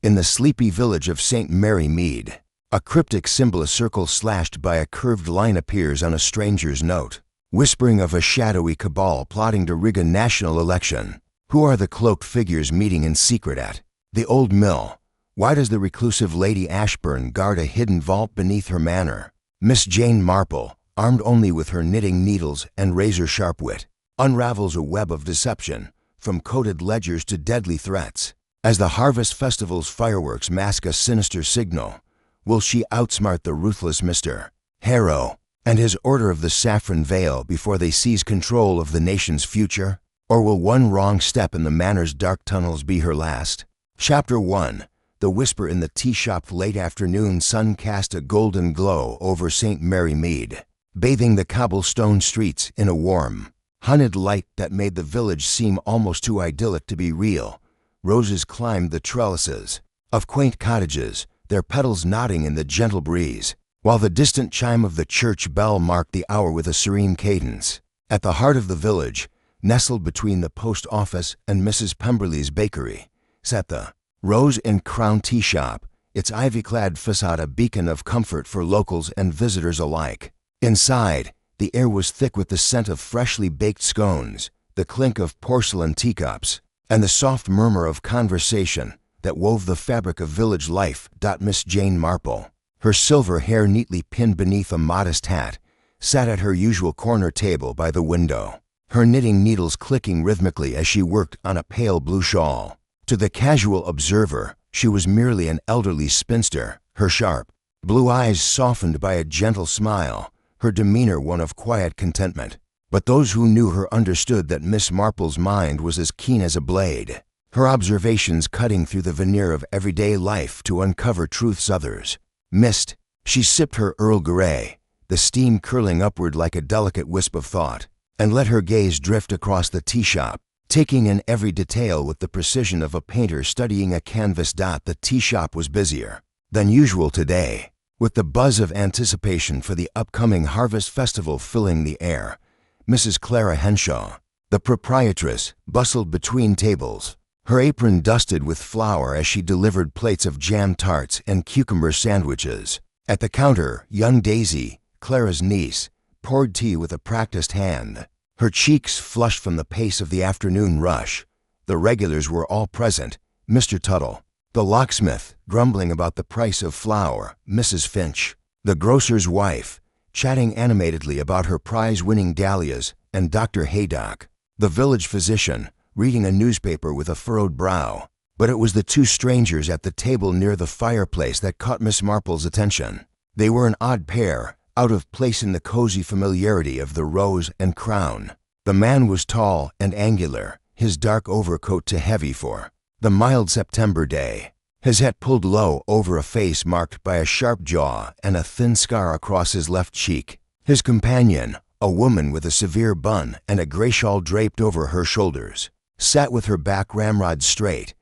In the sleepy village of St. Mary Mead, a cryptic symbol, a circle slashed by a curved line, appears on a stranger's note, whispering of a shadowy cabal plotting to rig a national election. Who are the cloaked figures meeting in secret at the old mill? Why does the reclusive Lady Ashburn guard a hidden vault beneath her manor? Miss Jane Marple, armed only with her knitting needles and razor-sharp wit, unravels a web of deception, from coded ledgers to deadly threats. As the harvest festival's fireworks mask a sinister signal, will she outsmart the ruthless Mr. Harrow and his Order of the Saffron Veil before they seize control of the nation's future? Or will one wrong step in the manor's dark tunnels be her last? Chapter 1. The whisper in the tea shop. Late afternoon sun cast a golden glow over St. Mary Mead, bathing the cobblestone streets in a warm, hunted light that made the village seem almost too idyllic to be real. Roses climbed the trellises of quaint cottages, their petals nodding in the gentle breeze, while the distant chime of the church bell marked the hour with a serene cadence. At the heart of the village, nestled between the post office and Mrs. Pemberley's bakery, sat the Rose and Crown Tea Shop, its ivy-clad facade a beacon of comfort for locals and visitors alike. Inside, the air was thick with the scent of freshly baked scones, the clink of porcelain teacups, and the soft murmur of conversation that wove the fabric of village life. Miss Jane Marple, her silver hair neatly pinned beneath a modest hat, sat at her usual corner table by the window, her knitting needles clicking rhythmically as she worked on a pale blue shawl. To the casual observer, she was merely an elderly spinster, her sharp blue eyes softened by a gentle smile, her demeanor one of quiet contentment. But those who knew her understood that Miss Marple's mind was as keen as a blade, her observations cutting through the veneer of everyday life to uncover truths others missed. She sipped her Earl Grey, the steam curling upward like a delicate wisp of thought, and let her gaze drift across the tea shop, taking in every detail with the precision of a painter studying a canvas. The tea shop was busier than usual today, with the buzz of anticipation for the upcoming harvest festival filling the air. Mrs. Clara Henshaw, the proprietress, bustled between tables, her apron dusted with flour as she delivered plates of jam tarts and cucumber sandwiches. At the counter, young Daisy, Clara's niece, poured tea with a practiced hand, her cheeks flushed from the pace of the afternoon rush. The regulars were all present: Mr. Tuttle, the locksmith, grumbling about the price of flour; Mrs. Finch, the grocer's wife, chatting animatedly about her prize-winning dahlias; and Dr. Haydock, the village physician, reading a newspaper with a furrowed brow. But it was the two strangers at the table near the fireplace that caught Miss Marple's attention. They were an odd pair, out of place in the cozy familiarity of the Rose and Crown. The man was tall and angular, his dark overcoat too heavy for the mild September day, his hat pulled low over a face marked by a sharp jaw and a thin scar across his left cheek. His companion, a woman with a severe bun and a gray shawl draped over her shoulders, sat with her back ramrod straight,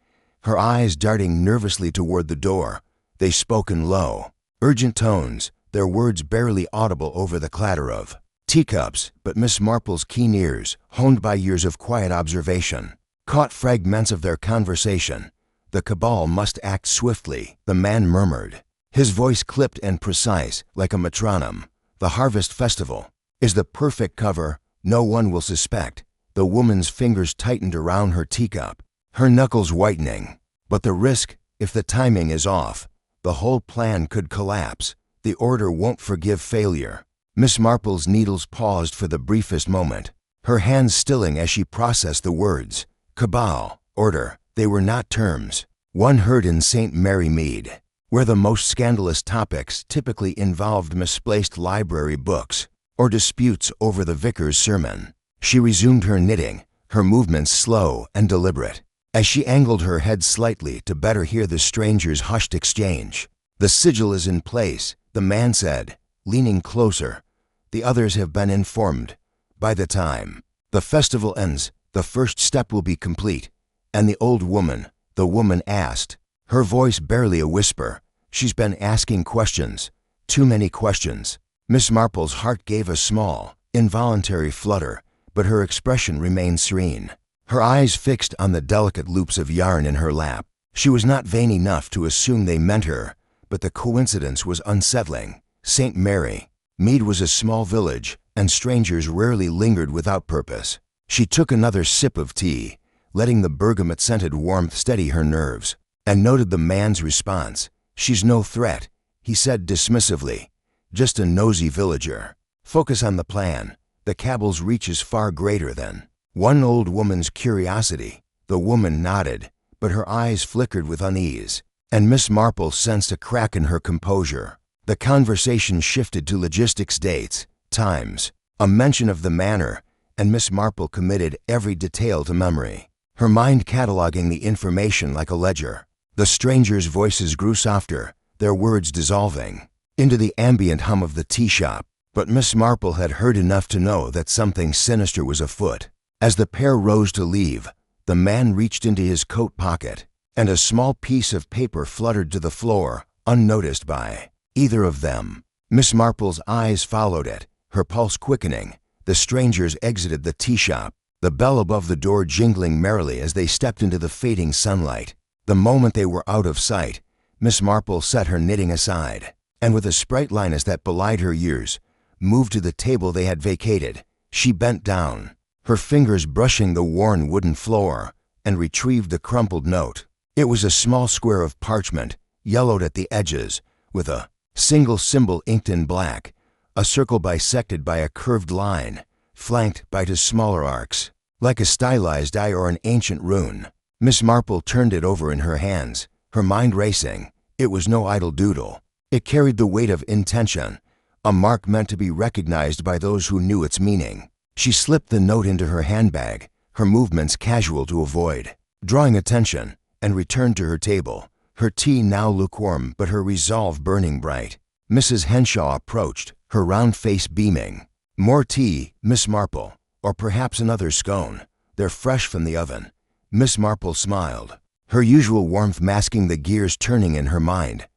her eyes darting nervously toward the door. They spoke in low, urgent tones, their words barely audible over the clatter of teacups, but Miss Marple's keen ears, honed by years of quiet observation, caught fragments of their conversation. The cabal must act swiftly, the man murmured, his voice clipped and precise like a metronome. The harvest festival is the perfect cover. No one will suspect. The woman's fingers tightened around her teacup, her knuckles whitening. But the risk, if the timing is off, the whole plan could collapse. The order won't forgive failure. Miss Marple's needles paused for the briefest moment, her hands stilling as she processed the words. Cabal, order, they were not terms one heard in St. Mary Mead, where the most scandalous topics typically involved misplaced library books or disputes over the vicar's sermon. She resumed her knitting, her movements slow and deliberate, as she angled her head slightly to better hear the stranger's hushed exchange. The sigil is in place, the man said, leaning closer. The others have been informed. By the time the festival ends, the first step will be complete. And the old woman, the woman asked, her voice barely a whisper, she's been asking questions, too many questions. Miss Marple's heart gave a small, involuntary flutter, but her expression remained serene, her eyes fixed on the delicate loops of yarn in her lap. She was not vain enough to assume they meant her, but the coincidence was unsettling. St. Mary, Mead was a small village, and strangers rarely lingered without purpose. She took another sip of tea, letting the bergamot-scented warmth steady her nerves, and noted the man's response. "She's no threat," he said dismissively. "Just a nosy villager. Focus on the plan. The cabal's reach is far greater than one old woman's curiosity." The woman nodded, but her eyes flickered with unease, and Miss Marple sensed a crack in her composure. The conversation shifted to logistics, dates, times, a mention of the manor, and Miss Marple committed every detail to memory, her mind cataloging the information like a ledger. The strangers' voices grew softer, their words dissolving into the ambient hum of the tea shop, but Miss Marple had heard enough to know that something sinister was afoot. As the pair rose to leave, the man reached into his coat pocket, and a small piece of paper fluttered to the floor, unnoticed by either of them. Miss Marple's eyes followed it, her pulse quickening. The strangers exited the tea shop, the bell above the door jingling merrily as they stepped into the fading sunlight. The moment they were out of sight, Miss Marple set her knitting aside, and with a sprightliness that belied her years, moved to the table they had vacated. She bent down, her fingers brushing the worn wooden floor, and retrieved the crumpled note. It was a small square of parchment, yellowed at the edges, with a single symbol inked in black, a circle bisected by a curved line, flanked by two smaller arcs, like a stylized eye or an ancient rune. Miss Marple turned it over in her hands, her mind racing. It was no idle doodle. It carried the weight of intention, a mark meant to be recognized by those who knew its meaning. She slipped the note into her handbag, her movements casual to avoid drawing attention, and returned to her table, her tea now lukewarm but her resolve burning bright. Mrs. Henshaw approached, her round face beaming. "More tea, Miss Marple, or perhaps another scone. They're fresh from the oven." Miss Marple smiled, her usual warmth masking the gears turning in her mind.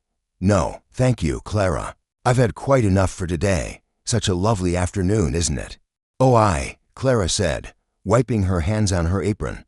"No, thank you, Clara. I've had quite enough for today. Such a lovely afternoon, isn't it?" "Oh, aye," Clara said, wiping her hands on her apron,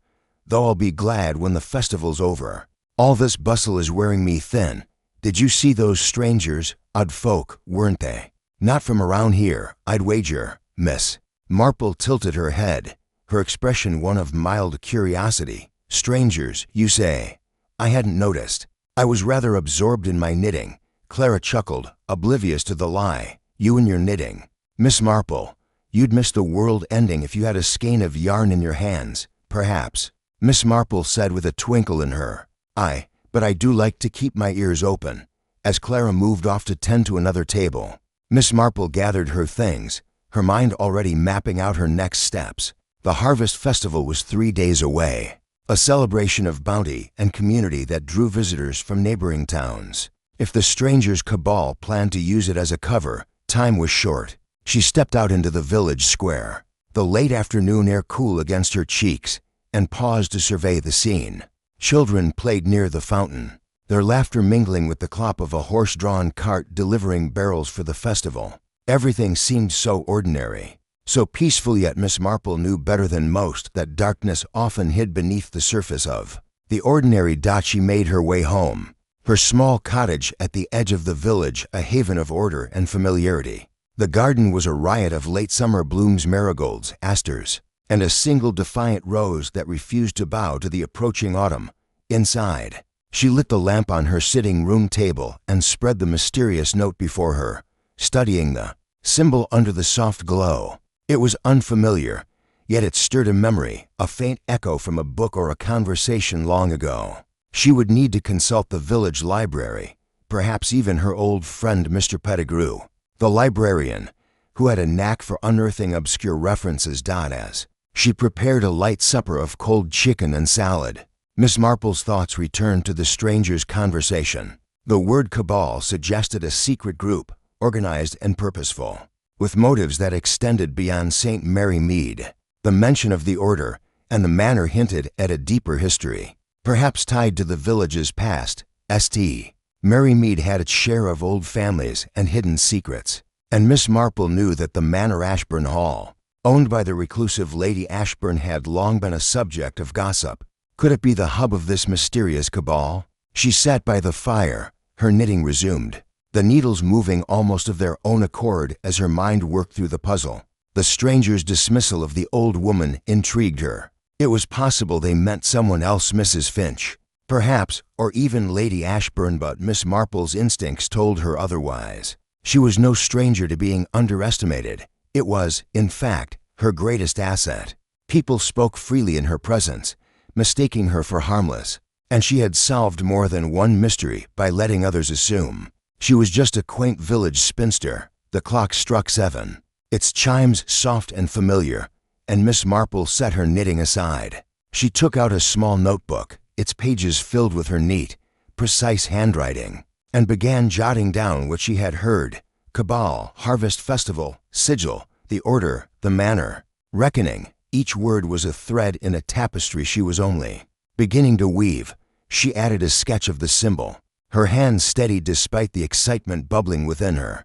"though I'll be glad when the festival's over. All this bustle is wearing me thin. Did you see those strangers? Odd folk, weren't they? Not from around here, I'd wager, Miss." Marple tilted her head, her expression one of mild curiosity. "Strangers, you say? I hadn't noticed. I was rather absorbed in my knitting." Clara chuckled, oblivious to the lie. "You and your knitting. Miss Marple, you'd miss the world ending if you had a skein of yarn in your hands, perhaps." Miss Marple said with a twinkle in her, "Aye, but I do like to keep my ears open." As Clara moved off to tend to another table, Miss Marple gathered her things, her mind already mapping out her next steps. The harvest festival was 3 days away, a celebration of bounty and community that drew visitors from neighboring towns. If the strangers' cabal planned to use it as a cover, time was short. She stepped out into the village square, the late afternoon air cool against her cheeks, and paused to survey the scene. Children played near the fountain, their laughter mingling with the clop of a horse-drawn cart delivering barrels for the festival. Everything seemed so ordinary, so peaceful, yet Miss Marple knew better than most that darkness often hid beneath the surface of the ordinary. She made her way home, her small cottage at the edge of the village a haven of order and familiarity. The garden was a riot of late summer blooms, marigolds, asters, and a single defiant rose that refused to bow to the approaching autumn. Inside, she lit the lamp on her sitting room table and spread the mysterious note before her, studying the symbol under the soft glow. It was unfamiliar, yet it stirred a memory, a faint echo from a book or a conversation long ago. She would need to consult the village library, perhaps even her old friend Mr. Pettigrew, the librarian, who had a knack for unearthing obscure references. As she prepared a light supper of cold chicken and salad, Miss Marple's thoughts returned to the strangers' conversation. The word cabal suggested a secret group, organized and purposeful, with motives that extended beyond St. Mary Mead. The mention of the order and the manor hinted at a deeper history, perhaps tied to the village's past. St. Mary Mead had its share of old families and hidden secrets, and Miss Marple knew that the manor Ashburn Hall, owned by the reclusive Lady Ashburn, had long been a subject of gossip. Could it be the hub of this mysterious cabal? She sat by the fire, her knitting resumed, the needles moving almost of their own accord as her mind worked through the puzzle. The stranger's dismissal of the old woman intrigued her. It was possible they meant someone else, Mrs. Finch, perhaps, or even Lady Ashburn, but Miss Marple's instincts told her otherwise. She was no stranger to being underestimated. It was, in fact, her greatest asset. People spoke freely in her presence, mistaking her for harmless, and she had solved more than one mystery by letting others assume she was just a quaint village spinster. The clock struck 7, its chimes soft and familiar, and Miss Marple set her knitting aside. She took out a small notebook, its pages filled with her neat, precise handwriting, and began jotting down what she had heard: cabal, harvest festival, sigil, the order, the manner, reckoning. Each word was a thread in a tapestry she was only beginning to weave. She added a sketch of the symbol, her hand steadied despite the excitement bubbling within her.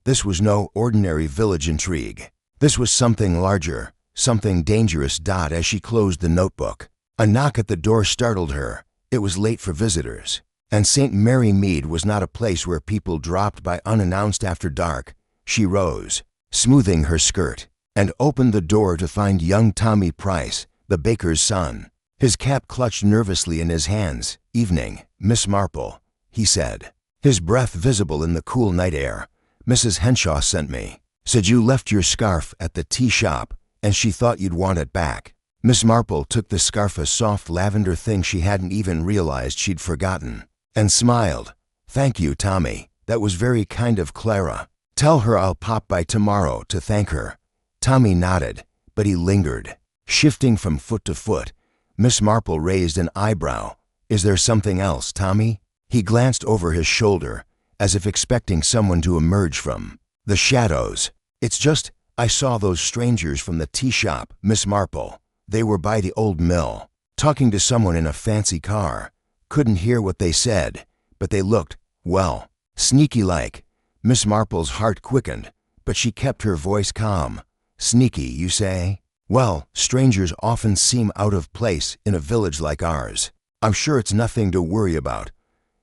This was no ordinary village intrigue. This was something larger, something dangerous. As she closed the notebook, a knock at the door startled her. It was late for visitors, and St. Mary Mead was not a place where people dropped by unannounced after dark. She rose, smoothing her skirt, and opened the door to find young Tommy Price, the baker's son, his cap clutched nervously in his hands. "Evening, Miss Marple," he said, his breath visible in the cool night air. "Mrs. Henshaw sent me. Said you left your scarf at the tea shop, and she thought you'd want it back." Miss Marple took the scarf, a soft lavender thing she hadn't even realized she'd forgotten, and smiled. "Thank you, Tommy. That was very kind of Clara. Tell her I'll pop by tomorrow to thank her." Tommy nodded, but he lingered, shifting from foot to foot. Miss Marple raised an eyebrow. "Is there something else, Tommy?" He glanced over his shoulder, as if expecting someone to emerge from the shadows. "It's just, I saw those strangers from the tea shop, Miss Marple. They were by the old mill, talking to someone in a fancy car. Couldn't hear what they said, but they looked, well, sneaky-like." Miss Marple's heart quickened, but she kept her voice calm. "Sneaky, you say? Well, strangers often seem out of place in a village like ours. I'm sure it's nothing to worry about.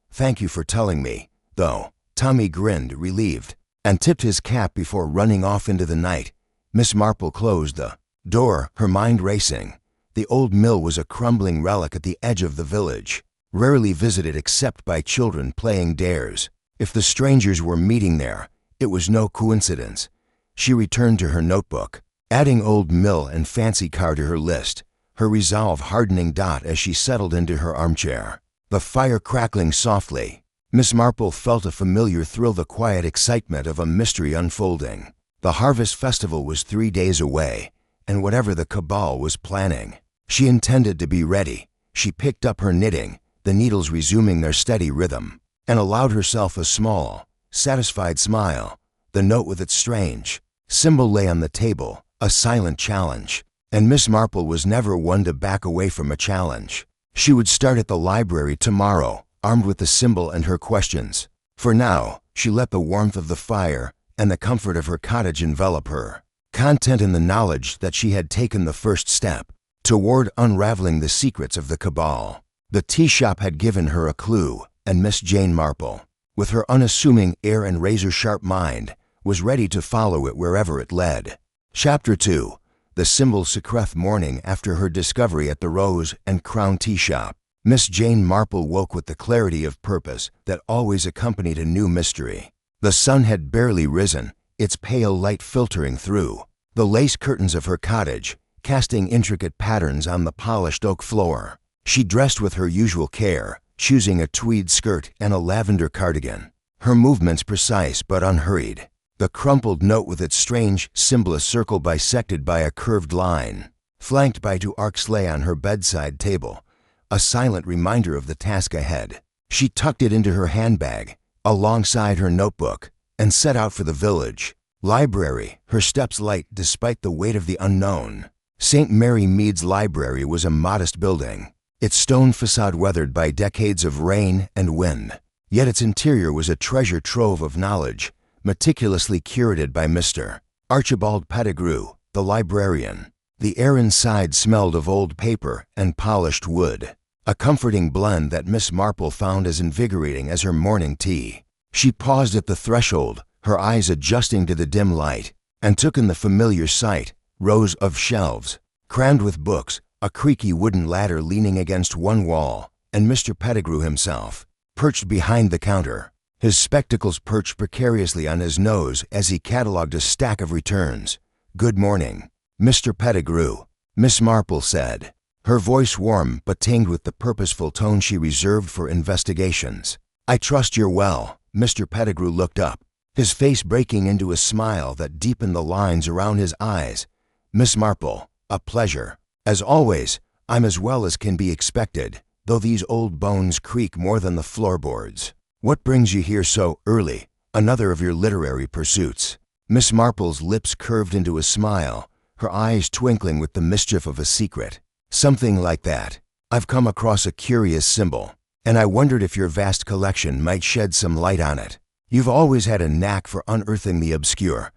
Thank you for telling me, though." Tommy grinned, relieved, and tipped his cap before running off into the night. Miss Marple closed the door, her mind racing. The old mill was a crumbling relic at the edge of the village, rarely visited except by children playing dares. If the strangers were meeting there, it was no coincidence. She returned to her notebook, adding old mill and fancy car to her list, her resolve hardening. As she settled into her armchair, the fire crackling softly, Miss Marple felt a familiar thrill, the quiet excitement of a mystery unfolding. The harvest festival was 3 days away, and whatever the cabal was planning, she intended to be ready. She picked up her knitting, the needles resuming their steady rhythm, and allowed herself a small, satisfied smile. The note with its strange symbol lay on the table, a silent challenge, and Miss Marple was never one to back away from a challenge. She would start at the library tomorrow, armed with the symbol and her questions. For now, she let the warmth of the fire and the comfort of her cottage envelop her, content in the knowledge that she had taken the first step toward unraveling the secrets of the cabal. The tea shop had given her a clue, and Miss Jane Marple, with her unassuming air and razor-sharp mind, was ready to follow it wherever it led. Chapter 2. The symbol. Secretive morning after her discovery at the Rose and Crown tea shop, Miss Jane Marple woke with the clarity of purpose that always accompanied a new mystery. The sun had barely risen, its pale light filtering through the lace curtains of her cottage, casting intricate patterns on the polished oak floor. She dressed with her usual care, choosing a tweed skirt and a lavender cardigan, her movements precise but unhurried. The crumpled note with its strange symbol, a circle bisected by a curved line, flanked by 2 arcs, lay on her bedside table, a silent reminder of the task ahead. She tucked it into her handbag, alongside her notebook, and set out for the village library, her steps light despite the weight of the unknown. St. Mary Mead's library was a modest building, its stone facade weathered by decades of rain and wind. Yet its interior was a treasure trove of knowledge, meticulously curated by Mr. Archibald Pettigrew, the librarian. The air inside smelled of old paper and polished wood, a comforting blend that Miss Marple found as invigorating as her morning tea. She paused at the threshold, her eyes adjusting to the dim light, and took in the familiar sight, rows of shelves, crammed with books, a creaky wooden ladder leaning against one wall, and Mr. Pettigrew himself, perched behind the counter, his spectacles perched precariously on his nose as he catalogued a stack of returns. "Good morning, Mr. Pettigrew," Miss Marple said, her voice warm but tinged with the purposeful tone she reserved for investigations. "I trust you're well." Mr. Pettigrew looked up, his face breaking into a smile that deepened the lines around his eyes. "Miss Marple, a pleasure. As always, I'm as well as can be expected, though these old bones creak more than the floorboards. What brings you here so early? Another of your literary pursuits?" Miss Marple's lips curved into a smile, her eyes twinkling with the mischief of a secret. "Something like that. I've come across a curious symbol, and I wondered if your vast collection might shed some light on it. You've always had a knack for unearthing the obscure."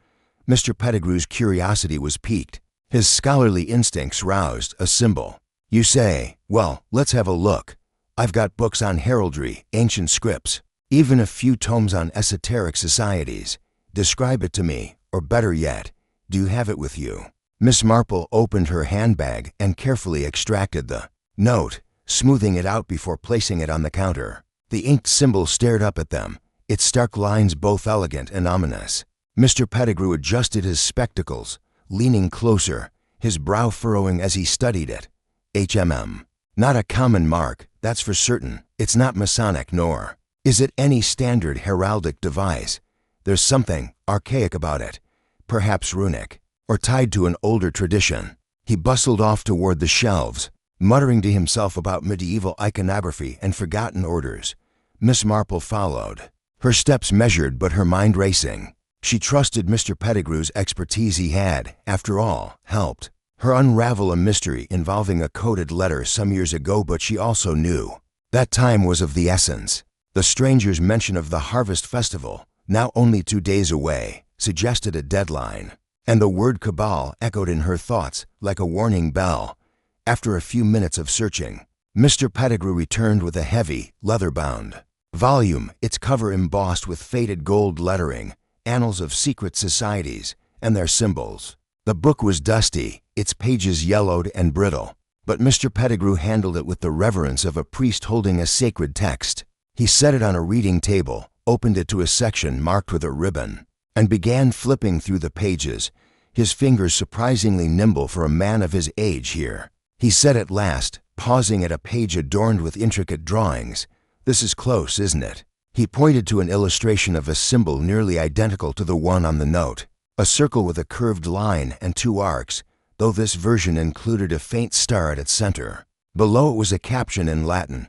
Mr. Pettigrew's curiosity was piqued, his scholarly instincts roused. "A symbol, you say? Well, let's have a look. I've got books on heraldry, ancient scripts, even a few tomes on esoteric societies. Describe it to me, or better yet, do you have it with you?" Miss Marple opened her handbag and carefully extracted the note, smoothing it out before placing it on the counter. The inked symbol stared up at them, its stark lines both elegant and ominous. Mr. Pettigrew adjusted his spectacles, leaning closer, his brow furrowing as he studied it. "HMM. Not a common mark, that's for certain. It's not Masonic nor is it any standard heraldic device. There's something archaic about it, perhaps runic, or tied to an older tradition." He bustled off toward the shelves, muttering to himself about medieval iconography and forgotten orders. Miss Marple followed, her steps measured but her mind racing. She trusted Mr. Pettigrew's expertise. He had, after all, helped her unravel a mystery involving a coded letter some years ago, but she also knew that time was of the essence. The stranger's mention of the Harvest Festival, now only 2 days away, suggested a deadline, and the word cabal echoed in her thoughts like a warning bell. After a few minutes of searching, Mr. Pettigrew returned with a heavy, leather-bound volume, its cover embossed with faded gold lettering, Annals of Secret Societies and Their Symbols. The book was dusty, its pages yellowed and brittle, but Mr. Pettigrew handled it with the reverence of a priest holding a sacred text. He set it on a reading table, opened it to a section marked with a ribbon, and began flipping through the pages, his fingers surprisingly nimble for a man of his age here. He said at last, pausing at a page adorned with intricate drawings, "This is close, isn't it?" He pointed to an illustration of a symbol nearly identical to the one on the note, a circle with a curved line and 2 arcs, though this version included a faint star at its center. Below it was a caption in Latin,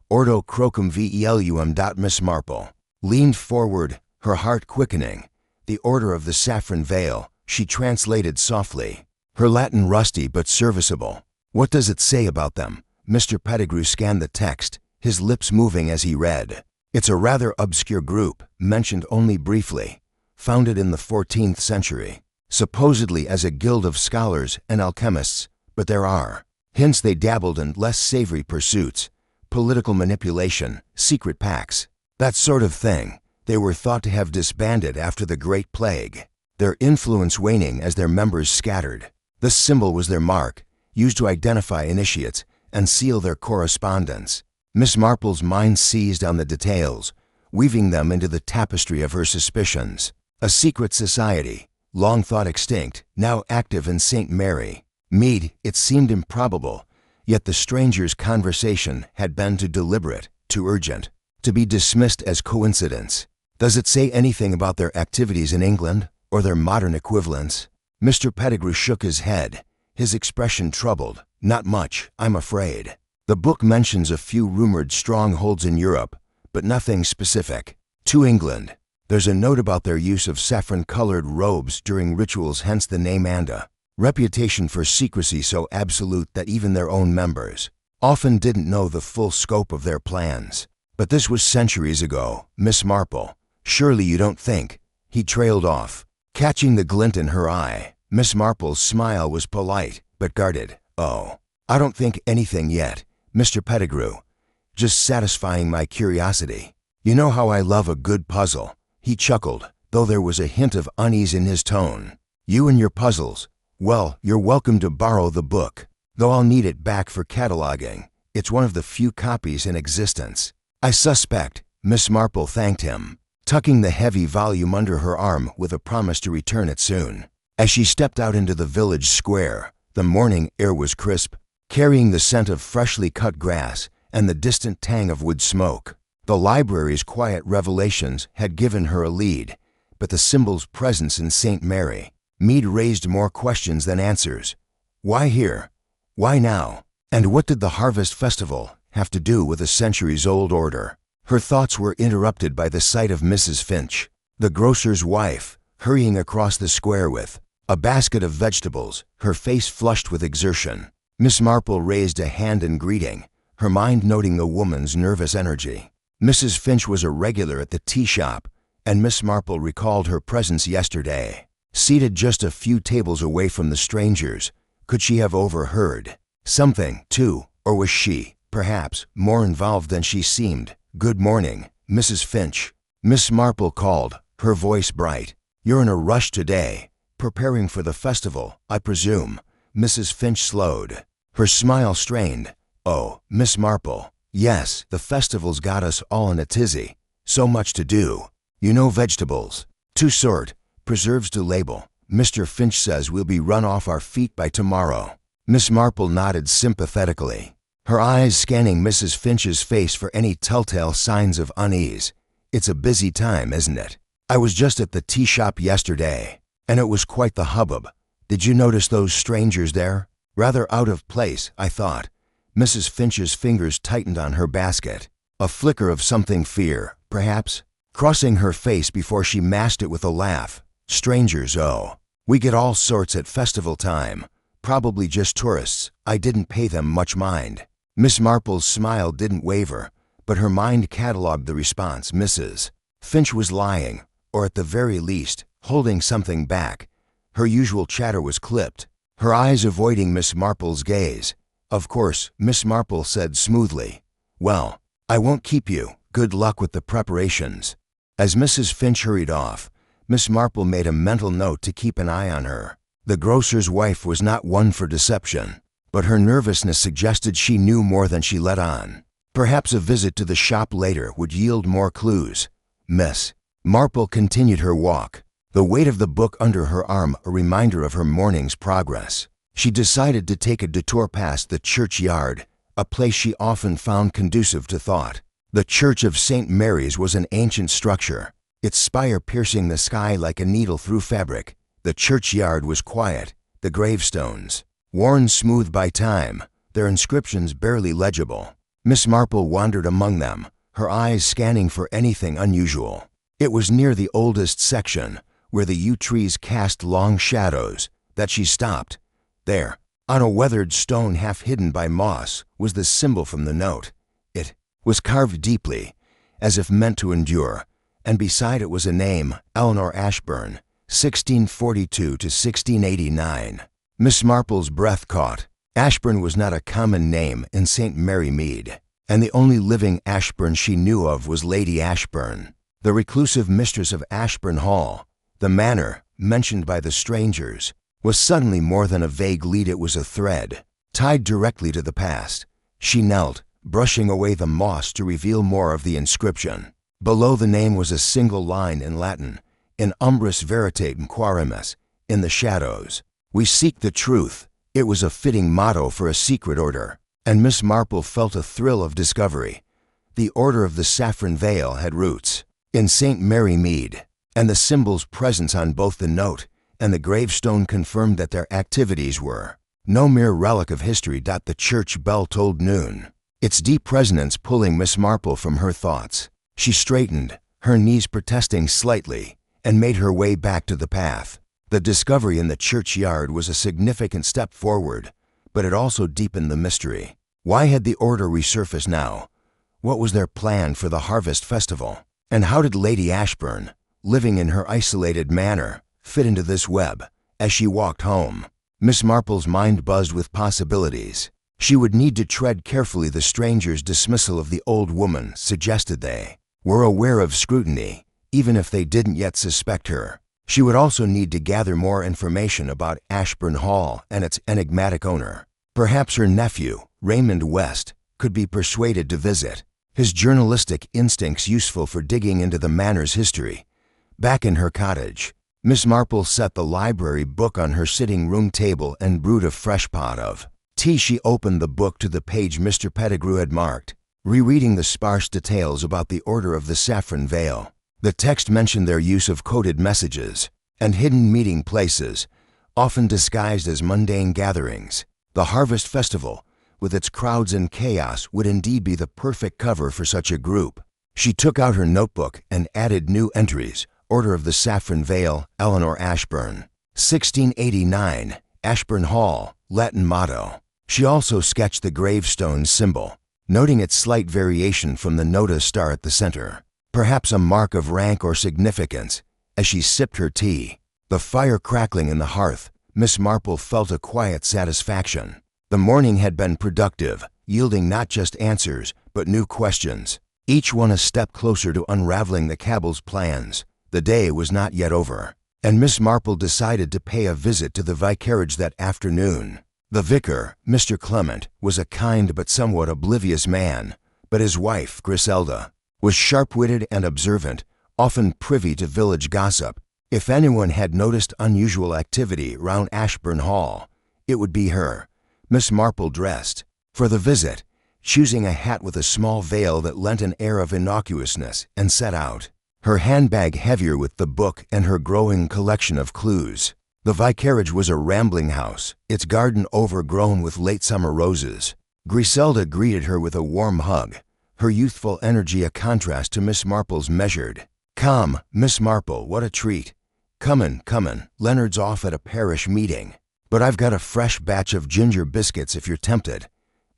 "Ordo crocum velum." Miss Marple leaned forward, her heart quickening. "The Order of the Saffron Veil," she translated softly, her Latin rusty but serviceable. "What does it say about them?" Mr. Pettigrew scanned the text, his lips moving as he read. "It's a rather obscure group, mentioned only briefly, founded in the 14th century, supposedly as a guild of scholars and alchemists, but there are hints they dabbled in less savory pursuits, political manipulation, secret pacts, that sort of thing. They were thought to have disbanded after the Great Plague, their influence waning as their members scattered. This symbol was their mark, used to identify initiates and seal their correspondence." Miss Marple's mind seized on the details, weaving them into the tapestry of her suspicions. A secret society, long thought extinct, now active in St. Mary. Mead, it seemed improbable, yet the stranger's conversation had been too deliberate, too urgent, to be dismissed as coincidence. "Does it say anything about their activities in England, or their modern equivalents?" Mr. Pettigrew shook his head, his expression troubled. "Not much, I'm afraid. The book mentions a few rumored strongholds in Europe, but nothing specific. To England, there's a note about their use of saffron-colored robes during rituals, hence the name, and a reputation for secrecy so absolute that even their own members often didn't know the full scope of their plans. But this was centuries ago, Miss Marple. Surely you don't think—" He trailed off, catching the glint in her eye. Miss Marple's smile was polite, but guarded. "Oh, I don't think anything yet, Mr. Pettigrew. Just satisfying my curiosity. You know how I love a good puzzle." He chuckled, though there was a hint of unease in his tone. "You and your puzzles. Well, you're welcome to borrow the book, though I'll need it back for cataloging. It's one of the few copies in existence." "I suspect," Miss Marple thanked him, tucking the heavy volume under her arm with a promise to return it soon. As she stepped out into the village square, the morning air was crisp, carrying the scent of freshly cut grass and the distant tang of wood smoke. The library's quiet revelations had given her a lead, but the symbol's presence in St. Mary, Mead raised more questions than answers. Why here? Why now? And what did the Harvest Festival have to do with a centuries-old order? Her thoughts were interrupted by the sight of Mrs. Finch, the grocer's wife, hurrying across the square with a basket of vegetables, her face flushed with exertion. Miss Marple raised a hand in greeting, her mind noting the woman's nervous energy. Mrs. Finch was a regular at the tea shop, and Miss Marple recalled her presence yesterday. Seated just a few tables away from the strangers, could she have overheard something, too, or was she, perhaps, more involved than she seemed? "Good morning, Mrs. Finch," Miss Marple called, her voice bright. "You're in a rush today, preparing for the festival, I presume?" Mrs. Finch slowed, her smile strained. "Oh, Miss Marple, yes, the festival's got us all in a tizzy. So much to do. You know vegetables. Two sort, preserves to label. Mr. Finch says we'll be run off our feet by tomorrow." Miss Marple nodded sympathetically, her eyes scanning Mrs. Finch's face for any telltale signs of unease. "It's a busy time, isn't it? I was just at the tea shop yesterday, and it was quite the hubbub. Did you notice those strangers there? Rather out of place, I thought." Mrs. Finch's fingers tightened on her basket, a flicker of something fear, perhaps, crossing her face before she masked it with a laugh. "Strangers, oh. We get all sorts at festival time. Probably just tourists. I didn't pay them much mind." Miss Marple's smile didn't waver, but her mind catalogued the response. Mrs. Finch was lying, or at the very least, holding something back. Her usual chatter was clipped, her eyes avoiding Miss Marple's gaze. "Of course," Miss Marple said smoothly. "Well, I won't keep you. Good luck with the preparations." As Mrs. Finch hurried off, Miss Marple made a mental note to keep an eye on her. The grocer's wife was not one for deception, but her nervousness suggested she knew more than she let on. Perhaps a visit to the shop later would yield more clues. Miss Marple continued her walk, the weight of the book under her arm a reminder of her morning's progress. She decided to take a detour past the churchyard, a place she often found conducive to thought. The Church of St. Mary's was an ancient structure, its spire piercing the sky like a needle through fabric. The churchyard was quiet, the gravestones worn smooth by time, their inscriptions barely legible. Miss Marple wandered among them, her eyes scanning for anything unusual. It was near the oldest section, where the yew trees cast long shadows, that she stopped. There, on a weathered stone half hidden by moss, was the symbol from the note. It was carved deeply, as if meant to endure, and beside it was a name, Eleanor Ashburn, 1642 to 1689. Miss Marple's breath caught. Ashburn was not a common name in St. Mary Mead, and the only living Ashburn she knew of was Lady Ashburn, the reclusive mistress of Ashburn Hall. The manor, mentioned by the strangers, was suddenly more than a vague lead. It was a thread, tied directly to the past. She knelt, brushing away the moss to reveal more of the inscription. Below the name was a single line in Latin, in umbris veritatem quarimus, in the shadows. "We seek the truth." It was a fitting motto for a secret order, and Miss Marple felt a thrill of discovery. The Order of the Saffron Veil had roots in St. Mary Mead, and the symbol's presence on both the note and the gravestone confirmed that their activities were no mere relic of history. The church bell tolled noon, its deep resonance pulling Miss Marple from her thoughts. She straightened, her knees protesting slightly, and made her way back to the path. The discovery in the churchyard was a significant step forward, but it also deepened the mystery. Why had the order resurfaced now? What was their plan for the Harvest Festival? And how did Lady Ashburn, living in her isolated manor, fit into this web? As she walked home, Miss Marple's mind buzzed with possibilities. She would need to tread carefully. The stranger's dismissal of the old woman suggested they were aware of scrutiny, even if they didn't yet suspect her. She would also need to gather more information about Ashburn Hall and its enigmatic owner. Perhaps her nephew, Raymond West, could be persuaded to visit. His journalistic instincts useful for digging into the manor's history. Back in her cottage, Miss Marple set the library book on her sitting room table and brewed a fresh pot of tea. She opened the book to the page Mr. Pettigrew had marked, rereading the sparse details about the Order of the Saffron Veil. The text mentioned their use of coded messages and hidden meeting places, often disguised as mundane gatherings. The Harvest Festival, with its crowds and chaos, would indeed be the perfect cover for such a group. She took out her notebook and added new entries. Order of the Saffron Veil, Eleanor Ashburn. 1689, Ashburn Hall, Latin motto. She also sketched the gravestone symbol, noting its slight variation from the Nota star at the center. Perhaps a mark of rank or significance. As she sipped her tea, the fire crackling in the hearth, Miss Marple felt a quiet satisfaction. The morning had been productive, yielding not just answers, but new questions, each one a step closer to unraveling the Cabal's plans. The day was not yet over, and Miss Marple decided to pay a visit to the vicarage that afternoon. The vicar, Mr. Clement, was a kind but somewhat oblivious man, but his wife, Griselda, was sharp-witted and observant, often privy to village gossip. If anyone had noticed unusual activity round Ashburn Hall, it would be her. Miss Marple dressed for the visit, choosing a hat with a small veil that lent an air of innocuousness, and set out, her handbag heavier with the book and her growing collection of clues. The vicarage was a rambling house, its garden overgrown with late summer roses. Griselda greeted her with a warm hug, her youthful energy a contrast to Miss Marple's measured calm. Miss Marple, what a treat. Comin'. Leonard's off at a parish meeting, but I've got a fresh batch of ginger biscuits if you're tempted.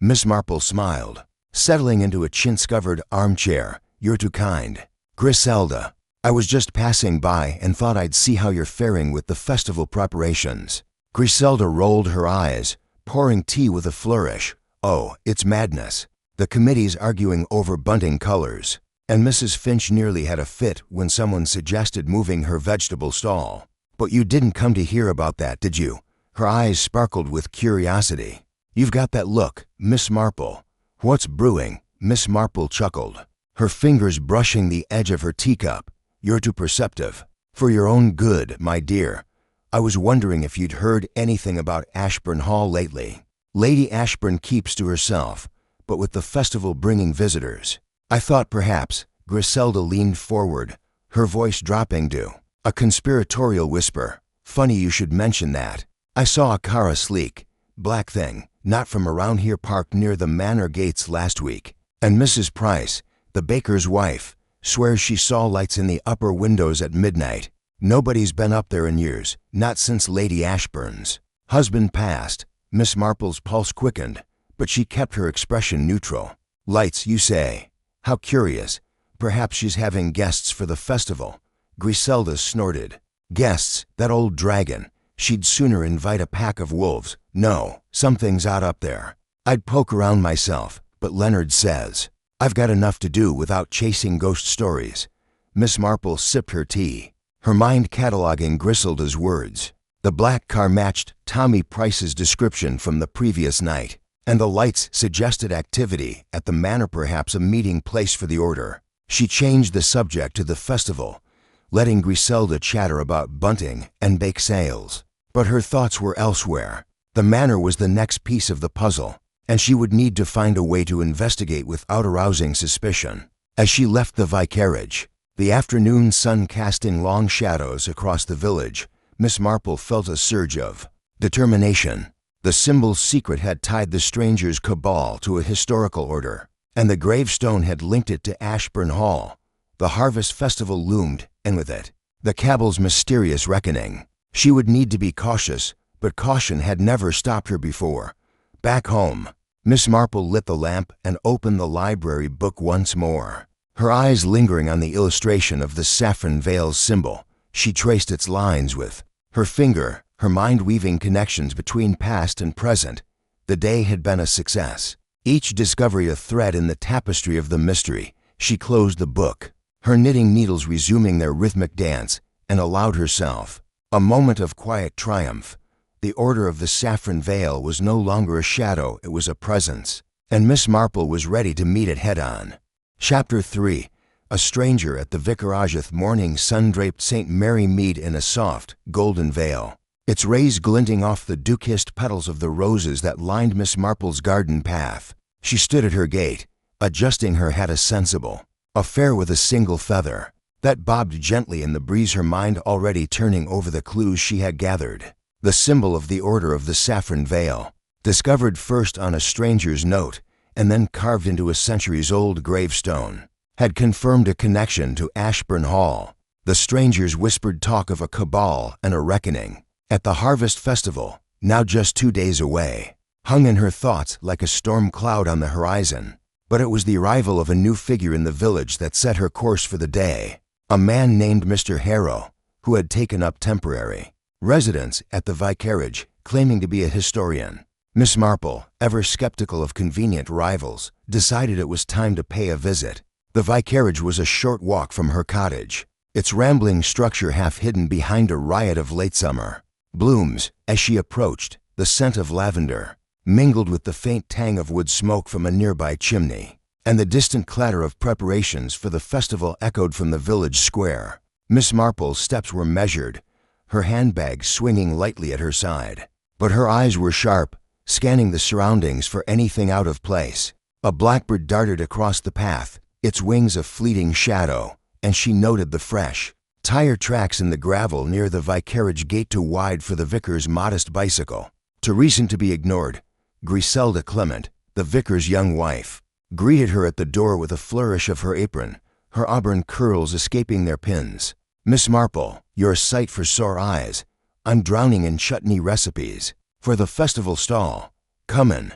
Miss Marple smiled, settling into a chintz-covered armchair. You're too kind. Griselda, I was just passing by and thought I'd see how you're faring with the festival preparations. Griselda rolled her eyes, pouring tea with a flourish. Oh, it's madness. The committee's arguing over bunting colors, and Mrs. Finch nearly had a fit when someone suggested moving her vegetable stall. But you didn't come to hear about that, did you? Her eyes sparkled with curiosity. You've got that look, Miss Marple. What's brewing? Miss Marple chuckled, her fingers brushing the edge of her teacup. You're too perceptive. For your own good, my dear. I was wondering if you'd heard anything about Ashburn Hall lately. Lady Ashburn keeps to herself, but with the festival bringing visitors, I thought perhaps. Griselda leaned forward, her voice dropping to a conspiratorial whisper. Funny you should mention that. I saw a car, a sleek, black thing, not from around here, parked near the manor gates last week, and Mrs. Price, the baker's wife, swears she saw lights in the upper windows at midnight. Nobody's been up there in years, not since Lady Ashburn's husband passed. Miss Marple's pulse quickened, but she kept her expression neutral. Lights, you say? How curious. Perhaps she's having guests for the festival. Griselda snorted. Guests? That old dragon. She'd sooner invite a pack of wolves. No, something's odd up there. I'd poke around myself, but Leonard says I've got enough to do without chasing ghost stories. Miss Marple sipped her tea, her mind cataloging Griselda's words. The black car matched Tommy Price's description from the previous night, and the lights suggested activity at the manor, perhaps a meeting place for the order. She changed the subject to the festival, letting Griselda chatter about bunting and bake sales. But her thoughts were elsewhere. The manor was the next piece of the puzzle, and she would need to find a way to investigate without arousing suspicion. As she left the vicarage, the afternoon sun casting long shadows across the village, Miss Marple felt a surge of determination. The symbol's secret had tied the stranger's cabal to a historical order, and the gravestone had linked it to Ashburn Hall. The harvest festival loomed, and with it, the Cabal's mysterious reckoning. She would need to be cautious, but caution had never stopped her before. Back home, Miss Marple lit the lamp and opened the library book once more. Her eyes lingering on the illustration of the saffron veil's symbol, she traced its lines with her finger, her mind weaving connections between past and present. The day had been a success. Each discovery a thread in the tapestry of the mystery. She closed the book, her knitting needles resuming their rhythmic dance, and allowed herself a moment of quiet triumph. The Order of the Saffron Veil was no longer a shadow, it was a presence, and Miss Marple was ready to meet it head-on. Chapter 3. A stranger at the vicarageth morning sun draped St. Mary Mead in a soft, golden veil, its rays glinting off the dew-kissed petals of the roses that lined Miss Marple's garden path. She stood at her gate, adjusting her hat, a sensible affair with a single feather that bobbed gently in the breeze, her mind already turning over the clues she had gathered. The symbol of the Order of the Saffron Veil, discovered first on a stranger's note and then carved into a centuries-old gravestone, had confirmed a connection to Ashburn Hall. The stranger's whispered talk of a cabal and a reckoning at the Harvest Festival, now just 2 days away, hung in her thoughts like a storm cloud on the horizon. But it was the arrival of a new figure in the village that set her course for the day. A man named Mr. Harrow, who had taken up temporary residence at the vicarage, claiming to be a historian. Miss Marple, ever skeptical of convenient rivals, decided it was time to pay a visit. The vicarage was a short walk from her cottage, its rambling structure half hidden behind a riot of late summer blooms. As she approached, the scent of lavender mingled with the faint tang of wood smoke from a nearby chimney, and the distant clatter of preparations for the festival echoed from the village square. Miss Marple's steps were measured, her handbag swinging lightly at her side, but her eyes were sharp, scanning the surroundings for anything out of place. A blackbird darted across the path, its wings a fleeting shadow, and she noted the fresh tire tracks in the gravel near the vicarage gate, too wide for the vicar's modest bicycle. Too recent to be ignored. Griselda Clement, the vicar's young wife, greeted her at the door with a flourish of her apron, her auburn curls escaping their pins. "Miss Marple, you're a sight for sore eyes. I'm drowning in chutney recipes for the festival stall. Come in,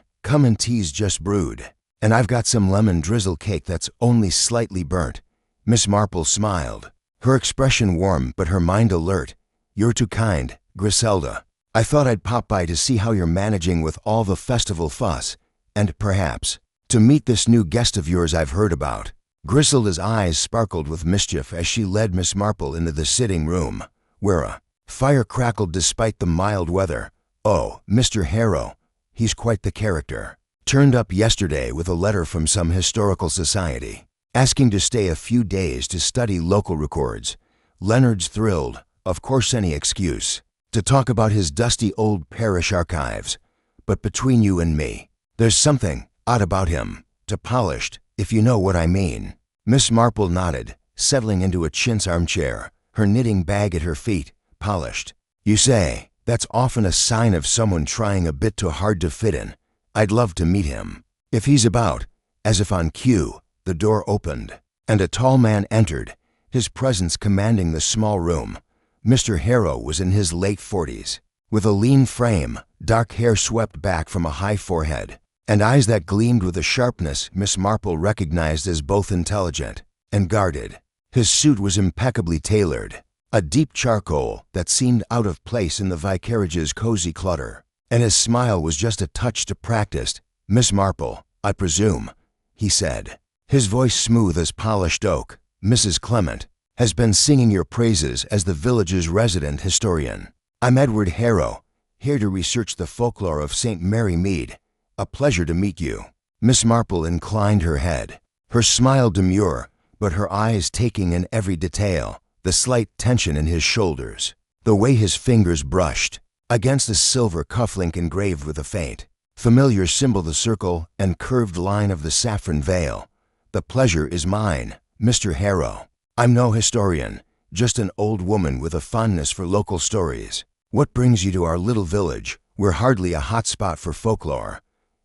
tea's just brewed, and I've got some lemon drizzle cake that's only slightly burnt." Miss Marple smiled, her expression warm but her mind alert. "You're too kind, Griselda. I thought I'd pop by to see how you're managing with all the festival fuss, and perhaps to meet this new guest of yours I've heard about." Griselda's eyes sparkled with mischief as she led Miss Marple into the sitting room, where a fire crackled despite the mild weather. "Oh, Mr. Harrow, he's quite the character. Turned up yesterday with a letter from some historical society, asking to stay a few days to study local records." Leonard's thrilled, of course any excuse to talk about his dusty old parish archives. "But between you and me, there's something odd about him, too polished, if you know what I mean." Miss Marple nodded, settling into a chintz armchair, her knitting bag at her feet. "Polished, you say? That's often a sign of someone trying a bit too hard to fit in. I'd love to meet him. If he's about." As if on cue, the door opened, and a tall man entered, his presence commanding the small room. Mr. Harrow was in his late 40s, with a lean frame, dark hair swept back from a high forehead, and eyes that gleamed with a sharpness Miss Marple recognized as both intelligent and guarded. His suit was impeccably tailored, a deep charcoal that seemed out of place in the vicarage's cozy clutter, and his smile was just a touch too practiced. "Miss Marple, I presume," he said, his voice smooth as polished oak. "Mrs. Clement has been singing your praises as the village's resident historian. I'm Edward Harrow, here to research the folklore of St. Mary Mead. A pleasure to meet you." Miss Marple inclined her head, her smile demure, but her eyes taking in every detail, the slight tension in his shoulders, the way his fingers brushed against a silver cufflink engraved with a faint, familiar symbol, the circle and curved line of the saffron veil. "The pleasure is mine, Mr. Harrow. I'm no historian, just an old woman with a fondness for local stories. What brings you to our little village? We're hardly a hot spot for folklore."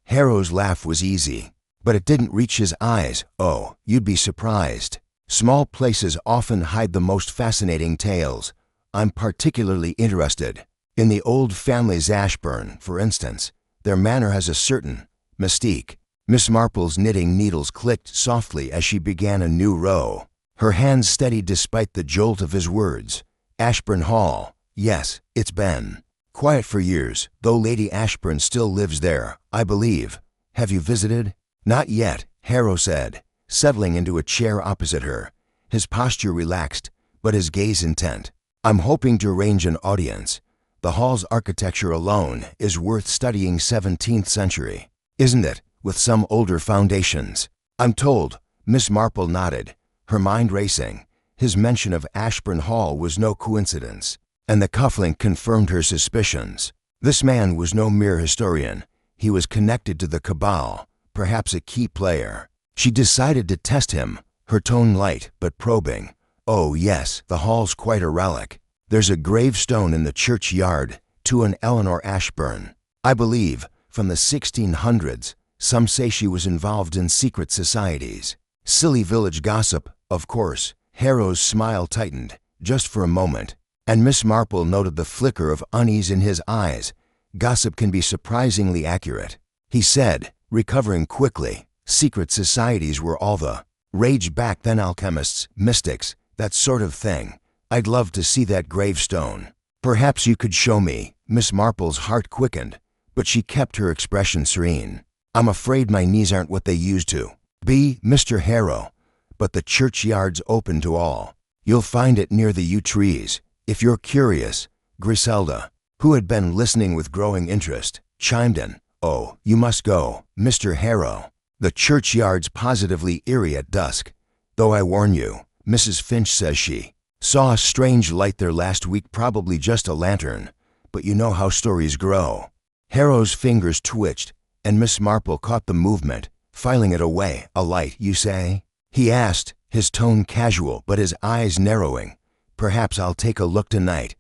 Harrow's laugh was easy, but it didn't reach his eyes. "Oh, you'd be surprised. Small places often hide the most fascinating tales. I'm particularly interested in the old families. Ashburn, for instance. Their manor has a certain mystique." Miss Marple's knitting needles clicked softly as she began a new row, her hands steady despite the jolt of his words. "Ashburn Hall, yes, it's been Quiet for years, though Lady Ashburn still lives there, I believe. Have you visited? Not yet, Harrow said, settling into a chair opposite her, his posture relaxed, but his gaze intent. I'm hoping to arrange an audience. The hall's architecture alone is worth studying 17th century, isn't it, with some older foundations? I'm told. Miss Marple nodded, her mind racing. His mention of Ashburn Hall was no coincidence, and the cufflink confirmed her suspicions. This man was no mere historian. He was connected to the Cabal, perhaps a key player. She decided to test him, her tone light but probing. Oh yes, the hall's quite a relic. There's a gravestone in the churchyard to an Eleanor Ashburn, I believe, from the 1600s. Some say she was involved in secret societies. Silly village gossip, of course. Harrow's smile tightened, just for a moment, and Miss Marple noted the flicker of unease in his eyes. Gossip can be surprisingly accurate, he said, recovering quickly. Secret societies were all the rage back then, alchemists, mystics, that sort of thing. I'd love to see that gravestone. Perhaps you could show me. Miss Marple's heart quickened, but she kept her expression serene. I'm afraid my knees aren't what they used to be, Mr. Harrow, but the churchyard's open to all. You'll find it near the yew trees, if you're curious. Griselda, who had been listening with growing interest, chimed in. Oh, you must go, Mr. Harrow. The churchyard's positively eerie at dusk. Though I warn you, Mrs. Finch says she saw a strange light there last week, probably just a lantern, but you know how stories grow. Harrow's fingers twitched, and Miss Marple caught the movement, filing it away. A light, you say? He asked, his tone casual but his eyes narrowing. Perhaps I'll take a look tonight.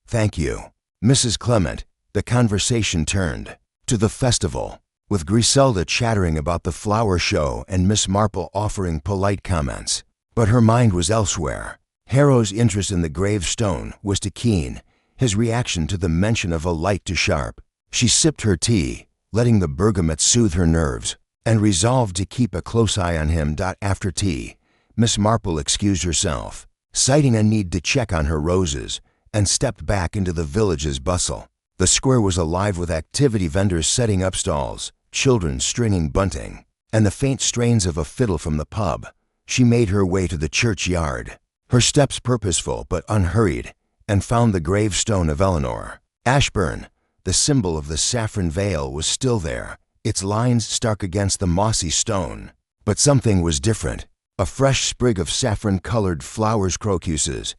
Thank you, Mrs. Clement. The conversation turned to the festival, with Griselda chattering about the flower show and Miss Marple offering polite comments. But her mind was elsewhere. Harrow's interest in the gravestone was too keen, his reaction to the mention of a light too sharp. She sipped her tea, letting the bergamot soothe her nerves, and resolved to keep a close eye on him. After tea, Miss Marple excused herself, citing a need to check on her roses, and stepped back into the village's bustle. The square was alive with activity, vendors setting up stalls, children stringing bunting, and the faint strains of a fiddle from the pub. She made her way to the churchyard, her steps purposeful but unhurried, and found the gravestone of Eleanor Ashburn. The symbol of the saffron veil was still there, its lines stark against the mossy stone. But something was different. A fresh sprig of saffron-colored flowers, crocuses,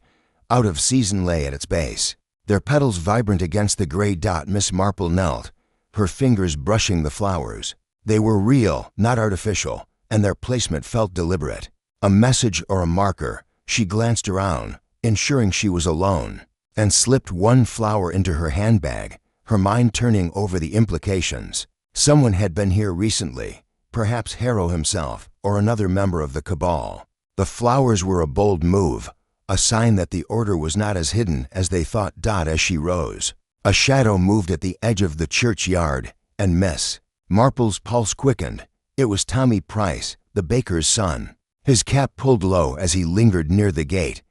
out of season, lay at its base, their petals vibrant against the gray dot. Miss Marple knelt, her fingers brushing the flowers. They were real, not artificial, and their placement felt deliberate. A message or a marker. She glanced around, ensuring she was alone, and slipped one flower into her handbag, her mind turning over the implications. Someone had been here recently, perhaps Harrow himself or another member of the Cabal. The flowers were a bold move, a sign that the order was not as hidden as they thought. As she rose, a shadow moved at the edge of the churchyard, and Miss Marple's pulse quickened. It was Tommy Price, the baker's son. His cap pulled low as he lingered near the gate.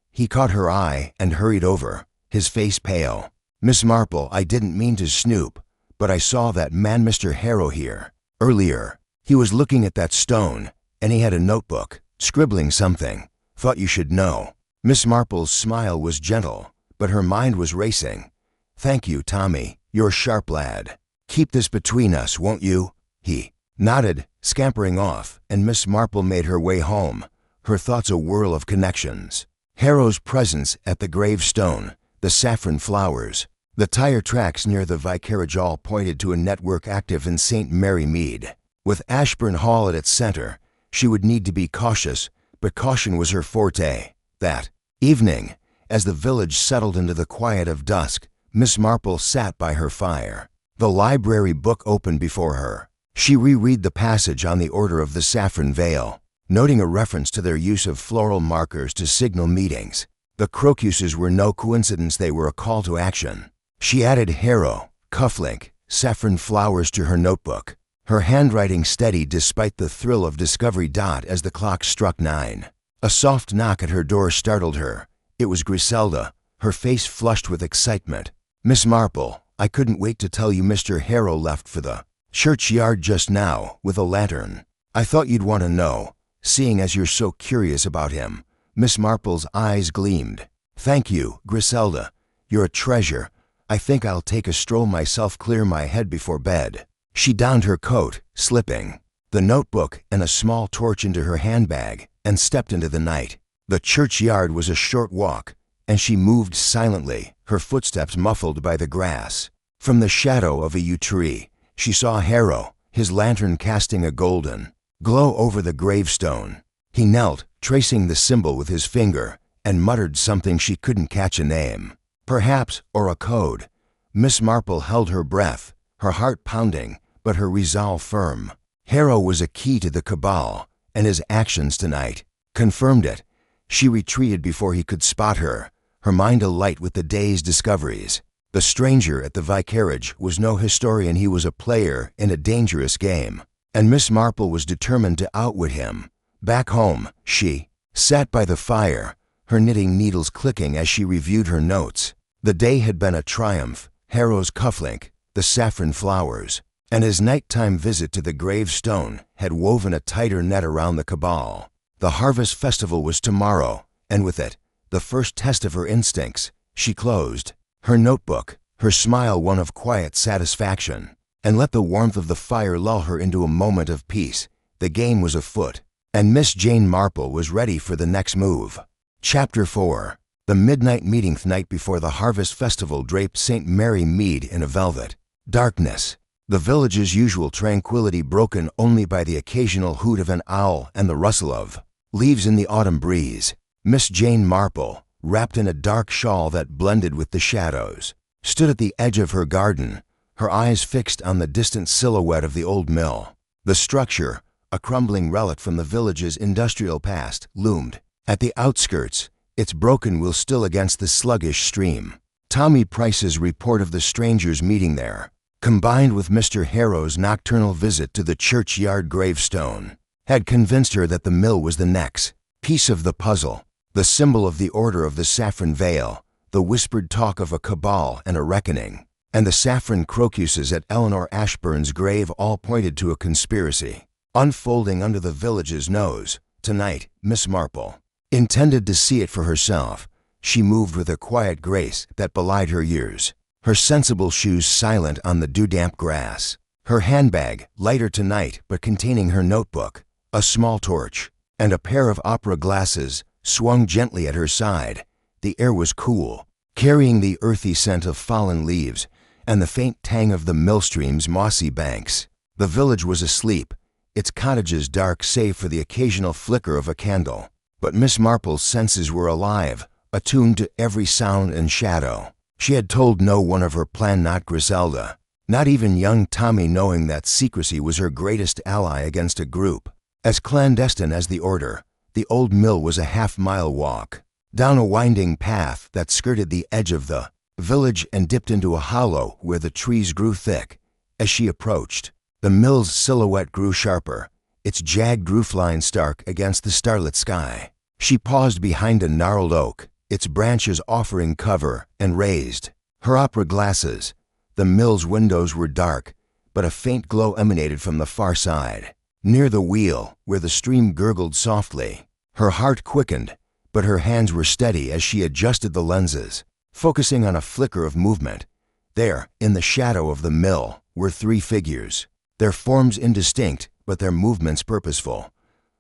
He caught her eye and hurried over, his face pale. Miss Marple, I didn't mean to snoop, but I saw that man Mr. Harrow here earlier. He was looking at that stone, and he had a notebook, scribbling something. Thought you should know. Miss Marple's smile was gentle, but her mind was racing. Thank you, Tommy. You're a sharp lad. Keep this between us, won't you? He nodded, scampering off, and Miss Marple made her way home, her thoughts a whirl of connections. Harrow's presence at the gravestone, the saffron flowers, the tire tracks near the vicarage all pointed to a network active in St. Mary Mead. With Ashburn Hall at its center, she would need to be cautious, but caution was her forte. That evening, as the village settled into the quiet of dusk, Miss Marple sat by her fire, the library book open before her. She reread the passage on the Order of the Saffron Veil, noting a reference to their use of floral markers to signal meetings. The crocuses were no coincidence, they were a call to action. She added Harrow, cufflink, saffron flowers to her notebook, her handwriting steady despite the thrill of discovery. As the clock struck 9, a soft knock at her door startled her. It was Griselda, her face flushed with excitement. Miss Marple, I couldn't wait to tell you Mr. Harrow left for the churchyard just now with a lantern. I thought you'd want to know, seeing as you're so curious about him." Miss Marple's eyes gleamed. "Thank you, Griselda. You're a treasure. I think I'll take a stroll myself, clear my head before bed." She donned her coat, slipping the notebook and a small torch into her handbag, and stepped into the night. The churchyard was a short walk, and she moved silently, her footsteps muffled by the grass. From the shadow of a yew tree, she saw Harrow, his lantern casting a golden glow over the gravestone. He knelt, tracing the symbol with his finger, and muttered something she couldn't catch a name. Perhaps, or a code. Miss Marple held her breath, her heart pounding, but her resolve firm. Harrow was a key to the Cabal, and his actions tonight confirmed it. She retreated before he could spot her, her mind alight with the day's discoveries. The stranger at the vicarage was no historian, he was a player in a dangerous game, and Miss Marple was determined to outwit him. Back home, she sat by the fire, her knitting needles clicking as she reviewed her notes. The day had been a triumph, Harrow's cufflink, the saffron flowers, and his nighttime visit to the gravestone had woven a tighter net around the Cabal. The harvest festival was tomorrow, and with it, the first test of her instincts. She closed her notebook, her smile one of quiet satisfaction, and let the warmth of the fire lull her into a moment of peace. The game was afoot, and Miss Jane Marple was ready for the next move. Chapter 4. The midnight meeting. The night before the harvest festival draped St. Mary Mead in a velvet darkness, the village's usual tranquility broken only by the occasional hoot of an owl and the rustle of leaves in the autumn breeze. Miss Jane Marple, wrapped in a dark shawl that blended with the shadows, stood at the edge of her garden, her eyes fixed on the distant silhouette of the old mill. The structure, a crumbling relic from the village's industrial past, loomed at the outskirts, its broken wheel still against the sluggish stream. Tommy Price's report of the strangers meeting there, combined with Mr. Harrow's nocturnal visit to the churchyard gravestone, had convinced her that the mill was the next piece of the puzzle, the symbol of the Order of the Saffron Veil, the whispered talk of a cabal and a reckoning, and the saffron crocuses at Eleanor Ashburn's grave all pointed to a conspiracy unfolding under the village's nose. Tonight, Miss Marple intended to see it for herself. She moved with a quiet grace that belied her years, her sensible shoes silent on the dew-damp grass, her handbag, lighter tonight but containing her notebook, a small torch, and a pair of opera glasses, swung gently at her side. The air was cool, carrying the earthy scent of fallen leaves and the faint tang of the millstream's mossy banks. The village was asleep, its cottages dark save for the occasional flicker of a candle. But Miss Marple's senses were alive, attuned to every sound and shadow. She had told no one of her plan, not Griselda, not even young Tommy, knowing that secrecy was her greatest ally against a group as clandestine as the Order. The old mill was a half-mile walk, down a winding path that skirted the edge of the village and dipped into a hollow where the trees grew thick. As she approached, the mill's silhouette grew sharper, its jagged roofline stark against the starlit sky. She paused behind a gnarled oak, its branches offering cover, and raised her opera glasses. The mill's windows were dark, but a faint glow emanated from the far side. Near the wheel, where the stream gurgled softly, her heart quickened, but her hands were steady as she adjusted the lenses, focusing on a flicker of movement. There, in the shadow of the mill, were three figures, their forms indistinct, but their movements purposeful.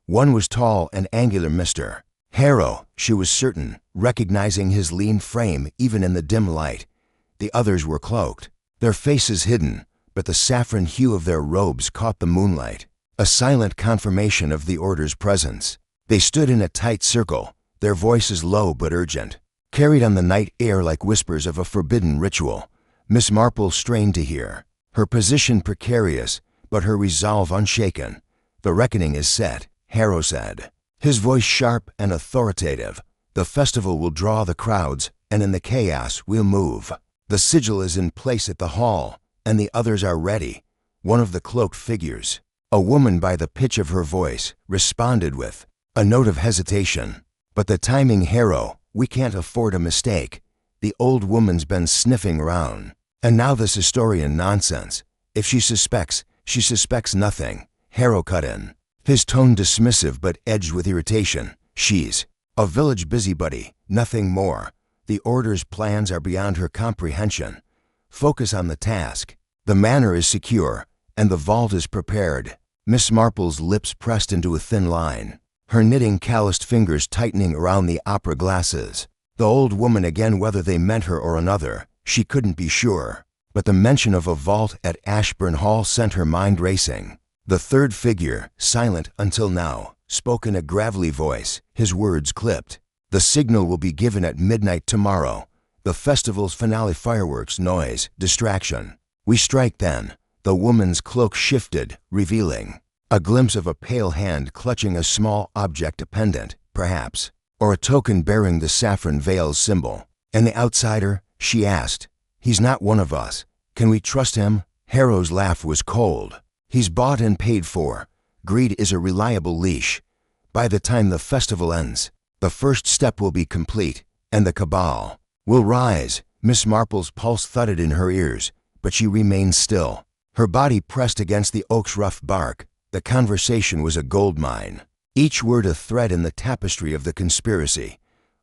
One was tall and angular, Mr. Harrow, she was certain, recognizing his lean frame even in the dim light. The others were cloaked, their faces hidden, but the saffron hue of their robes caught the moonlight, a silent confirmation of the Order's presence. They stood in a tight circle, their voices low but urgent, carried on the night air like whispers of a forbidden ritual. Miss Marple strained to hear, her position precarious, but her resolve unshaken. "The reckoning is set," Harrow said, his voice sharp and authoritative. "The festival will draw the crowds, and in the chaos we'll move. The sigil is in place at the hall, and the others are ready." One of the cloaked figures, a woman by the pitch of her voice, responded with a note of hesitation. "But the timing, Harrow, we can't afford a mistake." The old woman's been sniffing around. And now this historian nonsense. If she suspects nothing. Harrow cut in, his tone dismissive but edged with irritation. She's a village busybody, nothing more. The order's plans are beyond her comprehension. Focus on the task. The manor is secure, and the vault is prepared. Miss Marple's lips pressed into a thin line, her knitting calloused fingers tightening around the opera glasses. The old woman again, whether they meant her or another, she couldn't be sure. But the mention of a vault at Ashburn Hall sent her mind racing. The third figure, silent until now, spoke in a gravelly voice, his words clipped. The signal will be given at midnight tomorrow. The festival's finale, fireworks, noise, distraction. We strike then. The woman's cloak shifted, revealing a glimpse of a pale hand clutching a small object, a pendant, perhaps, or a token bearing the saffron veil's symbol. And the outsider, she asked. He's not one of us. Can we trust him? Harrow's laugh was cold. He's bought and paid for. Greed is a reliable leash. By the time the festival ends, the first step will be complete, and the cabal will rise. Miss Marple's pulse thudded in her ears, but she remained still. Her body pressed against the oak's rough bark. The conversation was a goldmine, each word a thread in the tapestry of the conspiracy.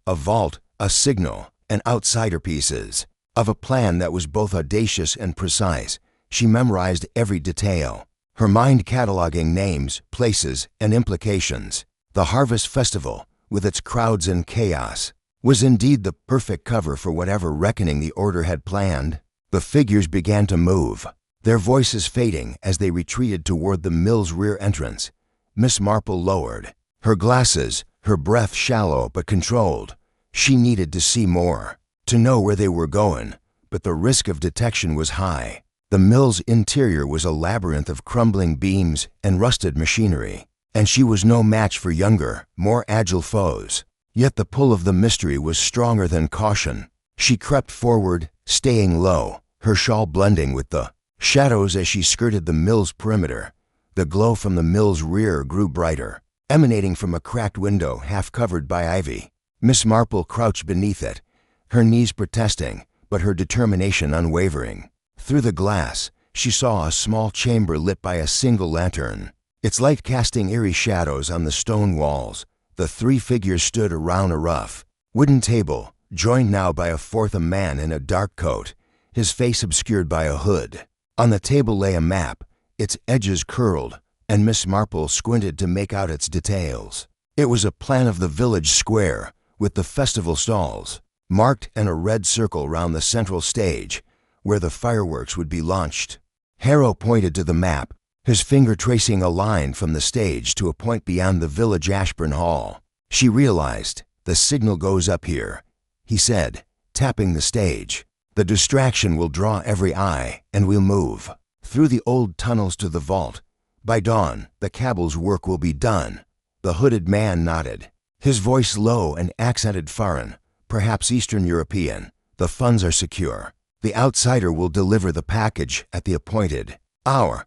A vault, a signal, and outsider pieces. Of a plan that was both audacious and precise. She memorized every detail, her mind cataloging names, places, and implications. The Harvest Festival, with its crowds and chaos, was indeed the perfect cover for whatever reckoning the order had planned. The figures began to move, their voices fading as they retreated toward the mill's rear entrance. Miss Marple lowered her glasses, her breath shallow but controlled. She needed to see more, to know where they were going, but the risk of detection was high. The mill's interior was a labyrinth of crumbling beams and rusted machinery, and she was no match for younger, more agile foes. Yet the pull of the mystery was stronger than caution. She crept forward, staying low, her shawl blending with the shadows as she skirted the mill's perimeter. The glow from the mill's rear grew brighter, emanating from a cracked window half covered by ivy. Miss Marple crouched beneath it, her knees protesting, but her determination unwavering. Through the glass, she saw a small chamber lit by a single lantern, its light casting eerie shadows on the stone walls. The three figures stood around a rough wooden table, joined now by a fourth, a man in a dark coat, his face obscured by a hood. On the table lay a map, its edges curled, and Miss Marple squinted to make out its details. It was a plan of the village square, with the festival stalls marked and a red circle round the central stage, where the fireworks would be launched. Harrow pointed to the map, his finger tracing a line from the stage to a point beyond the village Ashburn Hall. She realized, the signal goes up here, he said, tapping the stage. The distraction will draw every eye, and we'll move through the old tunnels to the vault. By dawn, the cabal's work will be done. The hooded man nodded, his voice low and accented foreign, perhaps Eastern European. The funds are secure. The outsider will deliver the package at the appointed hour.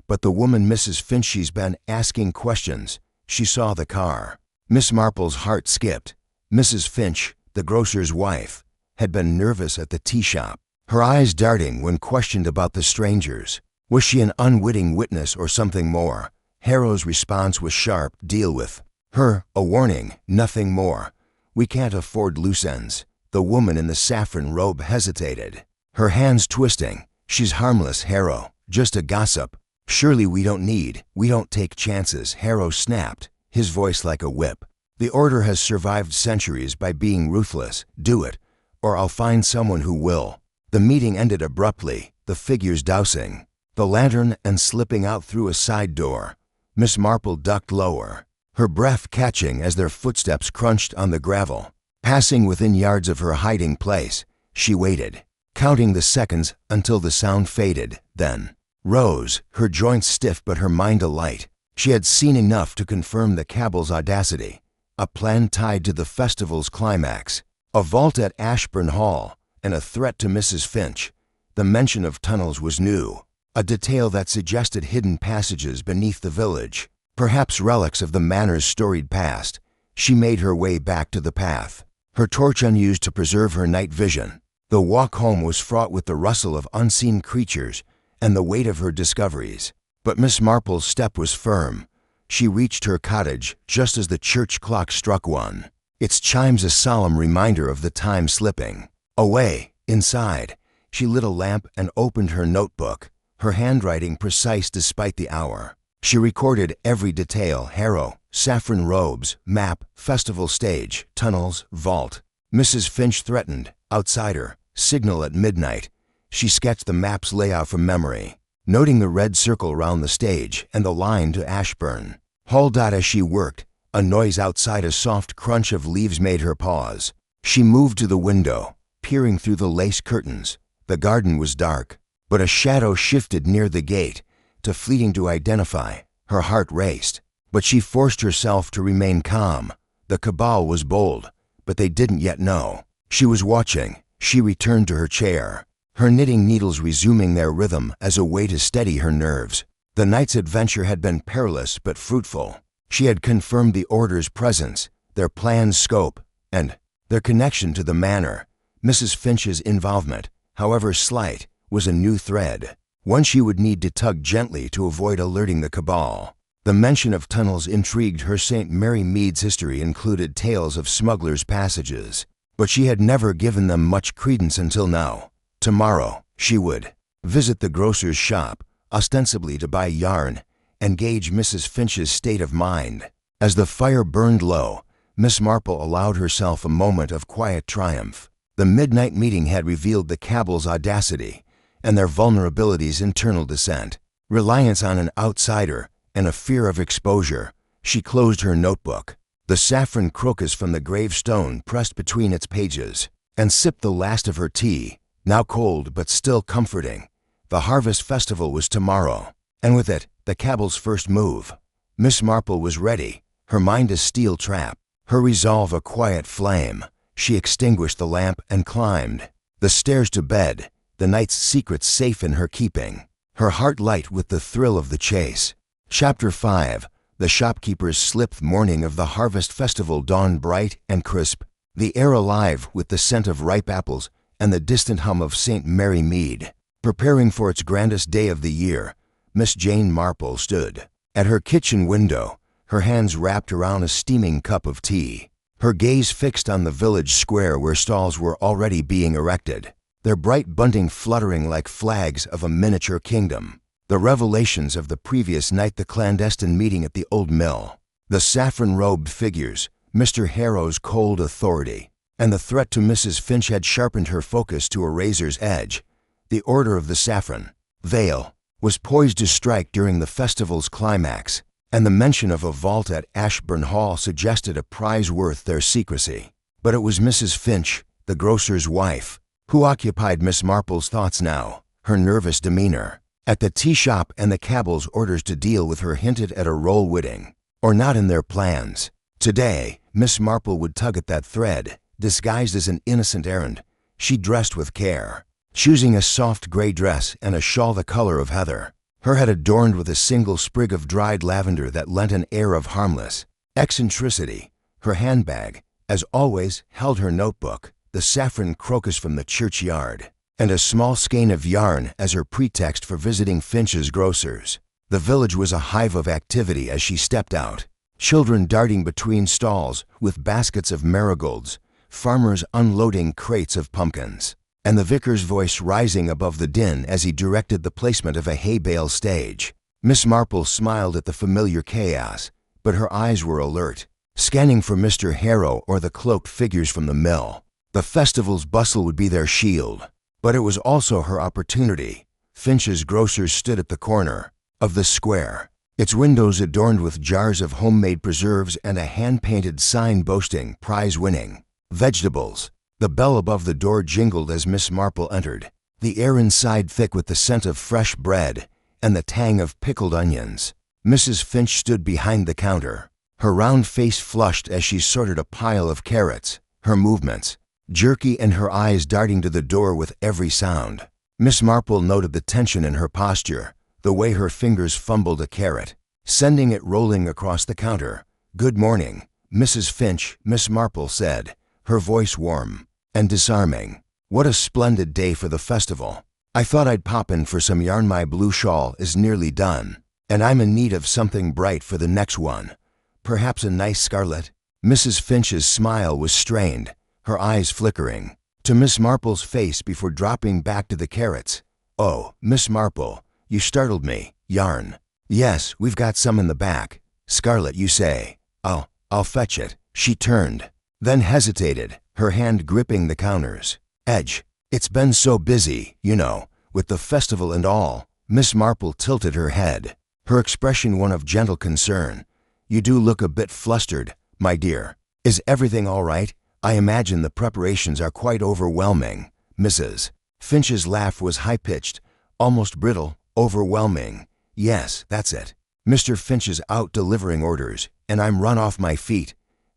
But the woman, Mrs. Finch, she's been asking questions. She saw the car. Miss Marple's heart skipped. Mrs. Finch, the grocer's wife, had been nervous at the tea shop, her eyes darting when questioned about the strangers. Was she an unwitting witness or something more? Harrow's response was sharp. Deal with her, a warning, nothing more. We can't afford loose ends. The woman in the saffron robe hesitated, her hands twisting. She's harmless, Harrow, just a gossip. Surely we don't take chances, Harrow snapped, his voice like a whip. The order has survived centuries by being ruthless. Do it, or I'll find someone who will. The meeting ended abruptly, the figures dousing the lantern and slipping out through a side door. Miss Marple ducked lower, her breath catching as their footsteps crunched on the gravel. Passing within yards of her hiding place, she waited, counting the seconds until the sound faded, then rose, her joints stiff but her mind alight. She had seen enough to confirm the cabal's audacity, a plan tied to the festival's climax, a vault at Ashburn Hall, and a threat to Mrs. Finch. The mention of tunnels was new, a detail that suggested hidden passages beneath the village, perhaps relics of the manor's storied past. She made her way back to the path, her torch unused to preserve her night vision. The walk home was fraught with the rustle of unseen creatures and the weight of her discoveries. But Miss Marple's step was firm. She reached her cottage just as the church clock struck 1, its chimes a solemn reminder of the time slipping away. Inside, she lit a lamp and opened her notebook, her handwriting precise despite the hour. She recorded every detail: harrow, saffron robes, map, festival stage, tunnels, vault. Mrs. Finch threatened, outsider, signal at midnight. She sketched the map's layout from memory, noting the red circle round the stage and the line to Ashburn. Hauled out as she worked, a noise outside, a soft crunch of leaves, made her pause. She moved to the window, peering through the lace curtains. The garden was dark, but a shadow shifted near the gate, too fleeting to identify. Her heart raced, but she forced herself to remain calm. The cabal was bold, but they didn't yet know. She was watching. She returned to her chair, her knitting needles resuming their rhythm as a way to steady her nerves. The night's adventure had been perilous but fruitful. She had confirmed the Order's presence, their plan's scope, and their connection to the manor. Mrs. Finch's involvement, however slight, was a new thread, one she would need to tug gently to avoid alerting the cabal. The mention of tunnels intrigued her. St. Mary Mead's history included tales of smugglers' passages, but she had never given them much credence until now. Tomorrow, she would visit the grocer's shop, ostensibly to buy yarn, and gauge Mrs. Finch's state of mind. As the fire burned low, Miss Marple allowed herself a moment of quiet triumph. The midnight meeting had revealed the cabal's audacity and their vulnerabilities' internal dissent, reliance on an outsider, and a fear of exposure. She closed her notebook, the saffron crocus from the gravestone pressed between its pages, and sipped the last of her tea, now cold but still comforting. The harvest festival was tomorrow, and with it, the cabal's first move. Miss Marple was ready, her mind a steel trap, her resolve a quiet flame. She extinguished the lamp and climbed the stairs to bed, the night's secrets safe in her keeping, her heart light with the thrill of the chase. Chapter 5. The shopkeeper's slip. Morning of the harvest festival dawned bright and crisp, the air alive with the scent of ripe apples and the distant hum of St. Mary Mead. Preparing for its grandest day of the year, Miss Jane Marple stood at her kitchen window, her hands wrapped around a steaming cup of tea, her gaze fixed on the village square where stalls were already being erected, their bright bunting fluttering like flags of a miniature kingdom. The revelations of the previous night, the clandestine meeting at the old mill, the saffron-robed figures, Mr. Harrow's cold authority, and the threat to Mrs. Finch had sharpened her focus to a razor's edge. The Order of the Saffron Veil was poised to strike during the festival's climax, and the mention of a vault at Ashburn Hall suggested a prize worth their secrecy. But it was Mrs. Finch, the grocer's wife, who occupied Miss Marple's thoughts now. Her nervous demeanor at the tea shop and the cabal's orders to deal with her hinted at a role witting, or not in their plans. Today, Miss Marple would tug at that thread, disguised as an innocent errand. She dressed with care, choosing a soft gray dress and a shawl the color of heather, her head adorned with a single sprig of dried lavender that lent an air of harmless eccentricity. Her handbag, as always, held her notebook, the saffron crocus from the churchyard, and a small skein of yarn as her pretext for visiting Finch's grocers. The village was a hive of activity as she stepped out, children darting between stalls with baskets of marigolds, farmers unloading crates of pumpkins, and the vicar's voice rising above the din as he directed the placement of a hay bale stage. Miss Marple smiled at the familiar chaos, but her eyes were alert, scanning for Mr. Harrow or the cloaked figures from the mill. The festival's bustle would be their shield, but it was also her opportunity. Finch's grocers stood at the corner of the square, its windows adorned with jars of homemade preserves and a hand-painted sign boasting prize-winning vegetables. The bell above the door jingled as Miss Marple entered, the air inside thick with the scent of fresh bread and the tang of pickled onions. Mrs. Finch stood behind the counter, her round face flushed as she sorted a pile of carrots, her movements jerky and her eyes darting to the door with every sound. Miss Marple noted the tension in her posture, the way her fingers fumbled a carrot, sending it rolling across the counter. "Good morning, Mrs. Finch," Miss Marple said, her voice warm and disarming. "What a splendid day for the festival. I thought I'd pop in for some yarn. My blue shawl is nearly done, and I'm in need of something bright for the next one. Perhaps a nice scarlet?" Mrs. Finch's smile was strained, her eyes flickering to Miss Marple's face before dropping back to the carrots. "Oh, Miss Marple, you startled me. Yarn?" "Yes, we've got some in the back. Scarlet, you say? I'll fetch it." She turned, then hesitated, her hand gripping the counter's edge. "It's been so busy, you know, with the festival and all." Miss Marple tilted her head, her expression one of gentle concern. "You do look a bit flustered, my dear. Is everything all right? I imagine the preparations are quite overwhelming." Mrs. Finch's laugh was high-pitched, almost brittle. "Overwhelming? Yes, that's it. Mr. Finch is out delivering orders, and I'm run off my feet.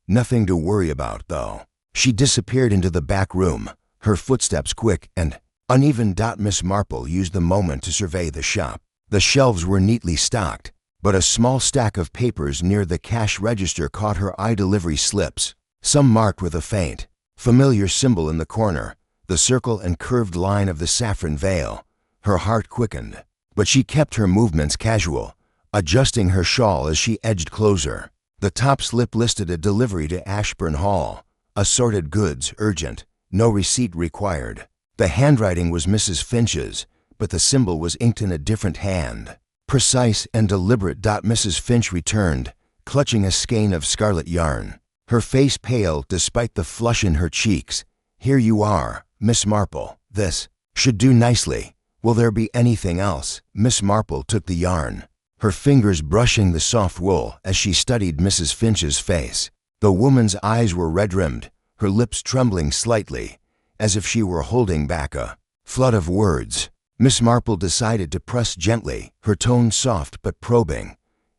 Nothing to worry about, though." She disappeared into the back room, her footsteps quick and uneven. Miss Marple used the moment to survey the shop. The shelves were neatly stocked, but a small stack of papers near the cash register caught her eye. Delivery slips, some marked with a faint, familiar symbol in the corner, the circle and curved line of the saffron veil. Her heart quickened, but she kept her movements casual, adjusting her shawl as she edged closer. The top slip listed a delivery to Ashburn Hall, assorted goods, urgent, no receipt required. The handwriting was Mrs. Finch's, but the symbol was inked in a different hand, precise and deliberate. Mrs. Finch returned, clutching a skein of scarlet yarn, her face pale despite the flush in her cheeks. "Here you are, Miss Marple. This should do nicely. Will there be anything else?" Miss Marple took the yarn, her fingers brushing the soft wool as she studied Mrs. Finch's face. The woman's eyes were red-rimmed, her lips trembling slightly, as if she were holding back a flood of words. Miss Marple decided to press gently, her tone soft but probing.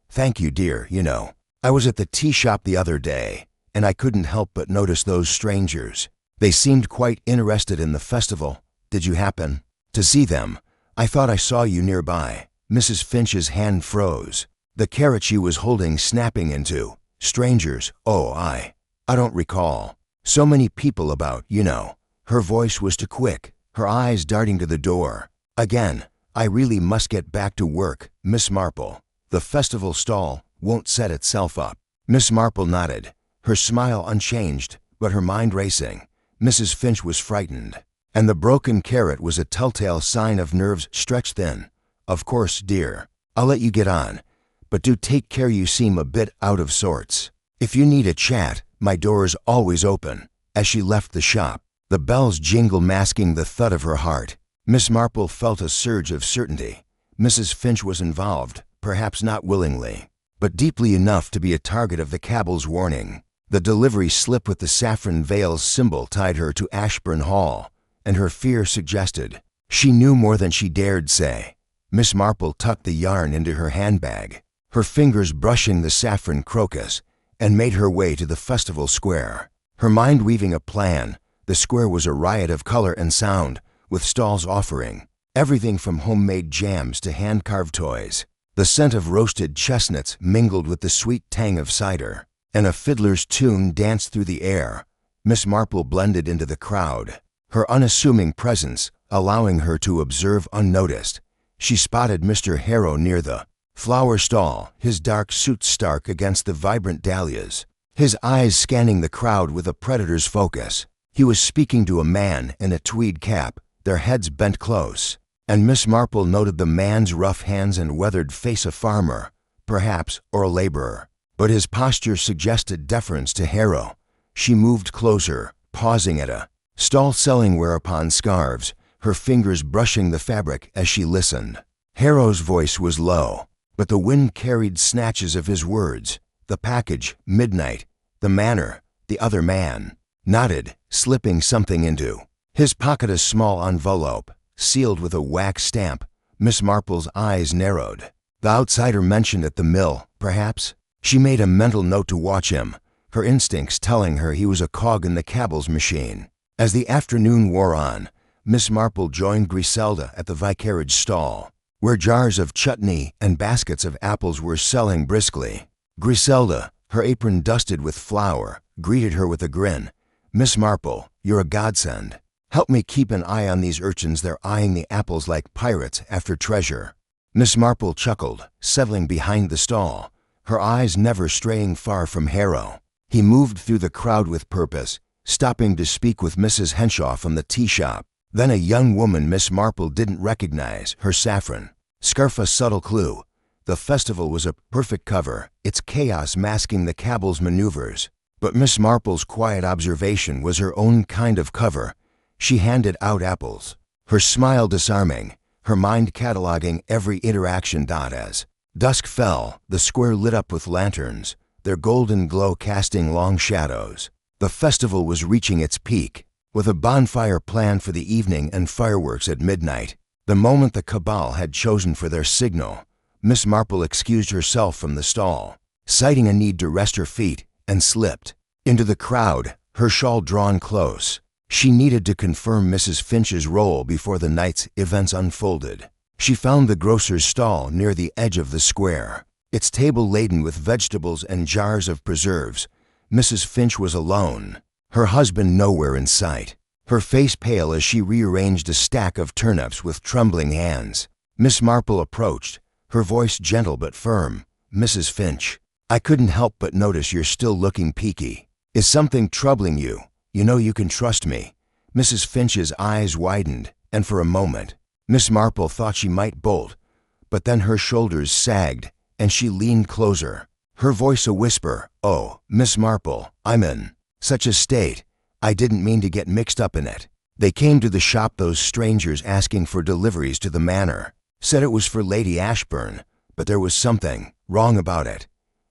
"Thank you, dear. You know, I was at the tea shop the other day, and I couldn't help but notice those strangers. They seemed quite interested in the festival. Did you happen to see them? I thought I saw you nearby." Mrs. Finch's hand froze, the carrot she was holding snapping into. "Strangers? Oh, I don't recall. So many people about, you know." Her voice was too quick, her eyes darting to the door. "Again, I really must get back to work, Miss Marple. The festival stall won't set itself up." Miss Marple nodded, her smile unchanged, but her mind racing. Mrs. Finch was frightened, and the broken carrot was a telltale sign of nerves stretched thin. "Of course, dear. I'll let you get on, but do take care. You seem a bit out of sorts. If you need a chat, my door is always open." As she left the shop, the bell's jingle masking the thud of her heart, Miss Marple felt a surge of certainty. Mrs. Finch was involved, perhaps not willingly, but deeply enough to be a target of the cabal's warning. The delivery slip with the saffron veil's symbol tied her to Ashburn Hall, and her fear suggested she knew more than she dared say. Miss Marple tucked the yarn into her handbag, her fingers brushing the saffron crocus, and made her way to the festival square, her mind weaving a plan. The square was a riot of color and sound, with stalls offering everything from homemade jams to hand-carved toys. The scent of roasted chestnuts mingled with the sweet tang of cider, and a fiddler's tune danced through the air. Miss Marple blended into the crowd, her unassuming presence allowing her to observe unnoticed. She spotted Mr. Harrow near the flower stall, his dark suit stark against the vibrant dahlias, his eyes scanning the crowd with a predator's focus. He was speaking to a man in a tweed cap, their heads bent close, and Miss Marple noted the man's rough hands and weathered face. A farmer, perhaps, or a laborer, but his posture suggested deference to Harrow. She moved closer, pausing at a stall selling wear-upon scarves, her fingers brushing the fabric as she listened. Harrow's voice was low, but the wind carried snatches of his words. The package, midnight, the manor, the other man. Nodded, slipping something into his pocket, a small envelope, sealed with a wax stamp. Miss Marple's eyes narrowed. The outsider mentioned at the mill, perhaps? She made a mental note to watch him, her instincts telling her he was a cog in the cabal's machine. As the afternoon wore on, Miss Marple joined Griselda at the vicarage stall, where jars of chutney and baskets of apples were selling briskly. Griselda, her apron dusted with flour, greeted her with a grin. "Miss Marple, you're a godsend. Help me keep an eye on these urchins. They're eyeing the apples like pirates after treasure." Miss Marple chuckled, settling behind the stall, her eyes never straying far from Harrow. He moved through the crowd with purpose, stopping to speak with Mrs. Henshaw from the tea shop. Then a young woman Miss Marple didn't recognize, her saffron scarf a subtle clue. The festival was a perfect cover, its chaos masking the cabal's maneuvers. But Miss Marple's quiet observation was her own kind of cover. She handed out apples, her smile disarming, her mind cataloging every interaction. As dusk fell, the square lit up with lanterns, their golden glow casting long shadows. The festival was reaching its peak, with a bonfire planned for the evening and fireworks at midnight. The moment the Cabal had chosen for their signal, Miss Marple excused herself from the stall, citing a need to rest her feet, and slipped into the crowd, her shawl drawn close. She needed to confirm Mrs. Finch's role before the night's events unfolded. She found the grocer's stall near the edge of the square, its table laden with vegetables and jars of preserves. Mrs. Finch was alone, her husband nowhere in sight, her face pale as she rearranged a stack of turnips with trembling hands. Miss Marple approached, her voice gentle but firm. "Mrs. Finch, I couldn't help but notice you're still looking peaky. Is something troubling you? You know you can trust me." Mrs. Finch's eyes widened, and for a moment, Miss Marple thought she might bolt, but then her shoulders sagged, and she leaned closer, her voice a whisper. "Oh, Miss Marple, I'm in such a state. I didn't mean to get mixed up in it. They came to the shop, those strangers asking for deliveries to the manor. Said it was for Lady Ashburn, but there was something wrong about it.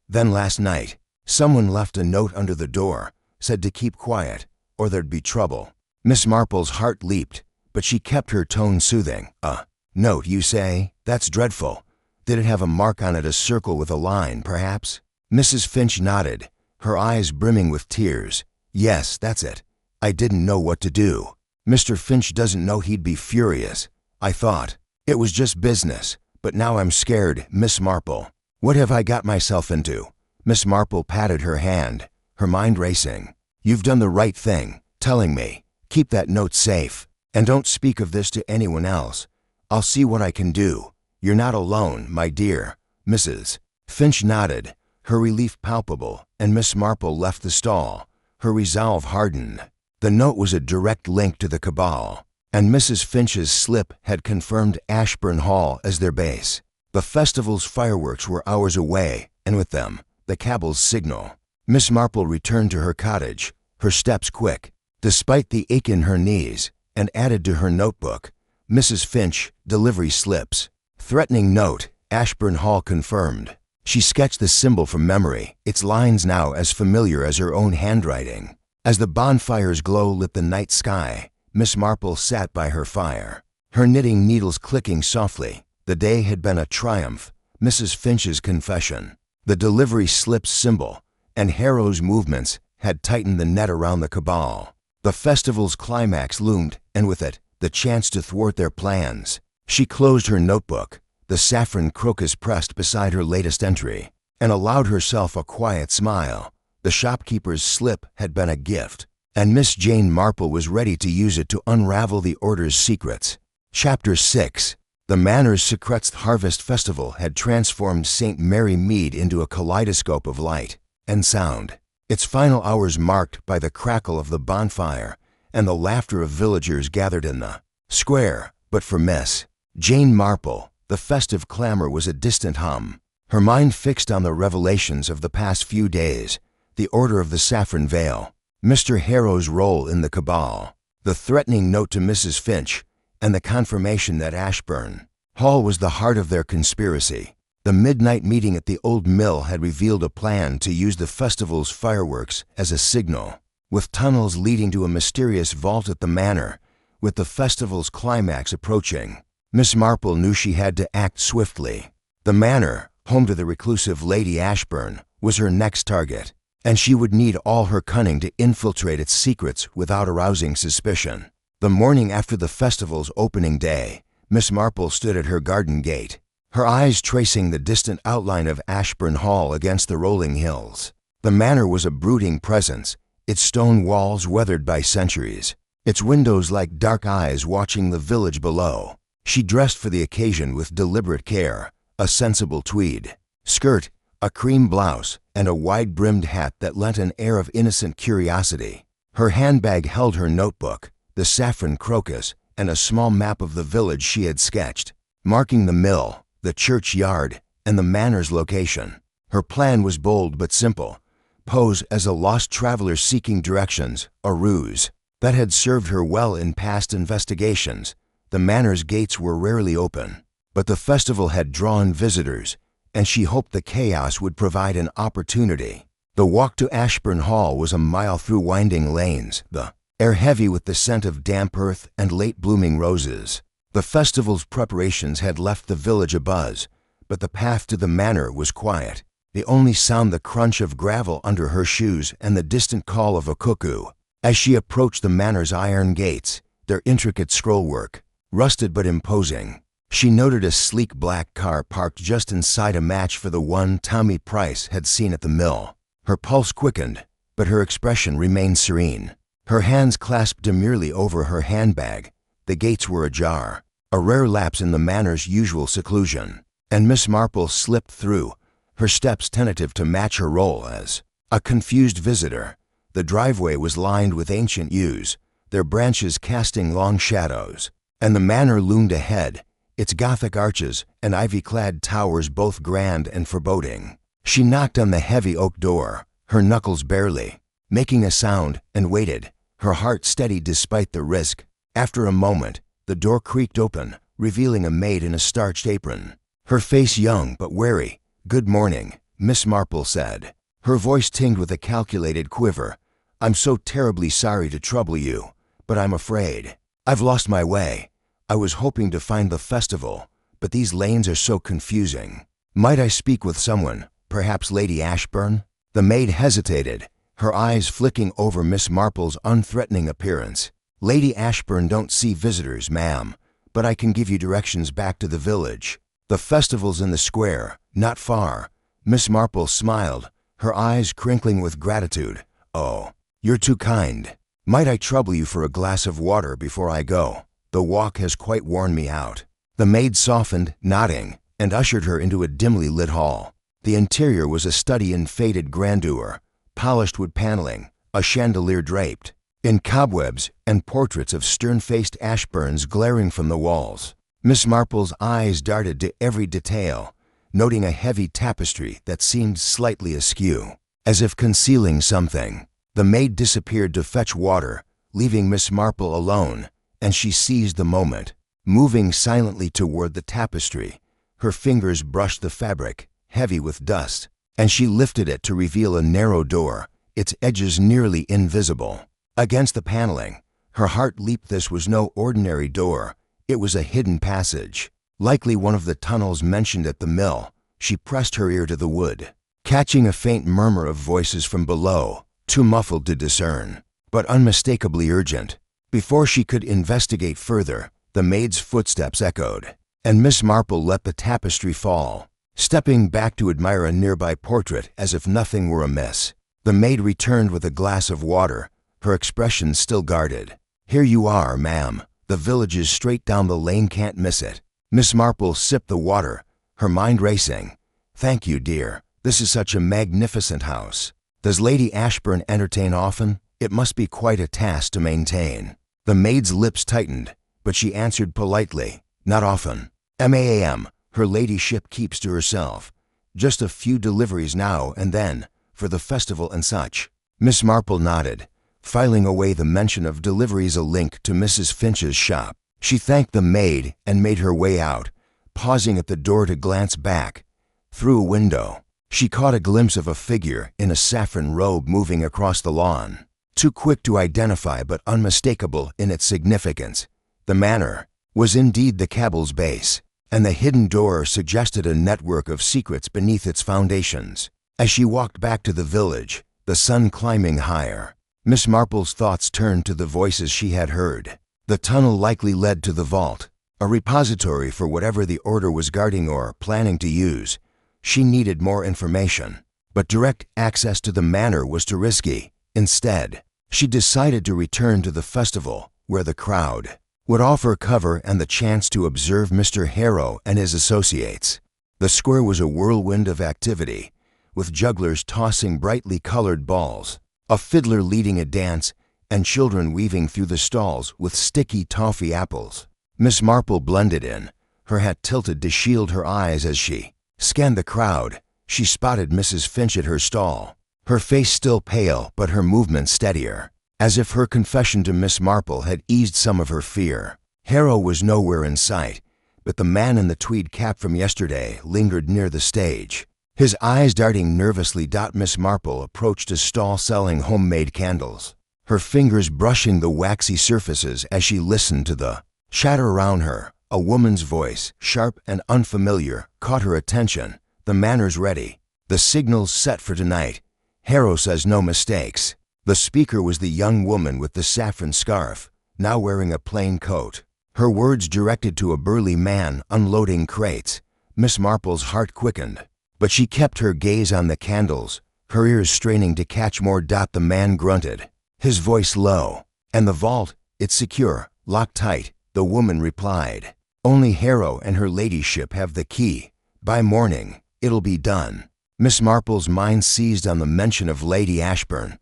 Then last night, someone left a note under the door, said to keep quiet, or there'd be trouble." Miss Marple's heart leaped, but she kept her tone soothing. "A note, you say? That's dreadful. Did it have a mark on it, a circle with a line, perhaps?" Mrs. Finch nodded, her eyes brimming with tears. "Yes, that's it. I didn't know what to do. Mr. Finch doesn't know. He'd be furious. I thought it was just business, but now I'm scared, Miss Marple. What have I got myself into?" Miss Marple patted her hand, her mind racing. "You've done the right thing, telling me. Keep that note safe, and don't speak of this to anyone else. I'll see what I can do. You're not alone, my dear." Mrs. Finch nodded, her relief palpable, and Miss Marple left the stall, her resolve hardened. The note was a direct link to the Cabal, and Mrs. Finch's slip had confirmed Ashburn Hall as their base. The festival's fireworks were hours away, and with them, the Cabal's signal. Miss Marple returned to her cottage, her steps quick, despite the ache in her knees, and added to her notebook, "Mrs. Finch, delivery slips. Threatening note, Ashburn Hall confirmed." She sketched the symbol from memory, its lines now as familiar as her own handwriting. As the bonfire's glow lit the night sky, Miss Marple sat by her fire, her knitting needles clicking softly. The day had been a triumph, Mrs. Finch's confession, the delivery slip symbol, and Harrow's movements had tightened the net around the Cabal. The festival's climax loomed, and with it, the chance to thwart their plans. She closed her notebook, the saffron crocus pressed beside her latest entry, and allowed herself a quiet smile. The shopkeeper's slip had been a gift, and Miss Jane Marple was ready to use it to unravel the order's secrets. Chapter 6. The Manor's Secret's Harvest Festival had transformed St. Mary Mead into a kaleidoscope of light and sound, its final hours marked by the crackle of the bonfire and the laughter of villagers gathered in the square. But for Miss Jane Marple, the festive clamor was a distant hum, her mind fixed on the revelations of the past few days, the Order of the Saffron Veil, Mr. Harrow's role in the Cabal, the threatening note to Mrs. Finch, and the confirmation that Ashburn Hall was the heart of their conspiracy. The midnight meeting at the old mill had revealed a plan to use the festival's fireworks as a signal, with tunnels leading to a mysterious vault at the manor. With the festival's climax approaching, Miss Marple knew she had to act swiftly. The manor, home to the reclusive Lady Ashburn, was her next target, and she would need all her cunning to infiltrate its secrets without arousing suspicion. The morning after the festival's opening day, Miss Marple stood at her garden gate, her eyes tracing the distant outline of Ashburn Hall against the rolling hills. The manor was a brooding presence, its stone walls weathered by centuries, its windows like dark eyes watching the village below. She dressed for the occasion with deliberate care, a sensible tweed skirt, a cream blouse, and a wide-brimmed hat that lent an air of innocent curiosity. Her handbag held her notebook, the saffron crocus, and a small map of the village she had sketched, marking the mill, the churchyard, and the manor's location. Her plan was bold but simple: pose as a lost traveler seeking directions, a ruse that had served her well in past investigations. The manor's gates were rarely open, but the festival had drawn visitors, and she hoped the chaos would provide an opportunity. The walk to Ashburn Hall was a mile through winding lanes, the air heavy with the scent of damp earth and late-blooming roses. The festival's preparations had left the village abuzz, but the path to the manor was quiet, the only sound the crunch of gravel under her shoes and the distant call of a cuckoo. As she approached the manor's iron gates, their intricate scrollwork, rusted but imposing, she noted a sleek black car parked just inside a match for the one Tommy Price had seen at the mill. Her pulse quickened, but her expression remained serene. Her hands clasped demurely over her handbag. The gates were ajar, a rare lapse in the manor's usual seclusion, and Miss Marple slipped through, her steps tentative to match her role as a confused visitor. The driveway was lined with ancient yews, their branches casting long shadows, and the manor loomed ahead, its Gothic arches and ivy-clad towers both grand and foreboding. She knocked on the heavy oak door, her knuckles barely making a sound, and waited, her heart steady despite the risk. After a moment, the door creaked open, revealing a maid in a starched apron, her face young but wary. "Good morning," Miss Marple said, her voice tinged with a calculated quiver. "I'm so terribly sorry to trouble you, but I'm afraid I've lost my way. I was hoping to find the festival, but these lanes are so confusing. Might I speak with someone, perhaps Lady Ashburn?" The maid hesitated, her eyes flicking over Miss Marple's unthreatening appearance. "Lady Ashburn don't see visitors, ma'am, but I can give you directions back to the village. The festival's in the square, not far." Miss Marple smiled, her eyes crinkling with gratitude. "Oh, you're too kind. Might I trouble you for a glass of water before I go? The walk has quite worn me out." The maid softened, nodding, and ushered her into a dimly lit hall. The interior was a study in faded grandeur, polished wood paneling, a chandelier draped in cobwebs, and portraits of stern-faced Ashburns glaring from the walls. Miss Marple's eyes darted to every detail, noting a heavy tapestry that seemed slightly askew, as if concealing something. The maid disappeared to fetch water, leaving Miss Marple alone, and she seized the moment. Moving silently toward the tapestry, her fingers brushed the fabric, heavy with dust, and she lifted it to reveal a narrow door, its edges nearly invisible. Against the paneling, her heart leaped. This was no ordinary door. It was a hidden passage, likely one of the tunnels mentioned at the mill. She pressed her ear to the wood, catching a faint murmur of voices from below, too muffled to discern, but unmistakably urgent. Before she could investigate further, the maid's footsteps echoed, and Miss Marple let the tapestry fall, stepping back to admire a nearby portrait as if nothing were amiss. The maid returned with a glass of water, her expression still guarded. "Here you are, ma'am. The village is straight down the lane, can't miss it." Miss Marple sipped the water, her mind racing. "Thank you, dear. This is such a magnificent house. Does Lady Ashburn entertain often? It must be quite a task to maintain." The maid's lips tightened, but she answered politely, "Not often. Ma'am, her ladyship keeps to herself. Just a few deliveries now and then, for the festival and such." Miss Marple nodded, filing away the mention of deliveries a link to Mrs. Finch's shop. She thanked the maid and made her way out, pausing at the door to glance back. Through a window, she caught a glimpse of a figure in a saffron robe moving across the lawn, too quick to identify but unmistakable in its significance. The manor was indeed the Cabal's base, and the hidden door suggested a network of secrets beneath its foundations. As she walked back to the village, the sun climbing higher, Miss Marple's thoughts turned to the voices she had heard. The tunnel likely led to the vault, a repository for whatever the Order was guarding or planning to use. She needed more information, but direct access to the manor was too risky. Instead, she decided to return to the festival, where the crowd would offer cover and the chance to observe Mr. Harrow and his associates. The square was a whirlwind of activity, with jugglers tossing brightly colored balls, a fiddler leading a dance, and children weaving through the stalls with sticky toffee apples. Miss Marple blended in, her hat tilted to shield her eyes as she scanned the crowd. She spotted Mrs. Finch at her stall, her face still pale but her movements steadier, as if her confession to Miss Marple had eased some of her fear. Harrow was nowhere in sight, but the man in the tweed cap from yesterday lingered near the stage, his eyes darting nervously. Miss Marple approached a stall selling homemade candles, her fingers brushing the waxy surfaces as she listened to the chatter around her. A woman's voice, sharp and unfamiliar, caught her attention. "The manor's ready. The signal's set for tonight. Harrow says no mistakes." The speaker was the young woman with the saffron scarf, now wearing a plain coat. Her words directed to a burly man unloading crates. Miss Marple's heart quickened, but she kept her gaze on the candles, her ears straining to catch more. The man grunted, his voice low. "And the vault, it's secure, locked tight," the woman replied. "Only Harrow and her ladyship have the key. By morning, it'll be done." Miss Marple's mind seized on the mention of Lady Ashburn.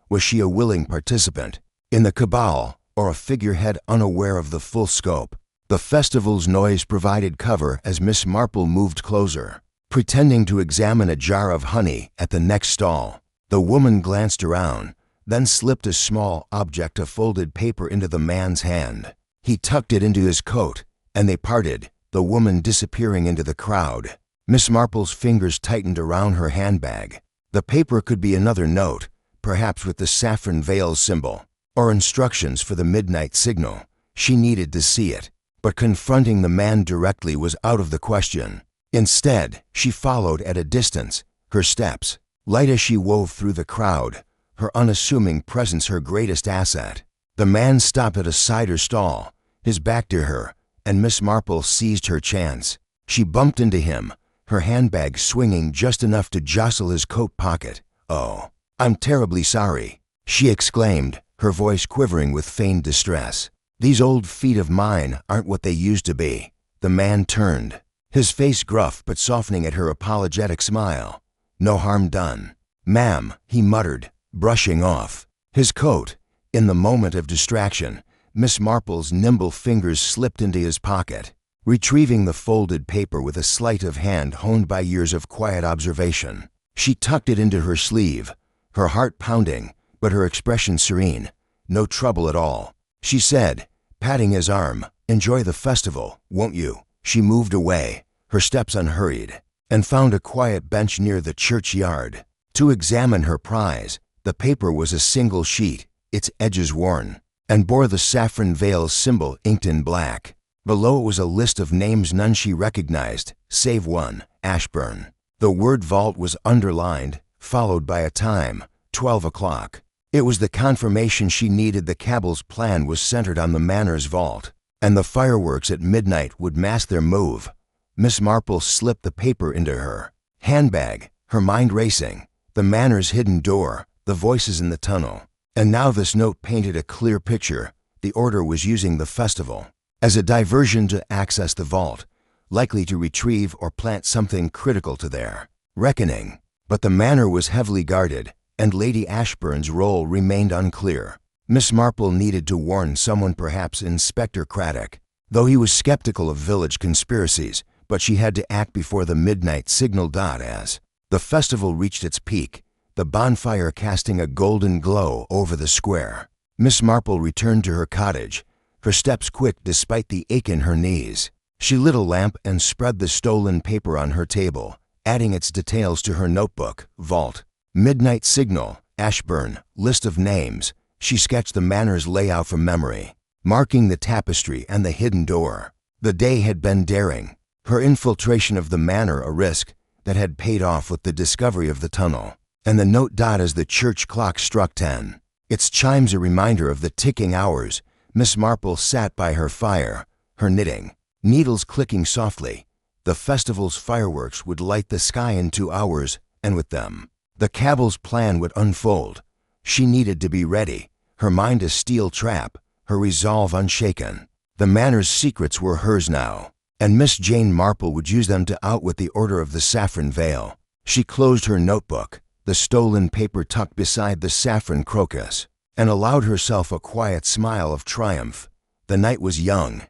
Was she a willing participant in the cabal, or a figurehead unaware of the full scope? The festival's noise provided cover as Miss Marple moved closer, pretending to examine a jar of honey at the next stall. The woman glanced around, then slipped a small object of folded paper into the man's hand. He tucked it into his coat, and they parted, the woman disappearing into the crowd. Miss Marple's fingers tightened around her handbag. The paper could be another note, perhaps with the saffron veil symbol, or instructions for the midnight signal. She needed to see it, but confronting the man directly was out of the question. Instead, she followed at a distance, her steps light as she wove through the crowd, her unassuming presence her greatest asset. The man stopped at a cider stall, his back to her, and Miss Marple seized her chance. She bumped into him, her handbag swinging just enough to jostle his coat pocket. "Oh, I'm terribly sorry," she exclaimed, her voice quivering with feigned distress. "These old feet of mine aren't what they used to be." The man turned, his face gruff but softening at her apologetic smile. "No harm done, ma'am," he muttered, brushing off his coat. In the moment of distraction, Miss Marple's nimble fingers slipped into his pocket, retrieving the folded paper with a sleight of hand honed by years of quiet observation. She tucked it into her sleeve, her heart pounding, but her expression serene. "No trouble at all," she said, patting his arm. "Enjoy the festival, won't you?" She moved away, her steps unhurried, and found a quiet bench near the churchyard to examine her prize. The paper was a single sheet, its edges worn, and bore the saffron veil symbol inked in black. Below it was a list of names none she recognized, save one, Ashburn. The word vault was underlined, followed by a time, 12 o'clock. It was the confirmation she needed. The cabal's plan was centered on the manor's vault, and the fireworks at midnight would mask their move. Miss Marple slipped the paper into her handbag, her mind racing. The manor's hidden door, the voices in the tunnel. And now this note painted a clear picture. The order was using the festival as a diversion to access the vault, likely to retrieve or plant something critical to their reckoning. But the manor was heavily guarded, and Lady Ashburn's role remained unclear. Miss Marple needed to warn someone, perhaps Inspector Craddock, though he was skeptical of village conspiracies, but she had to act before the midnight signal. As the festival reached its peak, the bonfire casting a golden glow over the square, Miss Marple returned to her cottage, her steps quick despite the ache in her knees. She lit a lamp and spread the stolen paper on her table, adding its details to her notebook. Vault, midnight signal, Ashburn, list of names. She sketched the manor's layout from memory, marking the tapestry and the hidden door. The day had been daring, her infiltration of the manor a risk that had paid off with the discovery of the tunnel. And the note. As the church clock struck 10, its chimes a reminder of the ticking hours, Miss Marple sat by her fire, her knitting needles clicking softly. The festival's fireworks would light the sky in 2 hours, and with them, the cabal's plan would unfold. She needed to be ready, her mind a steel trap, her resolve unshaken. The Manor's secrets were hers now, and Miss Jane Marple would use them to outwit the Order of the Saffron Veil. She closed her notebook, the stolen paper tucked beside the saffron crocus, and allowed herself a quiet smile of triumph. The night was young,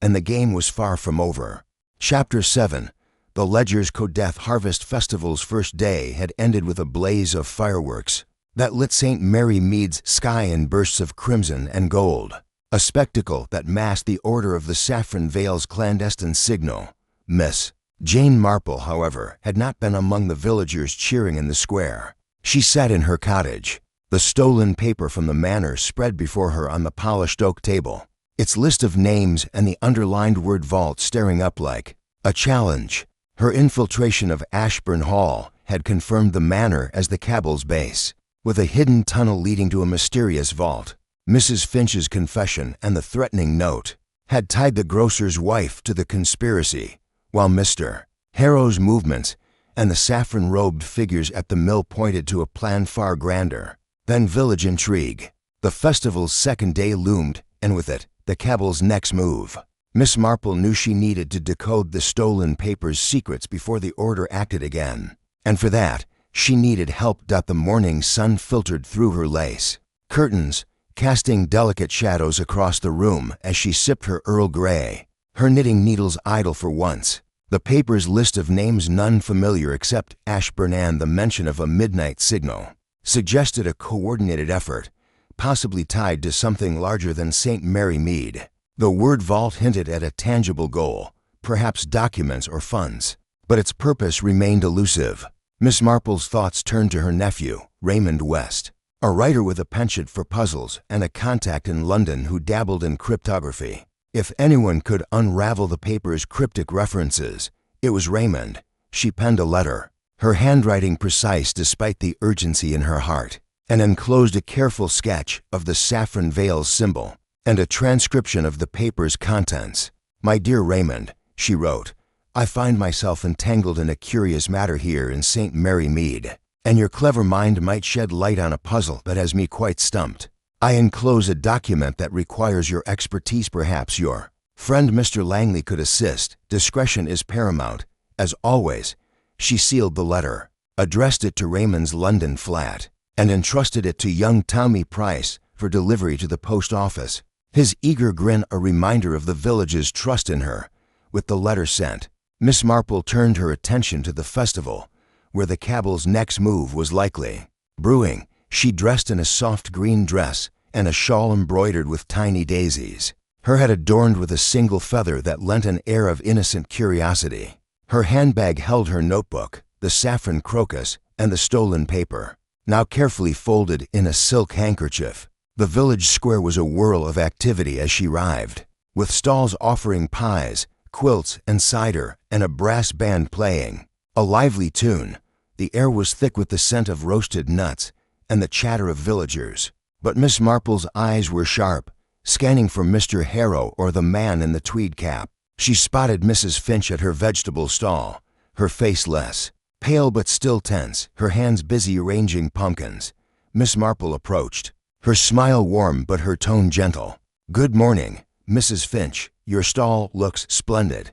and the game was far from over. Chapter 7. The Ledger's Codeth Harvest Festival's first day had ended with a blaze of fireworks that lit St. Mary Mead's sky in bursts of crimson and gold, a spectacle that masked the Order of the Saffron Veil's clandestine signal. Miss Jane Marple, however, had not been among the villagers cheering in the square. She sat in her cottage, the stolen paper from the manor spread before her on the polished oak table, its list of names and the underlined word vault staring up like a challenge. Her infiltration of Ashburn Hall had confirmed the manor as the cabal's base, with a hidden tunnel leading to a mysterious vault. Mrs. Finch's confession and the threatening note had tied the grocer's wife to the conspiracy, while Mr. Harrow's movements and the saffron-robed figures at the mill pointed to a plan far grander than village intrigue. The festival's second day loomed, and with it, the cabal's next move. Miss Marple knew she needed to decode the stolen paper's secrets before the Order acted again, and for that, she needed help. The morning sun filtered through her lace curtains, casting delicate shadows across the room as she sipped her Earl Grey, her knitting needles idle for once. The paper's list of names, none familiar except Ashburn and the mention of a midnight signal, suggested a coordinated effort, possibly tied to something larger than St. Mary Mead. The word vault hinted at a tangible goal, perhaps documents or funds, but its purpose remained elusive. Miss Marple's thoughts turned to her nephew, Raymond West, a writer with a penchant for puzzles and a contact in London who dabbled in cryptography. If anyone could unravel the paper's cryptic references, it was Raymond. She penned a letter, her handwriting precise despite the urgency in her heart, and enclosed a careful sketch of the saffron veil's symbol and a transcription of the paper's contents. "My dear Raymond," she wrote, "I find myself entangled in a curious matter here in St. Mary Mead, and your clever mind might shed light on a puzzle that has me quite stumped. I enclose a document that requires your expertise. Perhaps your friend Mr. Langley could assist. Discretion is paramount. As always." She sealed the letter, addressed it to Raymond's London flat, and entrusted it to young Tommy Price for delivery to the post office, his eager grin a reminder of the village's trust in her. With the letter sent, Miss Marple turned her attention to the festival, where the cabal's next move was likely brewing. She dressed in a soft green dress and a shawl embroidered with tiny daisies, her head adorned with a single feather that lent an air of innocent curiosity. Her handbag held her notebook, the saffron crocus, and the stolen paper, now carefully folded in a silk handkerchief. The village square was a whirl of activity as she arrived, with stalls offering pies, quilts, and cider, and a brass band playing a lively tune. The air was thick with the scent of roasted nuts and the chatter of villagers, but Miss Marple's eyes were sharp, scanning for Mr. Harrow or the man in the tweed cap. She spotted Mrs. Finch at her vegetable stall, her face less pale but still tense, her hands busy arranging pumpkins. Miss Marple approached, her smile warm but her tone gentle. "Good morning, Mrs. Finch. Your stall looks splendid.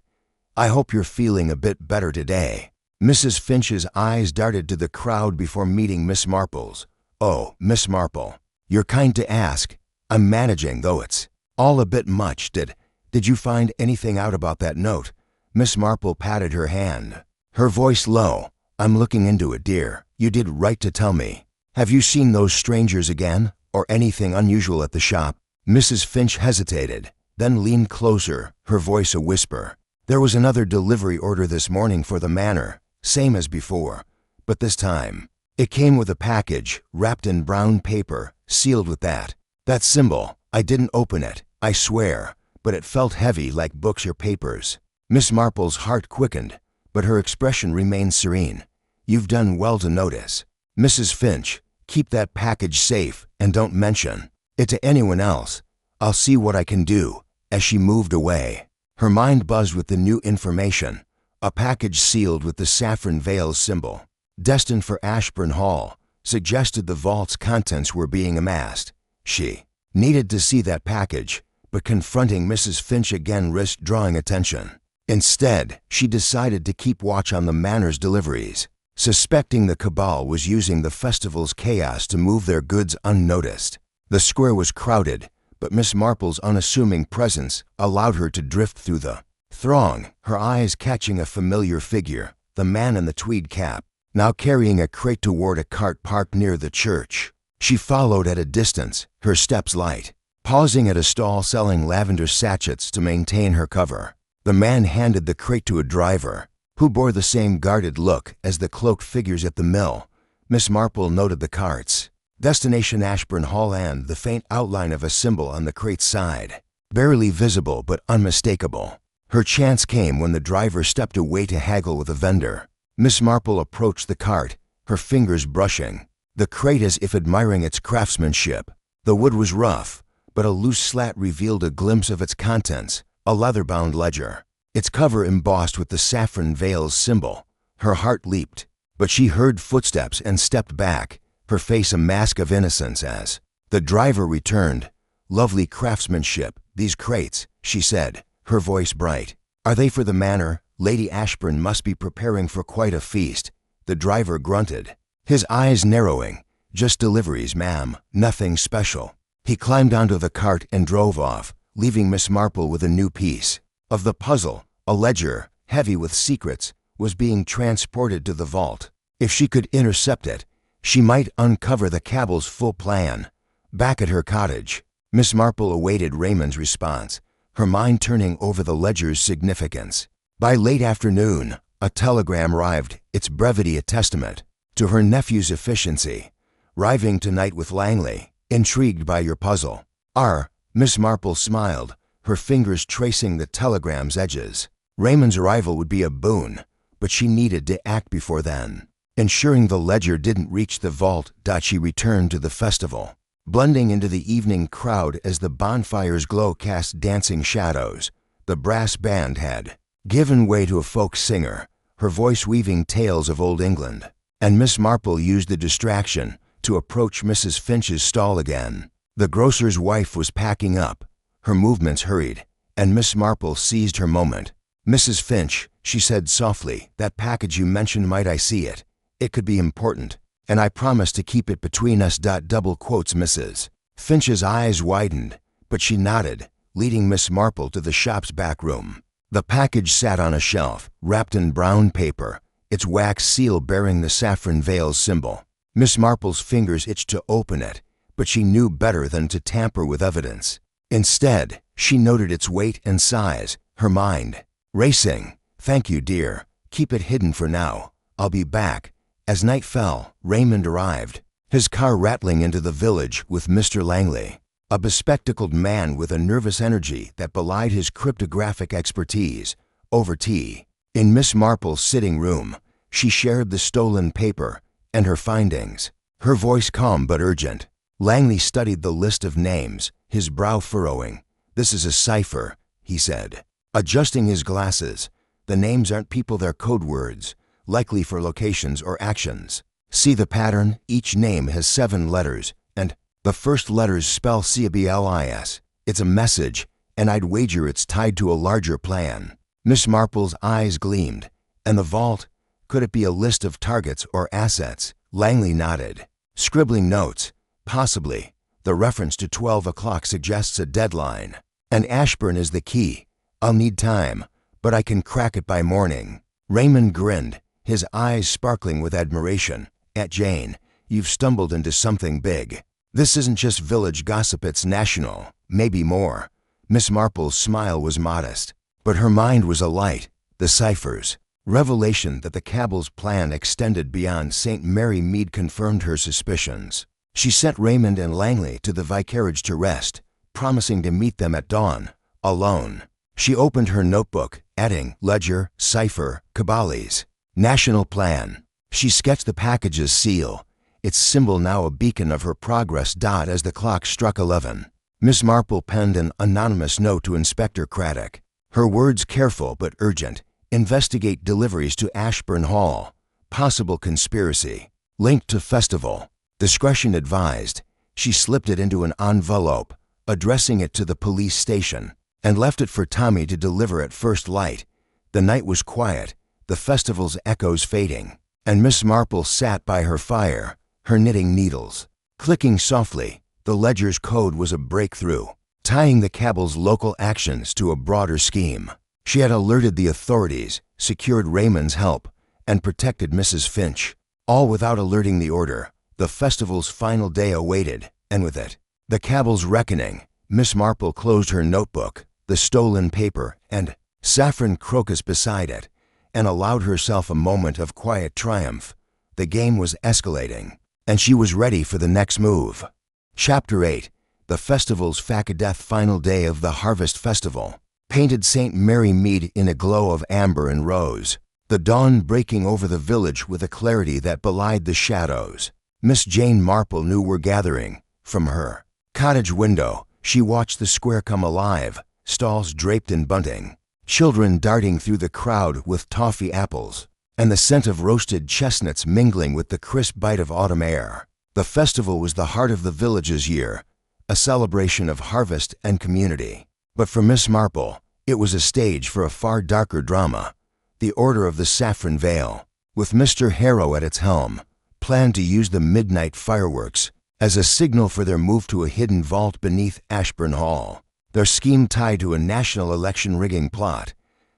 I hope you're feeling a bit better today." Mrs. Finch's eyes darted to the crowd before meeting Miss Marple's. "Oh, Miss Marple, you're kind to ask. I'm managing, though it's all a bit much. Did you find anything out about that note?" Miss Marple patted her hand, her voice low. "I'm looking into it, dear. You did right to tell me. Have you seen those strangers again, or anything unusual at the shop?" Mrs. Finch hesitated, then leaned closer, her voice a whisper. "There was another delivery order this morning for the manor, same as before, but this time it came with a package wrapped in brown paper, sealed with that symbol. I didn't open it, I swear, but it felt heavy like books or papers." Miss Marple's heart quickened, but her expression remained serene. "You've done well to notice. Mrs. Finch, keep that package safe and don't mention it to anyone else. I'll see what I can do." As she moved away, her mind buzzed with the new information. A package sealed with the saffron veil's symbol, destined for Ashburn Hall, suggested the vault's contents were being amassed. She needed to see that package, but confronting Mrs. Finch again risked drawing attention. Instead, she decided to keep watch on the manor's deliveries, suspecting the cabal was using the festival's chaos to move their goods unnoticed. The square was crowded, but Miss Marple's unassuming presence allowed her to drift through the throng, her eyes catching a familiar figure, the man in the tweed cap, now carrying a crate toward a cart parked near the church. She followed at a distance, her steps light, pausing at a stall selling lavender sachets to maintain her cover. The man handed the crate to a driver, who bore the same guarded look as the cloaked figures at the mill. Miss Marple noted the carts, destination Ashburn Hall, and the faint outline of a symbol on the crate's side, barely visible but unmistakable. Her chance came when the driver stepped away to haggle with a vendor. Miss Marple approached the cart, her fingers brushing the crate as if admiring its craftsmanship. The wood was rough, but a loose slat revealed a glimpse of its contents, a leather-bound ledger, its cover embossed with the saffron veil's symbol. Her heart leaped, but she heard footsteps and stepped back, her face a mask of innocence as the driver returned. "Lovely craftsmanship, these crates," she said, her voice bright. "Are they for the manor? Lady Ashburn must be preparing for quite a feast." The driver grunted, his eyes narrowing. "Just deliveries, ma'am, nothing special." He climbed onto the cart and drove off, leaving Miss Marple with a new piece of the puzzle. A ledger, heavy with secrets, was being transported to the vault. If she could intercept it, she might uncover the cabal's full plan. Back at her cottage, Miss Marple awaited Raymond's response, her mind turning over the ledger's significance. By late afternoon, a telegram arrived, its brevity a testament to her nephew's efficiency. "Arriving tonight with Langley. Intrigued by your puzzle. R." Miss Marple smiled, her fingers tracing the telegram's edges. Raymond's arrival would be a boon, but she needed to act before then. Ensuring the ledger didn't reach the vault, she returned to the festival, blending into the evening crowd as the bonfire's glow cast dancing shadows. The brass band had given way to a folk singer, her voice weaving tales of old England, and Miss Marple used the distraction to approach Mrs. Finch's stall again. The grocer's wife was packing up, her movements hurried, and Miss Marple seized her moment. "Mrs. Finch," she said softly, "that package you mentioned, might I see it? It could be important, and I promise to keep it between us." Double quotes. Mrs. Finch's eyes widened, but she nodded, leading Miss Marple to the shop's back room. The package sat on a shelf, wrapped in brown paper, its wax seal bearing the saffron veil's symbol. Miss Marple's fingers itched to open it, but she knew better than to tamper with evidence. Instead, she noted its weight and size, her mind racing. "Thank you, dear. Keep it hidden for now. I'll be back." As night fell, Raymond arrived, his car rattling into the village with Mr. Langley, a bespectacled man with a nervous energy that belied his cryptographic expertise. Over tea, in Miss Marple's sitting room, she shared the stolen paper and her findings, her voice calm but urgent. Langley studied the list of names, his brow furrowing. "This is a cipher," he said, adjusting his glasses. "The names aren't people, they're code words, likely for locations or actions. See the pattern? Each name has 7 letters, and the first letters spell CABLIS. It's a message, and I'd wager it's tied to a larger plan." Miss Marple's eyes gleamed. "And the vault? Could it be a list of targets or assets?" Langley nodded, scribbling notes. "Possibly. The reference to 12 o'clock suggests a deadline. And Ashburn is the key. I'll need time, but I can crack it by morning." Raymond grinned, his eyes sparkling with admiration. "Aunt Jane, you've stumbled into something big. This isn't just village gossip, it's national, maybe more." Miss Marple's smile was modest, but her mind was alight. The ciphers, revelation that the cabal's plan extended beyond St. Mary Mead confirmed her suspicions. She sent Raymond and Langley to the vicarage to rest, promising to meet them at dawn, alone. She opened her notebook, adding ledger, cipher, cabales, national plan. She sketched the package's seal, its symbol now a beacon of her progress. As the clock struck 11, Miss Marple penned an anonymous note to Inspector Craddock, her words careful but urgent. "Investigate deliveries to Ashburn Hall. Possible conspiracy. Linked to festival." Discretion advised. She slipped it into an envelope, addressing it to the police station, and left it for Tommy to deliver at first light. The night was quiet, the festival's echoes fading, and Miss Marple sat by her fire, her knitting needles clicking softly. The ledger's code was a breakthrough, tying the cabal's local actions to a broader scheme. She had alerted the authorities, secured Raymond's help, and protected Mrs. Finch, all without alerting the order. The festival's final day awaited, and with it, the cabal's reckoning. Miss Marple closed her notebook, the stolen paper and saffron crocus beside it, and allowed herself a moment of quiet triumph. The game was escalating, and she was ready for the next move. Chapter 8. The festival's Facadeth final day of the Harvest Festival painted St. Mary Mead in a glow of amber and rose, the dawn breaking over the village with a clarity that belied the shadows. Miss Jane Marple knew were gathering. From her cottage window, she watched the square come alive, stalls draped in bunting, children darting through the crowd with toffee apples, and the scent of roasted chestnuts mingling with the crisp bite of autumn air. The festival was the heart of the village's year, a celebration of harvest and community. But for Miss Marple, it was a stage for a far darker drama. The Order of the Saffron Veil, with Mr. Harrow at its helm, planned to use the midnight fireworks as a signal for their move to a hidden vault beneath Ashburn Hall. Their scheme tied to a national election rigging plot,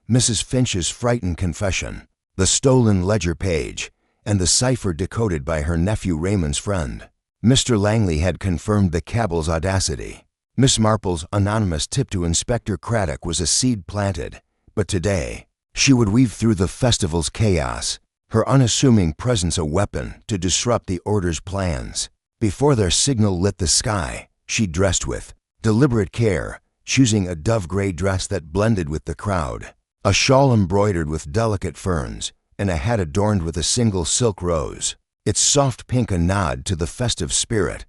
Mrs. Finch's frightened confession, the stolen ledger page, and the cipher decoded by her nephew Raymond's friend. Mr. Langley had confirmed the cabal's audacity. Miss Marple's anonymous tip to Inspector Craddock was a seed planted, but today, she would weave through the festival's chaos, her unassuming presence a weapon to disrupt the Order's plans. Before their signal lit the sky, she dressed with deliberate care, choosing a dove-gray dress that blended with the crowd, a shawl embroidered with delicate ferns, and a hat adorned with a single silk rose, its soft pink a nod to the festive spirit.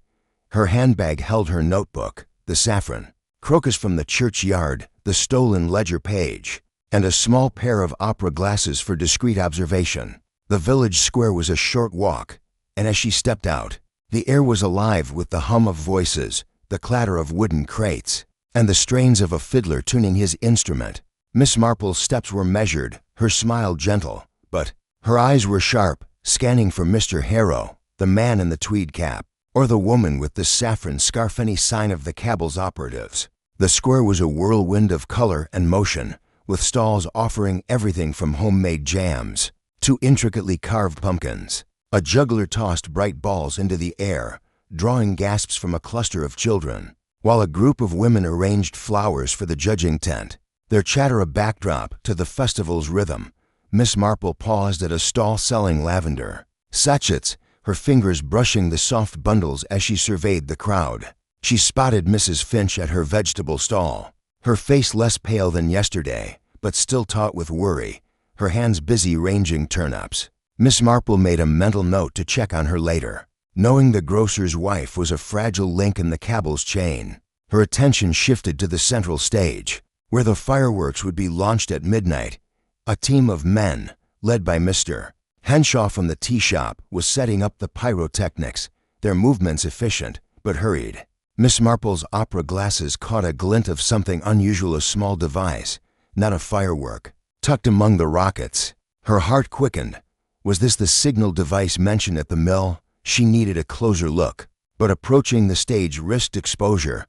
Her handbag held her notebook, the saffron crocus from the churchyard, the stolen ledger page, and a small pair of opera glasses for discreet observation. The village square was a short walk, and as she stepped out, the air was alive with the hum of voices, the clatter of wooden crates, and the strains of a fiddler tuning his instrument. Miss Marple's steps were measured, her smile gentle, but her eyes were sharp, scanning for Mr. Harrow, the man in the tweed cap, or the woman with the saffron scarf, any sign of the cabal's operatives. The square was a whirlwind of color and motion, with stalls offering everything from homemade jams to intricately carved pumpkins. A juggler tossed bright balls into the air, drawing gasps from a cluster of children, while a group of women arranged flowers for the judging tent, their chatter a backdrop to the festival's rhythm. Miss Marple paused at a stall selling lavender sachets, her fingers brushing the soft bundles as she surveyed the crowd. She spotted Mrs. Finch at her vegetable stall, her face less pale than yesterday, but still taut with worry, her hands busy ranging turnips. Miss Marple made a mental note to check on her later. Knowing the grocer's wife was a fragile link in the cabal's chain, her attention shifted to the central stage, where the fireworks would be launched at midnight. A team of men, led by Mr. Henshaw from the tea shop, was setting up the pyrotechnics, their movements efficient but hurried. Miss Marple's opera glasses caught a glint of something unusual, a small device, not a firework, tucked among the rockets. Her heart quickened. Was this the signal device mentioned at the mill? She needed a closer look, but approaching the stage risked exposure.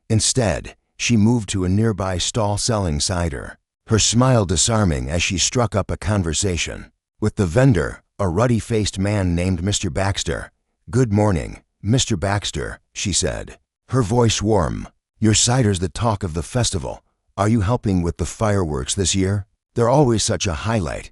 Instead, she moved to a nearby stall selling cider, her smile disarming as she struck up a conversation with the vendor, a ruddy-faced man named Mr. Baxter. "Good morning, Mr. Baxter," she said, her voice warm. "Your cider's the talk of the festival. Are you helping with the fireworks this year? They're always such a highlight."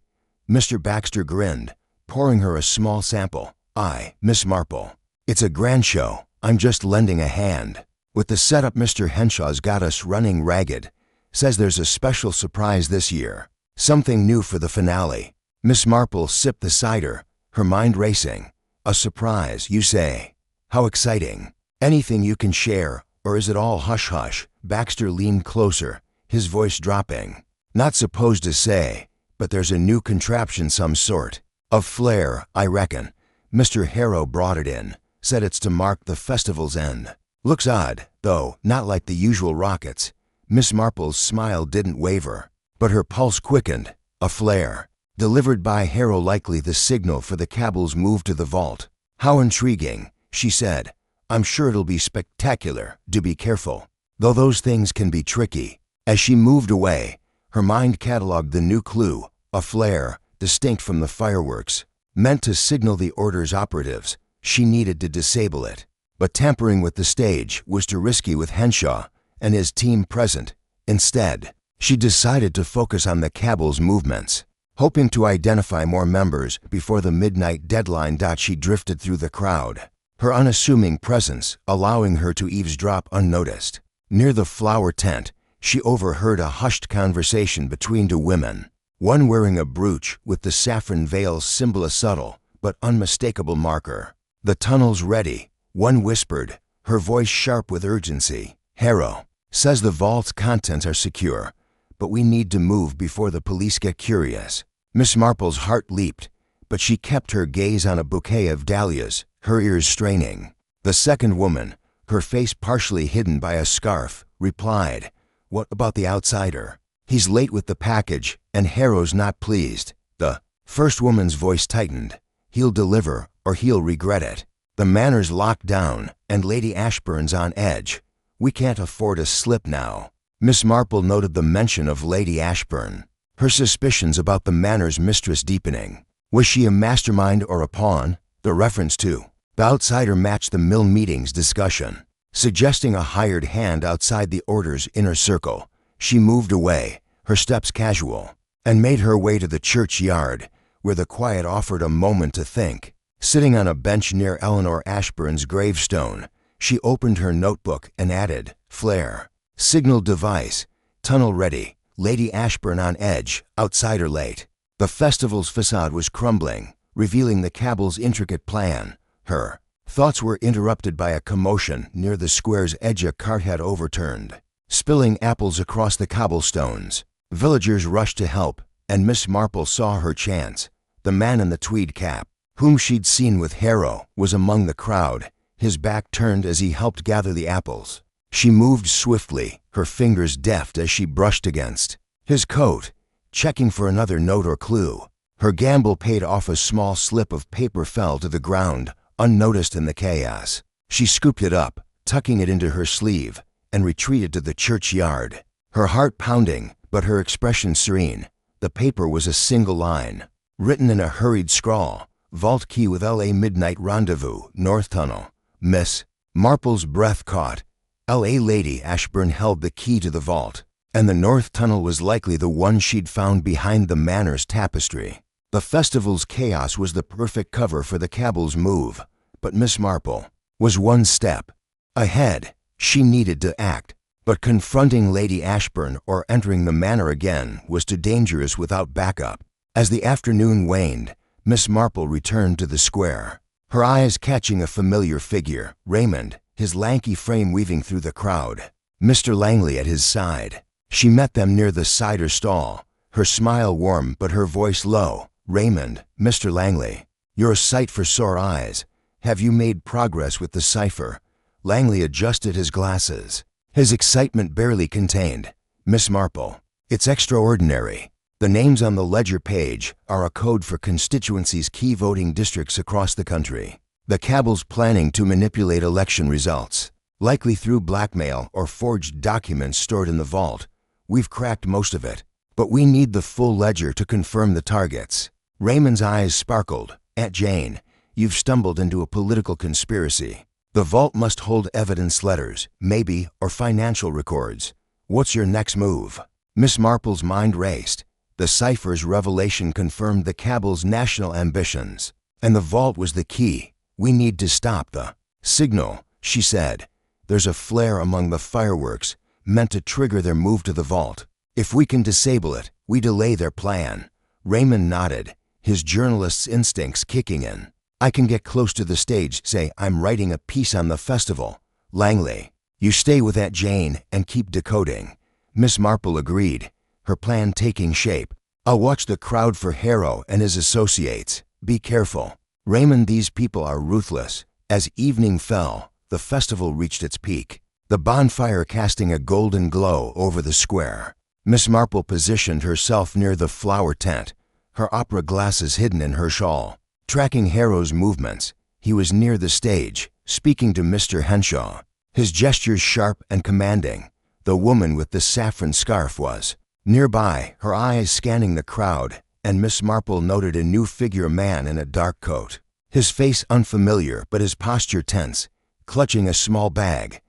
Mr. Baxter grinned, pouring her a small sample. "Aye, Miss Marple. It's a grand show. I'm just lending a hand. With the setup, Mr. Henshaw's got us running ragged. Says there's a special surprise this year. Something new for the finale." Miss Marple sipped the cider, her mind racing. "A surprise, you say? How exciting. Anything you can share, or is it all hush-hush?" Baxter leaned closer, his voice dropping. "Not supposed to say, but there's a new contraption, some sort of flair, I reckon. Mr. Harrow brought it in. said it's to mark the festival's end. Looks odd, though, not like the usual rockets. Miss Marple's smile didn't waver, but her pulse quickened. A flare. Delivered by Harrow, likely the signal for the Cabal's move to the vault. How intriguing, she said. I'm sure it'll be spectacular. Do be careful. Though those things can be tricky. As she moved away, her mind catalogued the new clue, a flare, distinct from the fireworks, meant to signal the Order's operatives. She needed to disable it. But tampering with the stage was too risky with Henshaw and his team present. Instead, she decided to focus on the Cabal's movements. Hoping to identify more members before the midnight deadline, she drifted through the crowd, her unassuming presence allowing her to eavesdrop unnoticed. Near the flower tent, she overheard a hushed conversation between two women, one wearing a brooch with the saffron veil's symbol, a subtle but unmistakable marker. The tunnel's ready, one whispered, her voice sharp with urgency. Harrow says the vault's contents are secure, but we need to move before the police get curious. Miss Marple's heart leaped, but she kept her gaze on a bouquet of dahlias, her ears straining. The second woman, her face partially hidden by a scarf, replied, "What about the outsider? He's late with the package, and Harrow's not pleased." The first woman's voice tightened. "He'll deliver, or he'll regret it." The manor's locked down, and Lady Ashburn's on edge. We can't afford a slip now. Miss Marple noted the mention of Lady Ashburn, her suspicions about the manor's mistress deepening. Was she a mastermind or a pawn? The reference to the outsider matched the mill meeting's discussion, suggesting a hired hand outside the Order's inner circle. She moved away, her steps casual, and made her way to the churchyard, where the quiet offered a moment to think. Sitting on a bench near Eleanor Ashburn's gravestone, she opened her notebook and added, "Flare. Signal device. Tunnel ready. Lady Ashburn on edge. Outsider late." The festival's facade was crumbling, revealing the Cabal's intricate plan. Her thoughts were interrupted by a commotion near the square's edge. A cart had overturned, spilling apples across the cobblestones. Villagers rushed to help, and Miss Marple saw her chance. The man in the tweed cap, whom she'd seen with Harrow, was among the crowd, his back turned as he helped gather the apples. She moved swiftly, her fingers deft as she brushed against his coat, checking for another note or clue. Her gamble paid off. A small slip of paper fell to the ground, unnoticed in the chaos. She scooped it up, tucking it into her sleeve, and retreated to the churchyard, her heart pounding, but her expression serene. The paper was a single line, written in a hurried scrawl. "Vault key with L.A. midnight rendezvous, North Tunnel." Miss Marple's breath caught. L.A. Lady Ashburn held the key to the vault, and the North Tunnel was likely the one she'd found behind the manor's tapestry. The festival's chaos was the perfect cover for the Cabal's move, but Miss Marple was one step ahead. She needed to act, but confronting Lady Ashburn or entering the manor again was too dangerous without backup. As the afternoon waned, Miss Marple returned to the square, her eyes catching a familiar figure, Raymond, his lanky frame weaving through the crowd, Mr. Langley at his side. She met them near the cider stall, her smile warm but her voice low. "Raymond, Mr. Langley, you're a sight for sore eyes. Have you made progress with the cipher?" Langley adjusted his glasses, his excitement barely contained. "Miss Marple, it's extraordinary. The names on the ledger page are a code for constituencies' key voting districts across the country. The Cabal's planning to manipulate election results, likely through blackmail or forged documents stored in the vault. We've cracked most of it, but we need the full ledger to confirm the targets." Raymond's eyes sparkled. "Aunt Jane, you've stumbled into a political conspiracy. The vault must hold evidence letters, maybe, or financial records. What's your next move?" Miss Marple's mind raced. The cipher's revelation confirmed the Cabal's national ambitions, and the vault was the key. "We need to stop the signal," she said. "There's a flare among the fireworks, meant to trigger their move to the vault. If we can disable it, we delay their plan." Raymond nodded, his journalist's instincts kicking in. "I can get close to the stage, say I'm writing a piece on the festival. Langley, you stay with Aunt Jane and keep decoding." Miss Marple agreed, her plan taking shape. "I'll watch the crowd for Harrow and his associates. Be careful. Raymond, these people are ruthless, As evening fell, the festival reached its peak, the bonfire casting a golden glow over the square. Miss Marple positioned herself near the flower tent, her opera glasses hidden in her shawl. Tracking Harrow's movements, he was near the stage, speaking to Mr. Henshaw, his gestures sharp and commanding. The woman with the saffron scarf was nearby, her eyes scanning the crowd, and Miss Marple noted a new figure man in a dark coat, his face unfamiliar but his posture tense, clutching a small bag.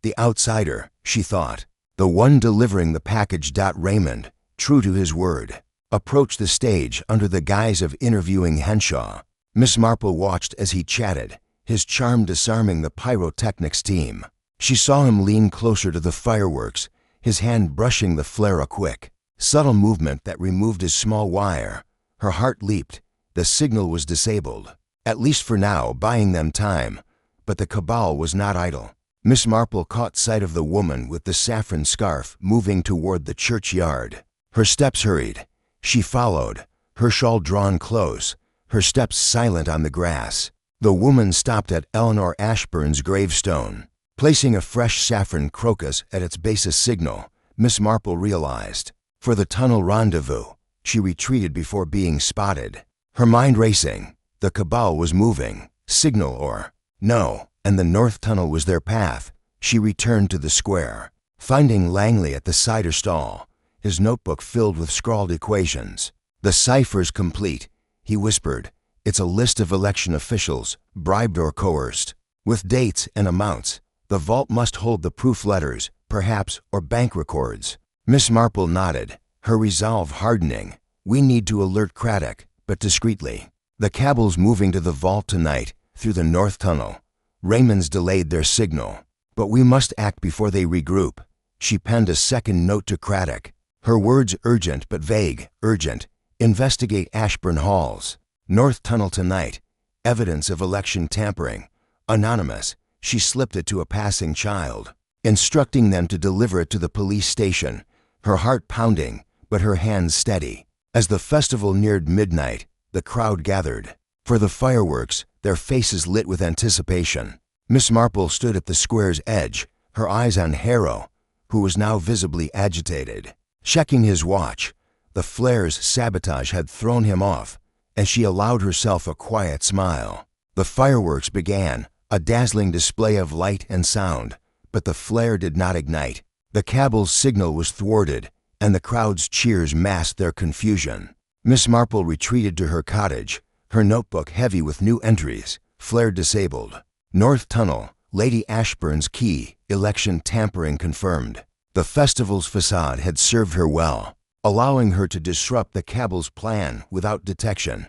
The outsider, she thought, the one delivering the package. Raymond, true to his word, approached the stage under the guise of interviewing Henshaw. Miss Marple watched as he chatted, his charm disarming the pyrotechnics team. She saw him lean closer to the fireworks, his hand brushing the flare, a quick, subtle movement that removed his small wire. Her heart leaped. The signal was disabled, at least for now, buying them time. But the Cabal was not idle. Miss Marple caught sight of the woman with the saffron scarf moving toward the churchyard. Her steps hurried. She followed, her shawl drawn close, her steps silent on the grass. The woman stopped at Eleanor Ashburn's gravestone. Placing a fresh saffron crocus at its base, a signal, Miss Marple realized. For the tunnel rendezvous, she retreated before being spotted. Her mind racing. The Cabal was moving, signal or no, and the north tunnel was their path. She returned to the square, finding Langley at the cider stall, his notebook filled with scrawled equations. "The cipher's complete," he whispered. "It's a list of election officials, bribed or coerced, with dates and amounts. The vault must hold the proof letters, perhaps, or bank records." Miss Marple nodded, her resolve hardening. "We need to alert Craddock, but discreetly. The Cabal's moving to the vault tonight, through the north tunnel. Raymond's delayed their signal, but we must act before they regroup." She penned a second note to Craddock, her words urgent but vague. "Urgent. Investigate Ashburn Halls. North tunnel tonight. Evidence of election tampering. Anonymous." She slipped it to a passing child, instructing them to deliver it to the police station, her heart pounding, but her hands steady. As the festival neared midnight, the crowd gathered. For the fireworks, their faces lit with anticipation. Miss Marple stood at the square's edge, her eyes on Harrow, who was now visibly agitated. Checking his watch, the flare's sabotage had thrown him off, and she allowed herself a quiet smile. The fireworks began, a dazzling display of light and sound, but the flare did not ignite. The Cabal's signal was thwarted, and the crowd's cheers masked their confusion. Miss Marple retreated to her cottage, her notebook heavy with new entries. Flare disabled. North tunnel, Lady Ashburn's key, election tampering confirmed. The festival's facade had served her well, allowing her to disrupt the Cabal's plan without detection.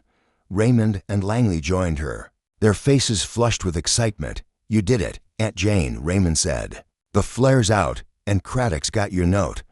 Raymond and Langley joined her, their faces flushed with excitement. "You did it, Aunt Jane," Raymond said. "The flare's out, and Craddock's got your note."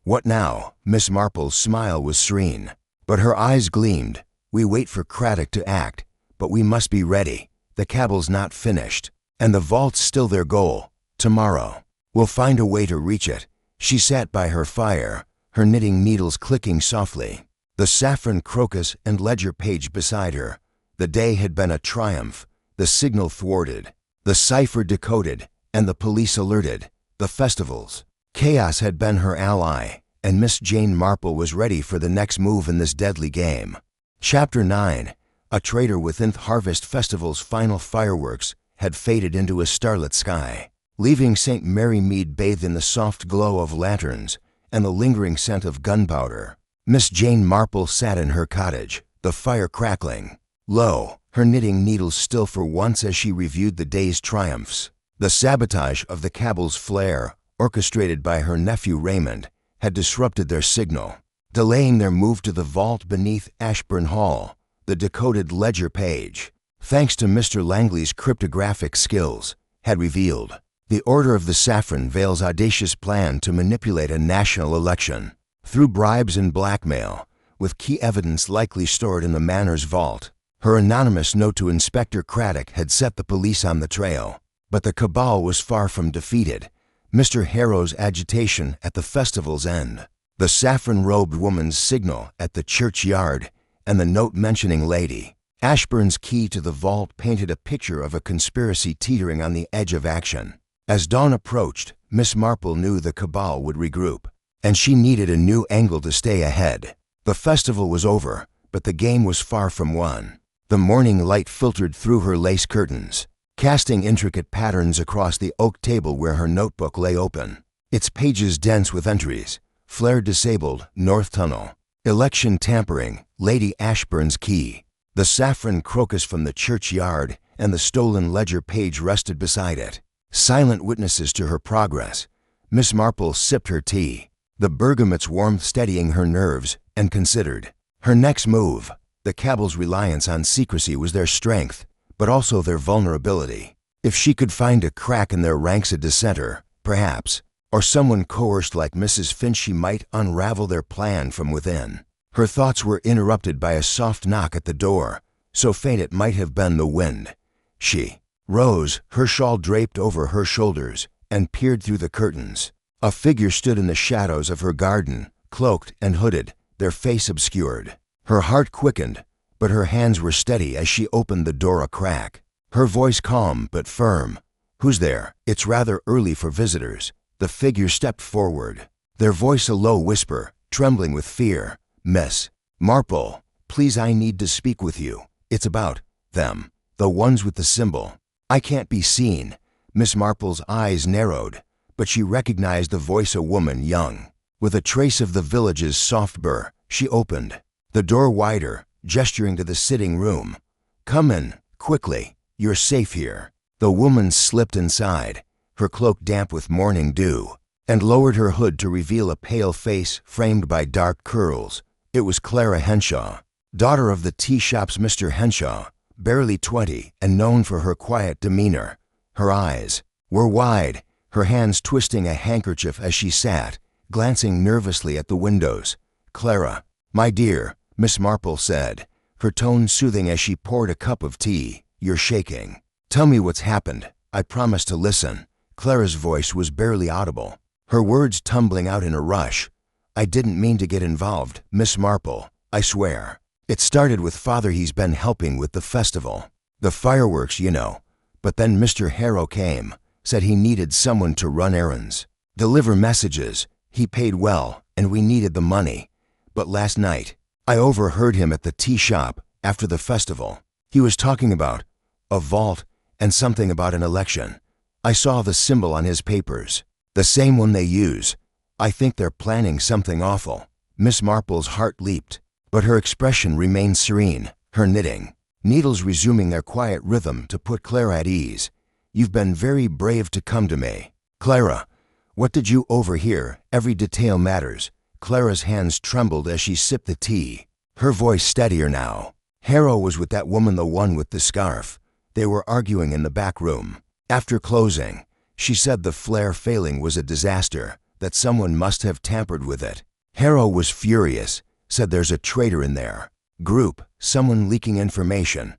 "What now?" Miss Marple's smile was serene, but her eyes gleamed. "We wait for Craddock to act, but we must be ready. The Cabal's not finished, and the vault's still their goal. Tomorrow, we'll find a way to reach it." She sat by her fire, her knitting needles clicking softly, the saffron crocus and ledger page beside her. The day had been a triumph, the signal thwarted, the cipher decoded, and the police alerted. The festival's chaos had been her ally, and Miss Jane Marple was ready for the next move in this deadly game. Chapter 9. A traitor within Harvest Festival's final fireworks had faded into a starlit sky, leaving St. Mary Mead bathed in the soft glow of lanterns and the lingering scent of gunpowder. Miss Jane Marple sat in her cottage, the fire crackling low, her knitting needles still for once as she reviewed the day's triumphs. The sabotage of the Cabal's flare, orchestrated by her nephew Raymond, had disrupted their signal, delaying their move to the vault beneath Ashburn Hall. The decoded ledger page, thanks to Mr. Langley's cryptographic skills, had revealed the Order of the Saffron Veil's audacious plan to manipulate a national election through bribes and blackmail, with key evidence likely stored in the Manor's vault. Her anonymous note to Inspector Craddock had set the police on the trail, but the Cabal was far from defeated. Mr. Harrow's agitation at the festival's end, the saffron-robed woman's signal at the churchyard, and the note mentioning Lady Ashburn's key to the vault painted a picture of a conspiracy teetering on the edge of action. As dawn approached, Miss Marple knew the cabal would regroup, and she needed a new angle to stay ahead. The festival was over, but the game was far from won. The morning light filtered through her lace curtains, casting intricate patterns across the oak table where her notebook lay open, its pages dense with entries: flare disabled, North Tunnel; election tampering, Lady Ashburn's key. The saffron crocus from the churchyard and the stolen ledger page rested beside it, silent witnesses to her progress. Miss Marple sipped her tea, the bergamot's warmth steadying her nerves, and considered her next move. The cabal's reliance on secrecy was their strength, but also their vulnerability. If she could find a crack in their ranks, a dissenter, perhaps, or someone coerced like Mrs. Finch, she might unravel their plan from within. Her thoughts were interrupted by a soft knock at the door, so faint it might have been the wind. She rose, her shawl draped over her shoulders, and peered through the curtains. A figure stood in the shadows of her garden, cloaked and hooded, their face obscured. Her heart quickened, but her hands were steady as she opened the door a crack. Her voice calm but firm. "Who's there? It's rather early for visitors." The figure stepped forward, their voice a low whisper, trembling with fear. "Miss Marple, please, I need to speak with you. It's about them, the ones with the symbol." "I can't be seen." Miss Marple's eyes narrowed, but she recognized the voice, a woman, young, with a trace of the village's soft burr. She opened the door wider, gesturing to the sitting room. "Come in, quickly. You're safe here." The woman slipped inside, her cloak damp with morning dew, and lowered her hood to reveal a pale face framed by dark curls. It was Clara Henshaw, daughter of the tea shop's Mr. Henshaw, barely 20 and known for her quiet demeanor. Her eyes were wide, her hands twisting a handkerchief as she sat, glancing nervously at the windows. "Clara, my dear," Miss Marple said, her tone soothing as she poured a cup of tea. "You're shaking. Tell me what's happened. I promise to listen." Clara's voice was barely audible, her words tumbling out in a rush. "I didn't mean to get involved, Miss Marple, I swear. It started with Father. He's been helping with the festival. The fireworks, you know. But then Mr. Harrow came, said he needed someone to run errands, deliver messages. He paid well, and we needed the money. But last night, I overheard him at the tea shop after the festival. He was talking about a vault and something about an election. I saw the symbol on his papers, the same one they use. I think they're planning something awful." Miss Marple's heart leaped, but her expression remained serene, her knitting needles resuming their quiet rhythm to put Clara at ease. "You've been very brave to come to me." "Clara, what did you overhear? Every detail matters." Clara's hands trembled as she sipped the tea, her voice steadier now. "Harrow was with that woman, the one with the scarf. They were arguing in the back room. After closing, she said the flare failing was a disaster, that someone must have tampered with it. Harrow was furious, said there's a traitor in their group, someone leaking information.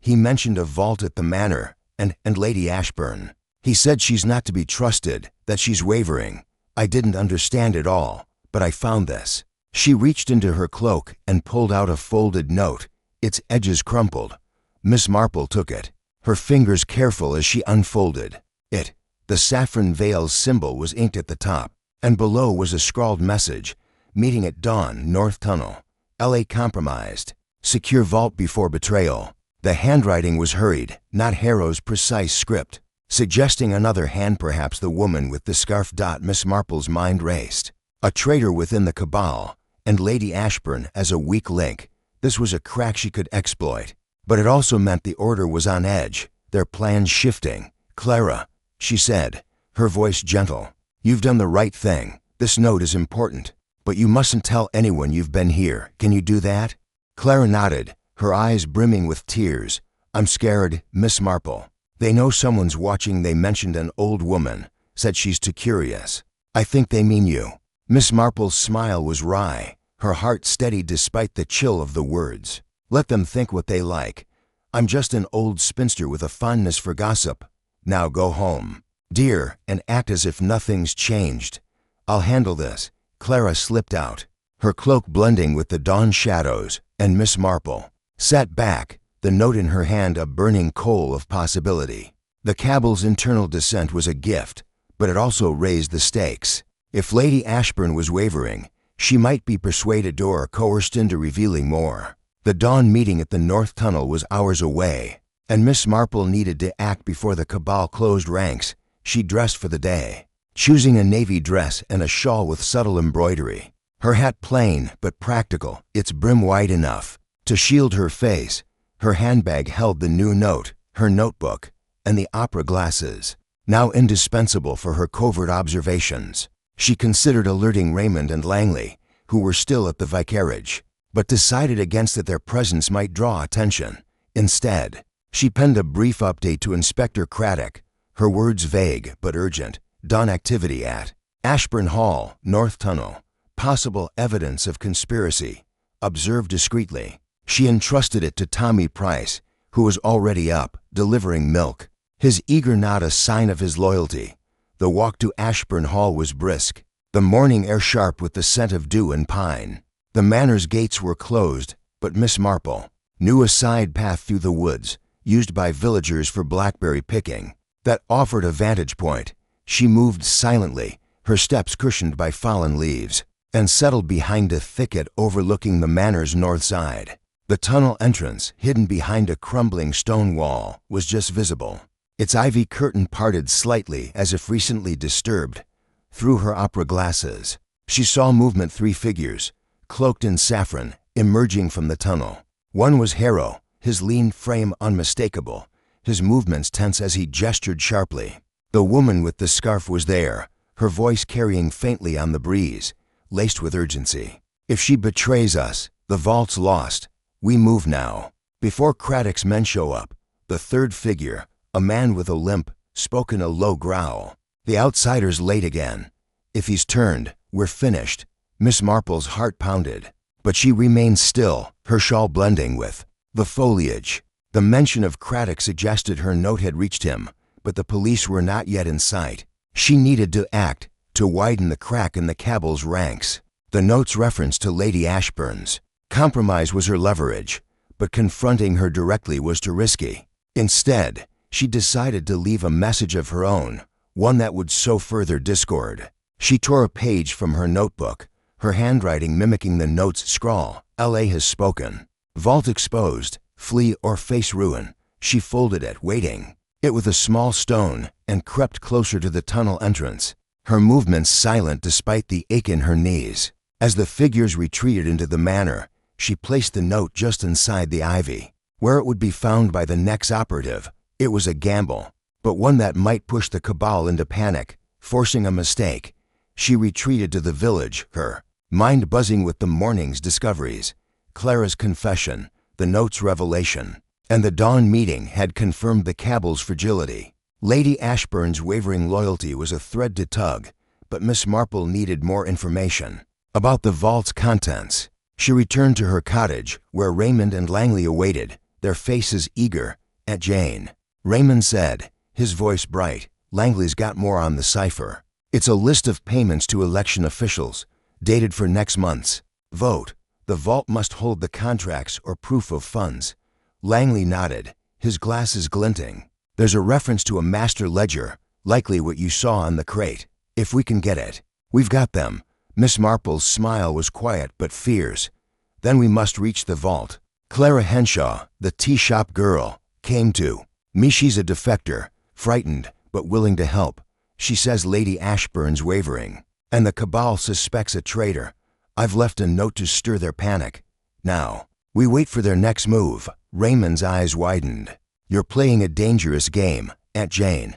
He mentioned a vault at the manor, and Lady Ashburn. He said she's not to be trusted, that she's wavering. I didn't understand it all, but I found this." She reached into her cloak and pulled out a folded note, its edges crumpled. Miss Marple took it, her fingers careful as she unfolded it. The saffron veil's symbol was inked at the top, and below was a scrawled message: "Meeting at dawn, North Tunnel. L.A. compromised. Secure vault before betrayal." The handwriting was hurried, not Harrow's precise script, suggesting another hand, perhaps the woman with the scarf. Miss Marple's mind raced. A traitor within the cabal, and Lady Ashburn as a weak link. This was a crack she could exploit, but it also meant the order was on edge, their plans shifting. "Clara," she said, her voice gentle, "you've done the right thing. This note is important, but you mustn't tell anyone you've been here. Can you do that?" Clara nodded, her eyes brimming with tears. "I'm scared, Miss Marple. They know someone's watching. They mentioned an old woman, said she's too curious. I think they mean you." Miss Marple's smile was wry, her heart steady despite the chill of the words. "Let them think what they like. I'm just an old spinster with a fondness for gossip. Now go home, dear, and act as if nothing's changed. I'll handle this." Clara slipped out, her cloak blending with the dawn shadows, and Miss Marple sat back, the note in her hand a burning coal of possibility. The Cabal's internal descent was a gift, but it also raised the stakes. If Lady Ashburn was wavering, she might be persuaded or coerced into revealing more. The dawn meeting at the North Tunnel was hours away, and Miss Marple needed to act before the Cabal closed ranks. She dressed for the day, choosing a navy dress and a shawl with subtle embroidery. Her hat plain but practical, its brim wide enough to shield her face. Her handbag held the new note, her notebook, and the opera glasses, now indispensable for her covert observations. She considered alerting Raymond and Langley, who were still at the vicarage, but decided against it. Their presence might draw attention. Instead, she penned a brief update to Inspector Craddock, her words vague but urgent. Dawn activity at Ashburn Hall, North Tunnel. Possible evidence of conspiracy. Observed discreetly. She entrusted it to Tommy Price, who was already up, delivering milk. His eager nod a sign of his loyalty. The walk to Ashburn Hall was brisk, the morning air sharp with the scent of dew and pine. The manor's gates were closed, but Miss Marple knew a side path through the woods, used by villagers for blackberry picking, that offered a vantage point. She moved silently, her steps cushioned by fallen leaves, and settled behind a thicket overlooking the manor's north side. The tunnel entrance, hidden behind a crumbling stone wall, was just visible, its ivy curtain parted slightly as if recently disturbed. Through her opera glasses, she saw movement. 3 figures, cloaked in saffron, emerging from the tunnel. One was Harrow, his lean frame unmistakable, his movements tense as he gestured sharply. The woman with the scarf was there, her voice carrying faintly on the breeze, laced with urgency. If she betrays us, the vault's lost. We move now. Before Craddock's men show up, the third figure, a man with a limp, spoke in a low growl. The outsider's late again. If he's turned, we're finished. Miss Marple's heart pounded, but she remained still, her shawl blending with the foliage. The mention of Craddock suggested her note had reached him, but the police were not yet in sight. She needed to act, to widen the crack in the Cabal's ranks. The note's reference to Lady Ashburn's compromise was her leverage, but confronting her directly was too risky. Instead, she decided to leave a message of her own, one that would sow further discord. She tore a page from her notebook, her handwriting mimicking the note's scrawl. L.A. has spoken. Vault exposed, flee or face ruin. She folded it, weighting it with a small stone, and crept closer to the tunnel entrance, her movements silent despite the ache in her knees. As the figures retreated into the manor, she placed the note just inside the ivy, where it would be found by the next operative. It was a gamble, but one that might push the Cabal into panic, forcing a mistake. She retreated to the village, her mind buzzing with the morning's discoveries. Clara's confession, the note's revelation, and the dawn meeting had confirmed the Cabal's fragility. Lady Ashburn's wavering loyalty was a thread to tug, but Miss Marple needed more information about the vault's contents. She returned to her cottage, where Raymond and Langley awaited, their faces eager. At Jane, Raymond said, his voice bright, "Langley's got more on the cipher. It's a list of payments to election officials, dated for next month's vote. The vault must hold the contracts or proof of funds." Langley nodded, his glasses glinting. "There's a reference to a master ledger, likely what you saw on the crate. If we can get it, we've got them." Miss Marple's smile was quiet but fierce. "Then we must reach the vault." Clara Henshaw, the tea shop girl, came to me. She's a defector, frightened but willing to help. She says Lady Ashburn's wavering, and the Cabal suspects a traitor. I've left a note to stir their panic. Now, we wait for their next move. Raymond's eyes widened. "You're playing a dangerous game, Aunt Jane.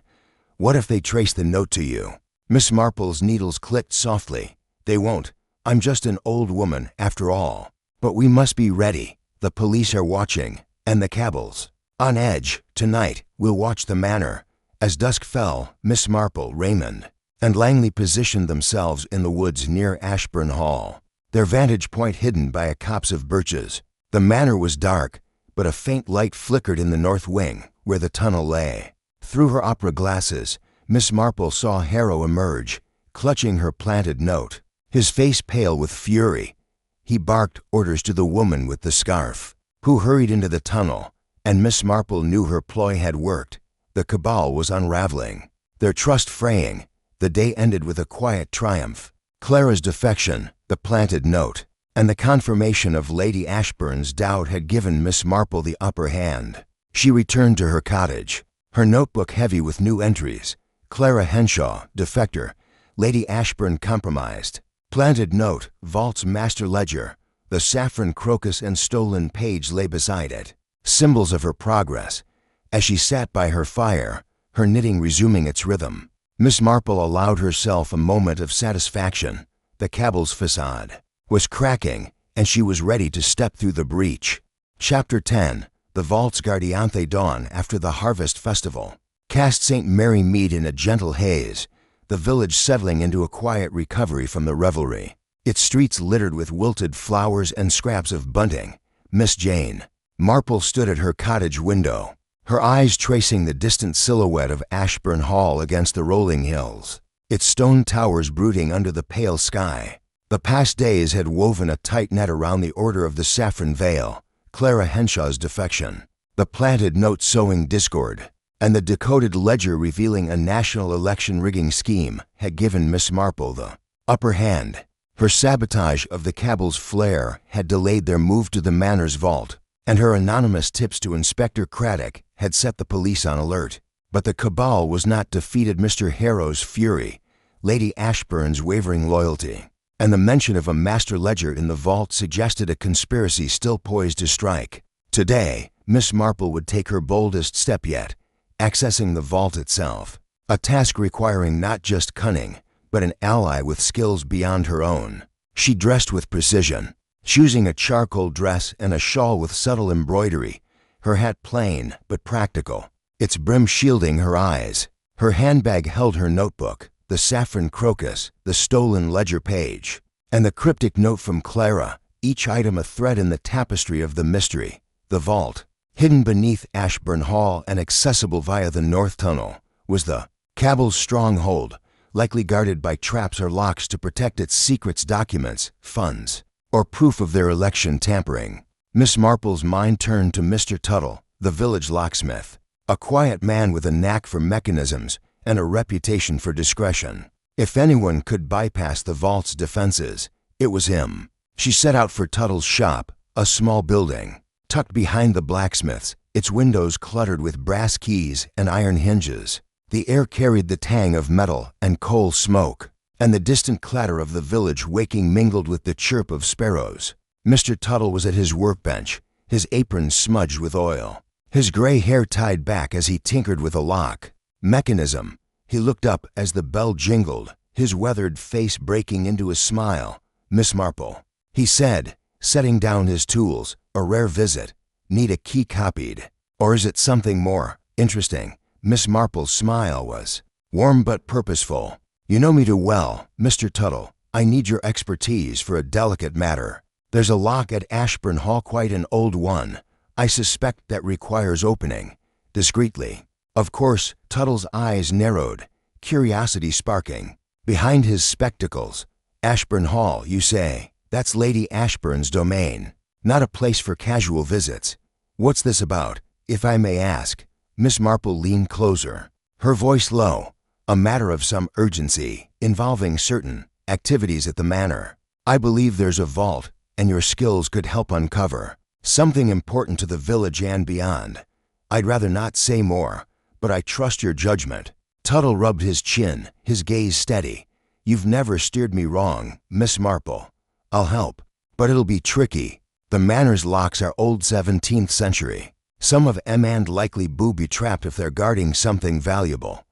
What if they trace the note to you?" Miss Marple's needles clicked softly. "They won't. I'm just an old woman, after all. But we must be ready. The police are watching, and the Cabal's on edge. Tonight, we'll watch the manor." As dusk fell, Miss Marple, Raymond, and Langley positioned themselves in the woods near Ashburn Hall, their vantage point hidden by a copse of birches. The manor was dark, but a faint light flickered in the north wing, where the tunnel lay. Through her opera glasses, Miss Marple saw Harrow emerge, clutching her planted note, his face pale with fury. He barked orders to the woman with the scarf, who hurried into the tunnel, And Miss Marple knew her ploy had worked. The cabal was unraveling, their trust fraying. The day ended with a quiet triumph. Clara's defection, the planted note, and the confirmation of Lady Ashburn's doubt had given Miss Marple the upper hand. She returned to her cottage, her notebook heavy with new entries. Clara Henshaw, defector. Lady Ashburn compromised. Planted note, vault's master ledger. The saffron crocus and stolen page lay beside it, symbols of her progress. As she sat by her fire, her knitting resuming its rhythm, Miss Marple allowed herself a moment of satisfaction. The cabal's facade was cracking, and she was ready to step through the breach. Chapter 10. The vault's guardiante dawn after the harvest festival cast St. Mary Mead in a gentle haze, the village settling into a quiet recovery from the revelry, its streets littered with wilted flowers and scraps of bunting. Miss Jane Marple stood at her cottage window, her eyes tracing the distant silhouette of Ashburn Hall against the rolling hills, its stone towers brooding under the pale sky. The past days had woven a tight net around the Order of the Saffron Veil, Clara Henshaw's defection, the planted note sowing discord, and the decoded ledger revealing a national election rigging scheme had given Miss Marple the upper hand. Her sabotage of the cabal's flair had delayed their move to the Manor's vault, and her anonymous tips to Inspector Craddock had set the police on alert. But the cabal was not defeated. Mr. Harrow's fury, Lady Ashburn's wavering loyalty, and the mention of a master ledger in the vault suggested a conspiracy still poised to strike. Today, Miss Marple would take her boldest step yet, accessing the vault itself, a task requiring not just cunning, but an ally with skills beyond her own. She dressed with precision, choosing a charcoal dress and a shawl with subtle embroidery, her hat plain but practical, its brim shielding her eyes. Her handbag held her notebook, the saffron crocus, the stolen ledger page, and the cryptic note from Clara, each item a thread in the tapestry of the mystery. The vault, hidden beneath Ashburn Hall and accessible via the North Tunnel, was the cabal's stronghold, likely guarded by traps or locks to protect its secrets, documents, funds, or proof of their election tampering. Miss Marple's mind turned to Mr. Tuttle, the village locksmith, a quiet man with a knack for mechanisms and a reputation for discretion. If anyone could bypass the vault's defenses, it was him. She set out for Tuttle's shop, a small building, tucked behind the blacksmith's, its windows cluttered with brass keys and iron hinges. The air carried the tang of metal and coal smoke, and the distant clatter of the village waking mingled with the chirp of sparrows. Mr. Tuttle was at his workbench, his apron smudged with oil, his gray hair tied back as he tinkered with a lock. Mechanism. He looked up as the bell jingled, his weathered face breaking into a smile. Miss Marple, he said, setting down his tools. A rare visit. Need a key copied. Or is it something more interesting? Miss Marple's smile was warm but purposeful. You know me too well, Mr. Tuttle. I need your expertise for a delicate matter. There's a lock at Ashburn Hall, quite an old one. I suspect that requires opening discreetly. Of course, Tuttle's eyes narrowed, curiosity sparking. Behind his spectacles. Ashburn Hall, you say? That's Lady Ashburn's domain. Not a place for casual visits. What's this about, if I may ask? Miss Marple leaned closer, her voice low. A matter of some urgency, involving certain activities at the manor. I believe there's a vault, and your skills could help uncover something important to the village and beyond. I'd rather not say more, but I trust your judgment. Tuttle rubbed his chin, his gaze steady. You've never steered me wrong, Miss Marple. I'll help, but it'll be tricky. The manor's locks are old 17th century. Some of 'em and likely booby-trapped if they're guarding something valuable.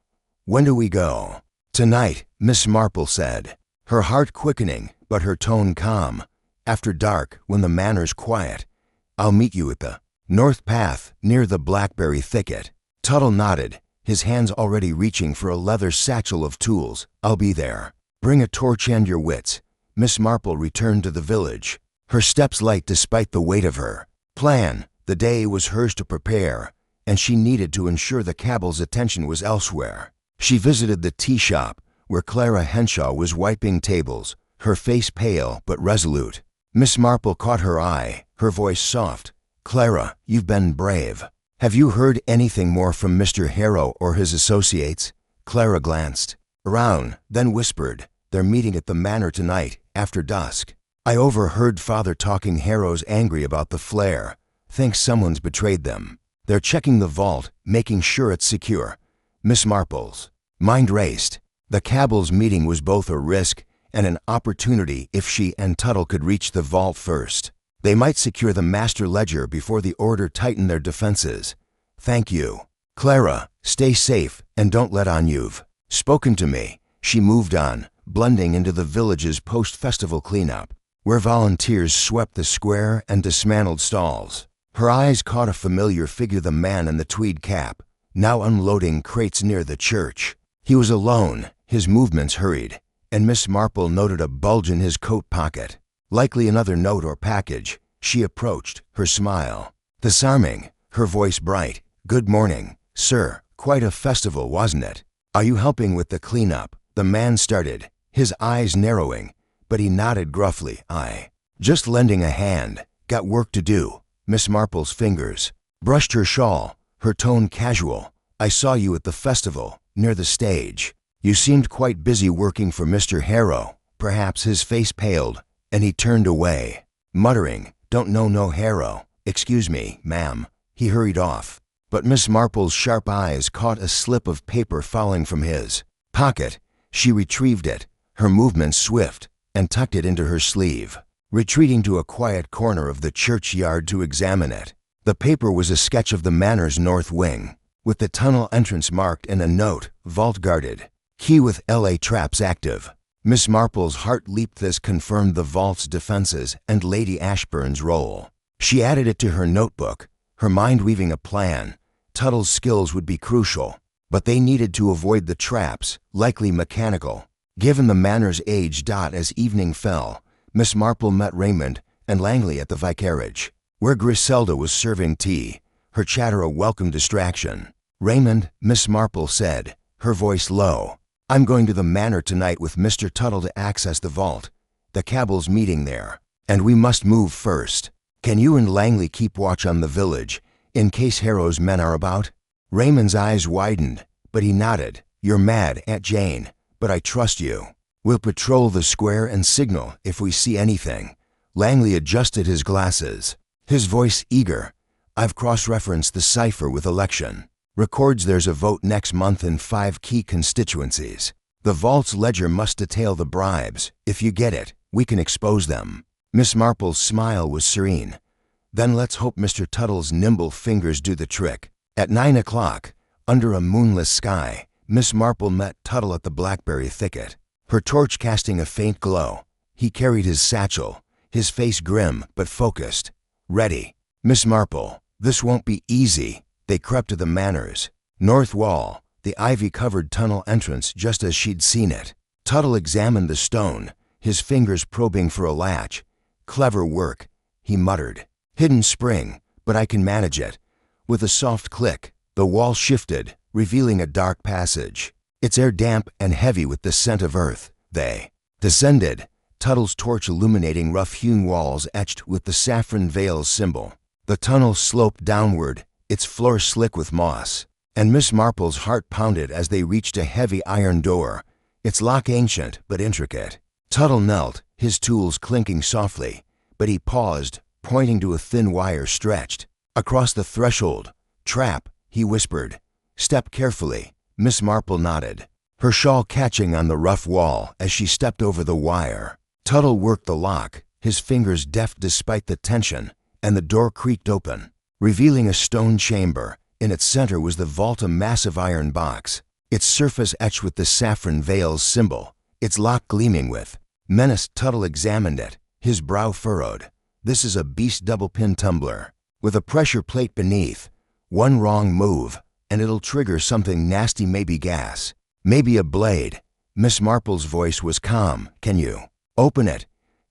When do we go? Tonight, Miss Marple said, her heart quickening but her tone calm. After dark, when the manor's quiet. I'll meet you at the north path near the blackberry thicket. Tuttle nodded, his hands already reaching for a leather satchel of tools. I'll be there. Bring a torch and your wits. Miss Marple returned to the village, her steps light despite the weight of her plan. The day was hers to prepare, and she needed to ensure the cabal's attention was elsewhere. She visited the tea shop, where Clara Henshaw was wiping tables, her face pale but resolute. Miss Marple caught her eye, her voice soft. Clara, you've been brave. "Have you heard anything more from Mr. Harrow or his associates?" Clara glanced around, then whispered, "They're meeting at the manor tonight, after dusk. I overheard Father talking. Harrow's angry about the flare. Thinks someone's betrayed them. They're checking the vault, making sure it's secure." Miss Marple's mind raced. The Cabal's meeting was both a risk and an opportunity if she and Tuttle could reach the vault first. They might secure the master ledger before the Order tightened their defenses. "Thank you. Clara, stay safe and don't let on you've spoken to me." She moved on, blending into the village's post-festival cleanup, where volunteers swept the square and dismantled stalls. Her eyes caught a familiar figure, the man in the tweed cap, now unloading crates near the church. He was alone, his movements hurried, and Miss Marple noted a bulge in his coat pocket. Likely another note or package. She approached, her smile disarming, her voice bright. "Good morning, sir. Quite a festival, wasn't it? Are you helping with the cleanup?" The man started, his eyes narrowing, but he nodded gruffly. "I just lending a hand. Got work to do." Miss Marple's fingers brushed her shawl, her tone casual. "I saw you at the festival, near the stage. You seemed quite busy working for Mr. Harrow." Perhaps his face paled, and he turned away, muttering, "Don't know no Harrow. Excuse me, ma'am." He hurried off, but Miss Marple's sharp eyes caught a slip of paper falling from his pocket. She retrieved it, her movements swift, and tucked it into her sleeve, retreating to a quiet corner of the churchyard to examine it. The paper was a sketch of the manor's north wing, with the tunnel entrance marked and a note, "Vault guarded. Key with LA traps active." Miss Marple's heart leaped. This confirmed the vault's defenses and Lady Ashburn's role. She added it to her notebook, her mind weaving a plan. Tuttle's skills would be crucial, but they needed to avoid the traps, likely mechanical. Given the manor's age. As evening fell, Miss Marple met Raymond and Langley at the vicarage, where Griselda was serving tea, her chatter a welcome distraction. "Raymond," Miss Marple said, her voice low, "I'm going to the manor tonight with Mr. Tuttle to access the vault. The Cabal's meeting there, and we must move first. Can you and Langley keep watch on the village, in case Harrow's men are about?" Raymond's eyes widened, but he nodded. "You're mad, Aunt Jane, but I trust you. We'll patrol the square and signal if we see anything." Langley adjusted his glasses, his voice eager. "I've cross-referenced the cipher with election records. There's a vote next month in 5 key constituencies. The vault's ledger must detail the bribes. If you get it, we can expose them." Miss Marple's smile was serene. "Then let's hope Mr. Tuttle's nimble fingers do the trick." At 9 o'clock, under a moonless sky, Miss Marple met Tuttle at the blackberry thicket, her torch casting a faint glow. He carried his satchel, his face grim but focused. "Ready, Miss Marple. This won't be easy." They crept to the manor's north wall, the ivy-covered tunnel entrance just as she'd seen it. Tuttle examined the stone, his fingers probing for a latch. "Clever work," he muttered. "Hidden spring, but I can manage it." With a soft click, the wall shifted, revealing a dark passage, its air damp and heavy with the scent of earth. They descended, Tuttle's torch illuminating rough-hewn walls etched with the saffron veil's symbol. The tunnel sloped downward, its floor slick with moss, and Miss Marple's heart pounded as they reached a heavy iron door, its lock ancient but intricate. Tuttle knelt, his tools clinking softly, but he paused, pointing to a thin wire stretched across the threshold. "Trap," he whispered. "Step carefully." Miss Marple nodded, her shawl catching on the rough wall as she stepped over the wire. Tuttle worked the lock, his fingers deft despite the tension, and the door creaked open, revealing a stone chamber. In its center was the vault, a massive iron box, its surface etched with the saffron veil's symbol, its lock gleaming with menace. Tuttle examined it, his brow furrowed. "This is a beast double-pin tumbler, with a pressure plate beneath. One wrong move, and it'll trigger something nasty, maybe gas, maybe a blade." Miss Marple's voice was calm. "Can you open it?"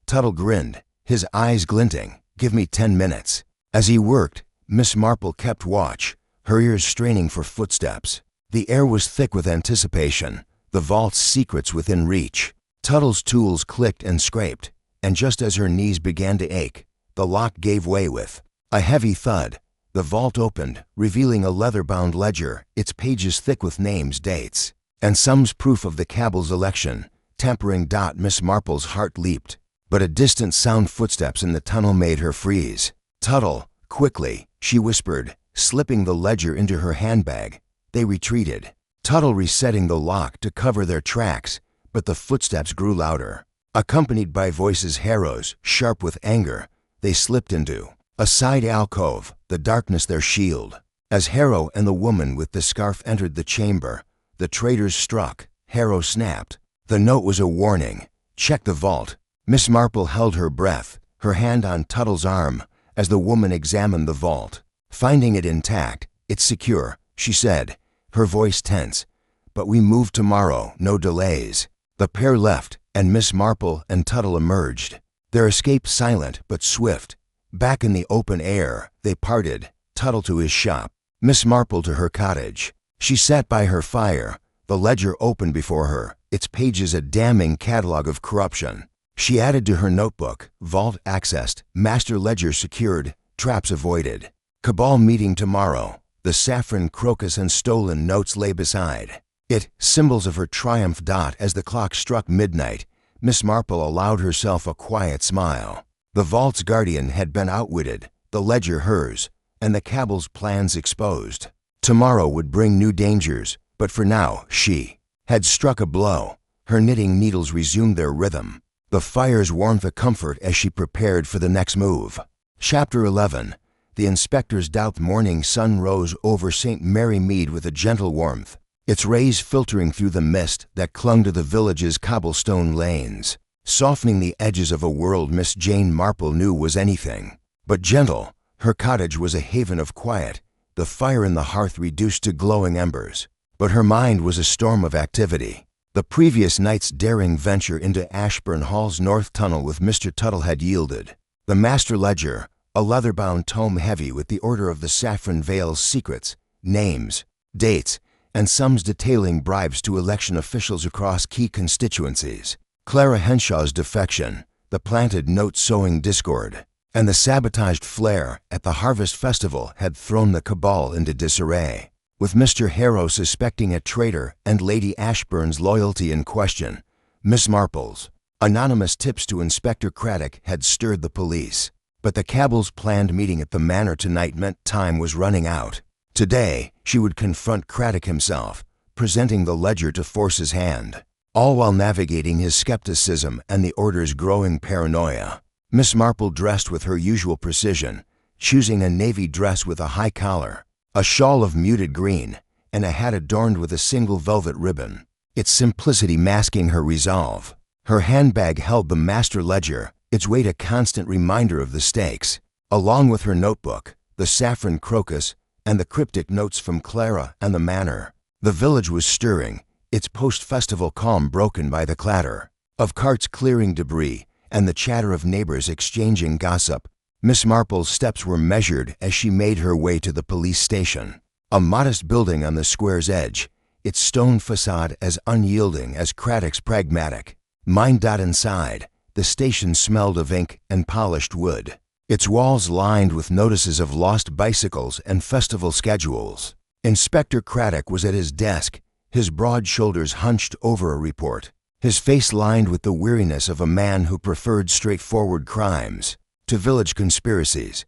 Tuttle grinned, his eyes glinting. "Give me 10 minutes." As he worked, Miss Marple kept watch, her ears straining for footsteps. The air was thick with anticipation, the vault's secrets within reach. Tuttle's tools clicked and scraped, and just as her knees began to ache, the lock gave way with a heavy thud. The vault opened, revealing a leather-bound ledger, its pages thick with names, dates, and sums proof of the Cabal's election. Tempering. Miss Marple's heart leaped, but a distant sound footsteps in the tunnel made her freeze. "Tuttle, quickly," she whispered, slipping the ledger into her handbag. They retreated, Tuttle resetting the lock to cover their tracks, but the footsteps grew louder. Accompanied by voices Harrow's, sharp with anger, they slipped into a side alcove, the darkness their shield. As Harrow and the woman with the scarf entered the chamber, the traitors struck. Harrow snapped. The note was a warning. "Check the vault." Miss Marple held her breath, her hand on Tuttle's arm, as the woman examined the vault. Finding it intact, "It's secure," she said, her voice tense. "But we move tomorrow, no delays." The pair left, and Miss Marple and Tuttle emerged, their escape silent but swift. Back in the open air, they parted, Tuttle to his shop, Miss Marple to her cottage. She sat by her fire, the ledger open before her, its pages a damning catalog of corruption. She added to her notebook, "Vault accessed, master ledger secured, traps avoided. Cabal meeting tomorrow." The saffron, crocus, and stolen notes lay beside it, symbols of her triumph. As the clock struck midnight, Miss Marple allowed herself a quiet smile. The vault's guardian had been outwitted, the ledger hers, and the Cabal's plans exposed. Tomorrow would bring new dangers, but for now she had struck a blow. Her knitting needles resumed their rhythm, the fire's warmth a comfort as she prepared for the next move. Chapter 11. The inspector's doubt. Morning sun rose over St. Mary Mead with a gentle warmth, its rays filtering through the mist that clung to the village's cobblestone lanes, softening the edges of a world Miss Jane Marple knew was anything but gentle. Her cottage was a haven of quiet, the fire in the hearth reduced to glowing embers. But her mind was a storm of activity. The previous night's daring venture into Ashburn Hall's north tunnel with Mr. Tuttle had yielded the master ledger, a leather-bound tome heavy with the Order of the Saffron Veil's secrets, names, dates, and sums detailing bribes to election officials across key constituencies. Clara Henshaw's defection, the planted note sowing discord, and the sabotaged flare at the Harvest Festival had thrown the Cabal into disarray. With Mr. Harrow suspecting a traitor and Lady Ashburn's loyalty in question, Miss Marple's anonymous tips to Inspector Craddock had stirred the police. But the Cabal's planned meeting at the manor tonight meant time was running out. Today, she would confront Craddock himself, presenting the ledger to force his hand, all while navigating his skepticism and the Order's growing paranoia. Miss Marple dressed with her usual precision, choosing a navy dress with a high collar, a shawl of muted green, and a hat adorned with a single velvet ribbon, its simplicity masking her resolve. Her handbag held the master ledger, its weight a constant reminder of the stakes, along with her notebook, the saffron crocus, and the cryptic notes from Clara and the manor. The village was stirring, its post-festival calm broken by the clatter of carts clearing debris and the chatter of neighbors exchanging gossip. Miss Marple's steps were measured as she made her way to the police station, a modest building on the square's edge, its stone facade as unyielding as Craddock's pragmatic mind. Inside, the station smelled of ink and polished wood, its walls lined with notices of lost bicycles and festival schedules. Inspector Craddock was at his desk, his broad shoulders hunched over a report, his face lined with the weariness of a man who preferred straightforward crimes to village conspiracies.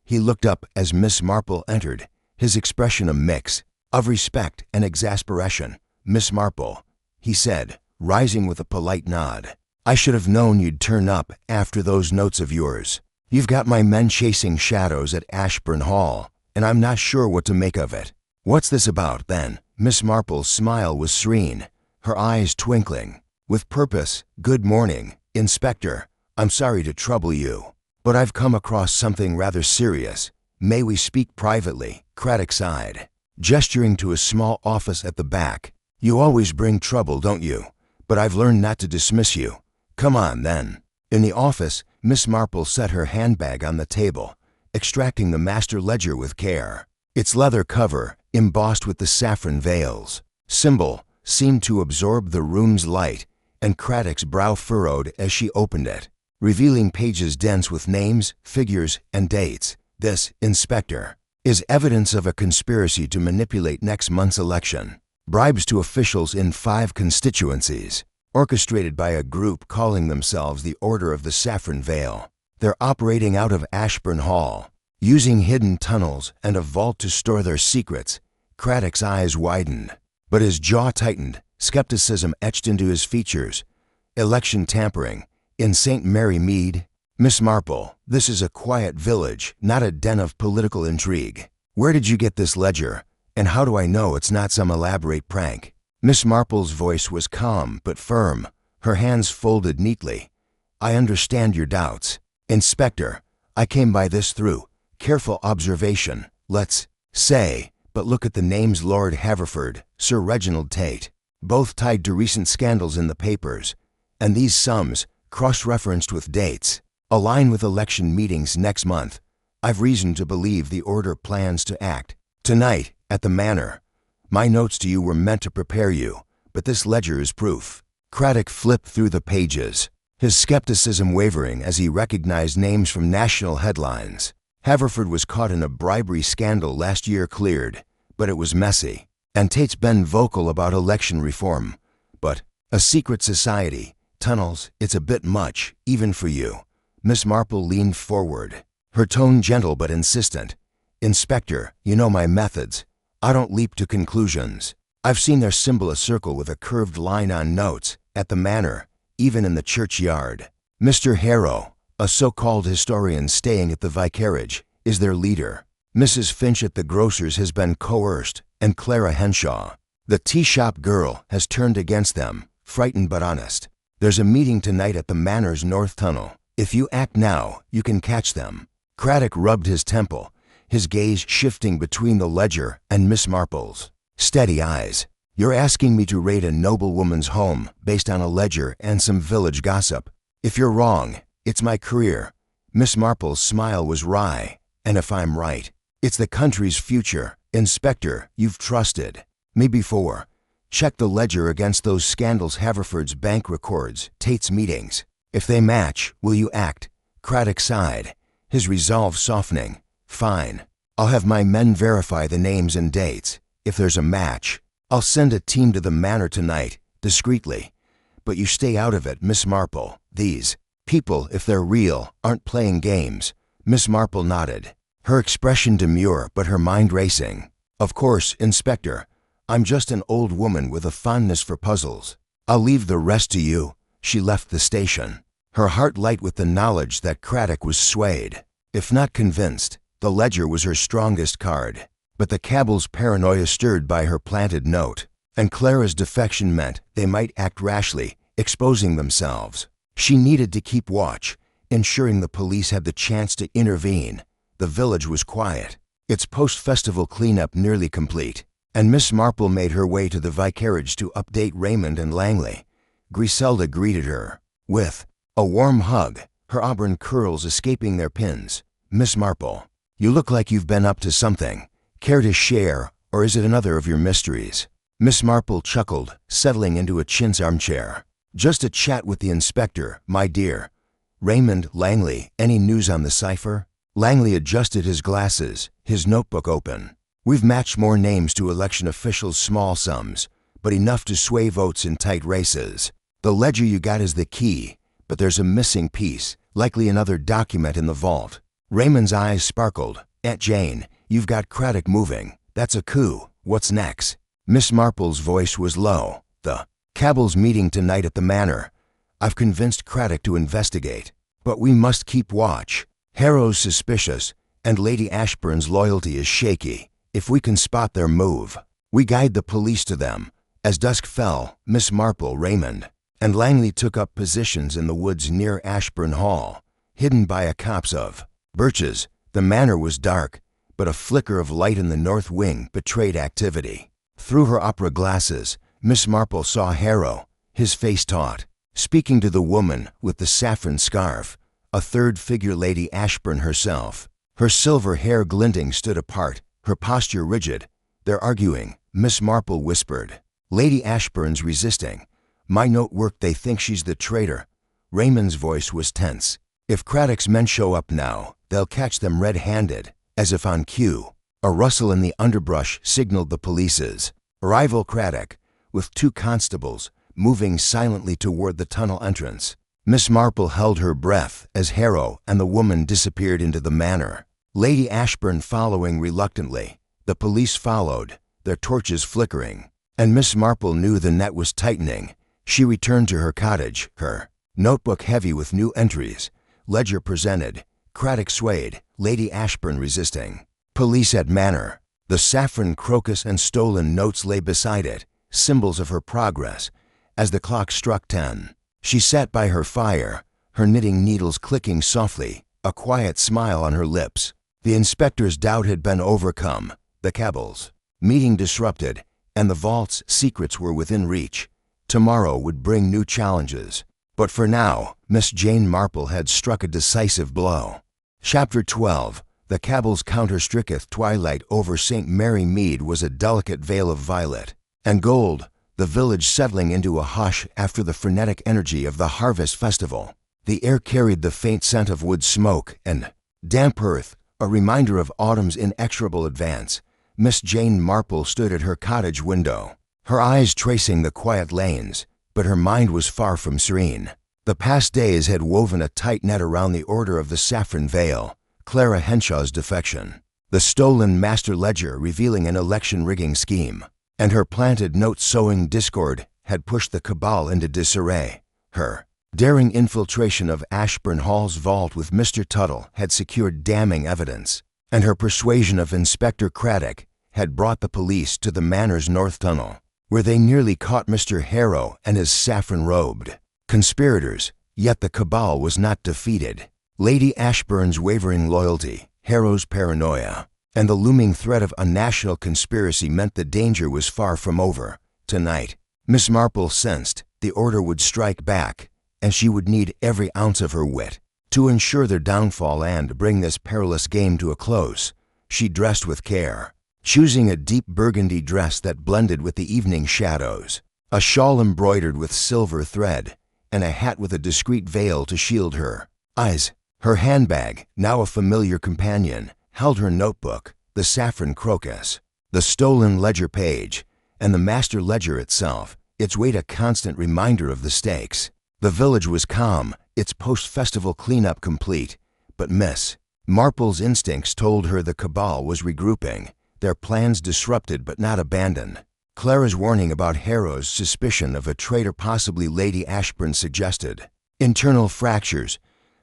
He looked up as Miss Marple entered, his expression a mix of respect and exasperation. "Miss Marple," he said, rising with a polite nod. "I should have known you'd turn up after those notes of yours. You've got my men chasing shadows at Ashburn Hall, and I'm not sure what to make of it." "What's this about, then?" Miss Marple's smile was serene, her eyes twinkling with purpose. "Good morning, Inspector. I'm sorry to trouble you, but I've come across something rather serious. May we speak privately?" Craddock sighed, gesturing to a small office at the back. "You always bring trouble, don't you? But I've learned not to dismiss you. Come on, then." In the office, Miss Marple set her handbag on the table, extracting the master ledger with care. Its leather cover, embossed with the saffron veils symbol, seemed to absorb the room's light, and Craddock's brow furrowed as she opened it, revealing pages dense with names, figures, and dates. "This, Inspector, is evidence of a conspiracy to manipulate next month's election. Bribes to officials in 5 constituencies, orchestrated by a group calling themselves the Order of the Saffron Veil. They're operating out of Ashburn Hall, using hidden tunnels and a vault to store their secrets. Craddock's eyes widened, but his jaw tightened, skepticism etched into his features. Election tampering in St. Mary Mead. Miss Marple, this is a quiet village, not a den of political intrigue. Where did you get this ledger? And how do I know it's not some elaborate prank? Miss Marple's voice was calm but firm, her hands folded neatly. I understand your doubts. Inspector, I came by this through careful observation, let's say, but look at the names: Lord Haverford, Sir Reginald Tate, both tied to recent scandals in the papers. And these sums, cross-referenced with dates, align with election meetings next month. I've reason to believe the Order plans to act tonight at the Manor. My notes to you were meant to prepare you, but this ledger is proof. Craddock flipped through the pages, his skepticism wavering as he recognized names from national headlines. Haverford was caught in a bribery scandal last year, cleared, but it was messy. And Tate's been vocal about election reform. But a secret society, tunnels, it's a bit much, even for you. Miss Marple leaned forward, her tone gentle but insistent. Inspector, you know my methods. I don't leap to conclusions. I've seen their symbol, a circle with a curved line on notes, at the Manor, even in the churchyard. Mr. Harrow, a so-called historian staying at the vicarage, is their leader. Mrs. Finch at the grocer's has been coerced, and Clara Henshaw, the tea-shop girl, has turned against them, frightened but honest. There's a meeting tonight at the Manor's North Tunnel. If you act now, you can catch them. Craddock rubbed his temple, his gaze shifting between the ledger and Miss Marple's steady eyes. You're asking me to raid a noblewoman's home based on a ledger and some village gossip. If you're wrong, it's my career. Miss Marple's smile was wry. And if I'm right, it's the country's future. Inspector, you've trusted me before. Check the ledger against those scandals: Haverford's bank records, Tate's meetings. If they match, will you act? Craddock sighed, his resolve softening. Fine. I'll have my men verify the names and dates. If there's a match, I'll send a team to the Manor tonight, discreetly. But you stay out of it, Miss Marple. These people, if they're real, aren't playing games. Miss Marple nodded, her expression demure but her mind racing. Of course, Inspector. I'm just an old woman with a fondness for puzzles. I'll leave the rest to you. She left the station, her heart light with the knowledge that Craddock was swayed, if not convinced. The ledger was her strongest card, but the Cabal's paranoia stirred by her planted note, and Clara's defection meant they might act rashly, exposing themselves. She needed to keep watch, ensuring the police had the chance to intervene. The village was quiet, its post-festival cleanup nearly complete, and Miss Marple made her way to the vicarage to update Raymond and Langley. Griselda greeted her with a warm hug, her auburn curls escaping their pins. Miss Marple, you look like you've been up to something. Care to share, or is it another of your mysteries? Miss Marple chuckled, settling into a chintz armchair. Just a chat with the inspector, my dear. Raymond, Langley, any news on the cipher? Langley adjusted his glasses, his notebook open. We've matched more names to election officials' small sums, but enough to sway votes in tight races. The ledger you got is the key, but there's a missing piece, likely another document in the vault. Raymond's eyes sparkled. Aunt Jane, you've got Craddock moving. That's a coup. What's next? Miss Marple's voice was low. The Cabal's meeting tonight at the Manor. I've convinced Craddock to investigate, but we must keep watch. Harrow's suspicious, and Lady Ashburn's loyalty is shaky. If we can spot their move, we guide the police to them. As dusk fell, Miss Marple, Raymond, and Langley took up positions in the woods near Ashburn Hall, hidden by a copse of birches. The Manor was dark, but a flicker of light in the north wing betrayed activity. Through her opera glasses, Miss Marple saw Harrow, his face taut, speaking to the woman with the saffron scarf, a third figure, Lady Ashburn herself. Her silver hair glinting stood apart, her posture rigid. They're arguing, Miss Marple whispered. Lady Ashburn's resisting. My note worked, they think she's the traitor. Raymond's voice was tense. If Craddock's men show up now, they'll catch them red-handed, as if on cue. A rustle in the underbrush signaled the police's arrival. Craddock, with 2 constables, moving silently toward the tunnel entrance. Miss Marple held her breath as Harrow and the woman disappeared into the manor, Lady Ashburn following reluctantly. The police followed, their torches flickering, and Miss Marple knew the net was tightening. She returned to her cottage, her notebook heavy with new entries, ledger presented. Craddock swayed, Lady Ashburn resisting. Police at manor. The saffron crocus and stolen notes lay beside it, symbols of her progress. As the clock struck 10, she sat by her fire, her knitting needles clicking softly, a quiet smile on her lips. The inspector's doubt had been overcome, the Cabal's meeting disrupted, and the vault's secrets were within reach. Tomorrow would bring new challenges. But for now, Miss Jane Marple had struck a decisive blow. Chapter 12. The Cabal's counter-stricketh twilight over St. Mary Mead was a delicate veil of violet and gold, the village settling into a hush after the frenetic energy of the harvest festival. The air carried the faint scent of wood smoke and damp earth, a reminder of autumn's inexorable advance. Miss Jane Marple stood at her cottage window, her eyes tracing the quiet lanes, but her mind was far from serene. The past days had woven a tight net around the Order of the Saffron Veil, Clara Henshaw's defection, the stolen master ledger revealing an election-rigging scheme, and her planted note-sowing discord had pushed the Cabal into disarray. Her daring infiltration of Ashburn Hall's vault with Mr. Tuttle had secured damning evidence, and her persuasion of Inspector Craddock had brought the police to the manor's north tunnel, where they nearly caught Mr. Harrow and his saffron-robed conspirators. Yet the Cabal was not defeated. Lady Ashburn's wavering loyalty, Harrow's paranoia, and the looming threat of a national conspiracy meant the danger was far from over. Tonight, Miss Marple sensed the Order would strike back, and she would need every ounce of her wit to ensure their downfall and bring this perilous game to a close. She dressed with care, choosing a deep burgundy dress that blended with the evening shadows, a shawl embroidered with silver thread, and a hat with a discreet veil to shield her eyes. Her handbag, now a familiar companion, held her notebook, the saffron crocus, the stolen ledger page, and the master ledger itself, its weight a constant reminder of the stakes. The village was calm, its post-festival cleanup complete, but Miss Marple's instincts told her the Cabal was regrouping, their plans disrupted but not abandoned. Clara's warning about Harrow's suspicion of a traitor, possibly Lady Ashburn, suggested internal fractures,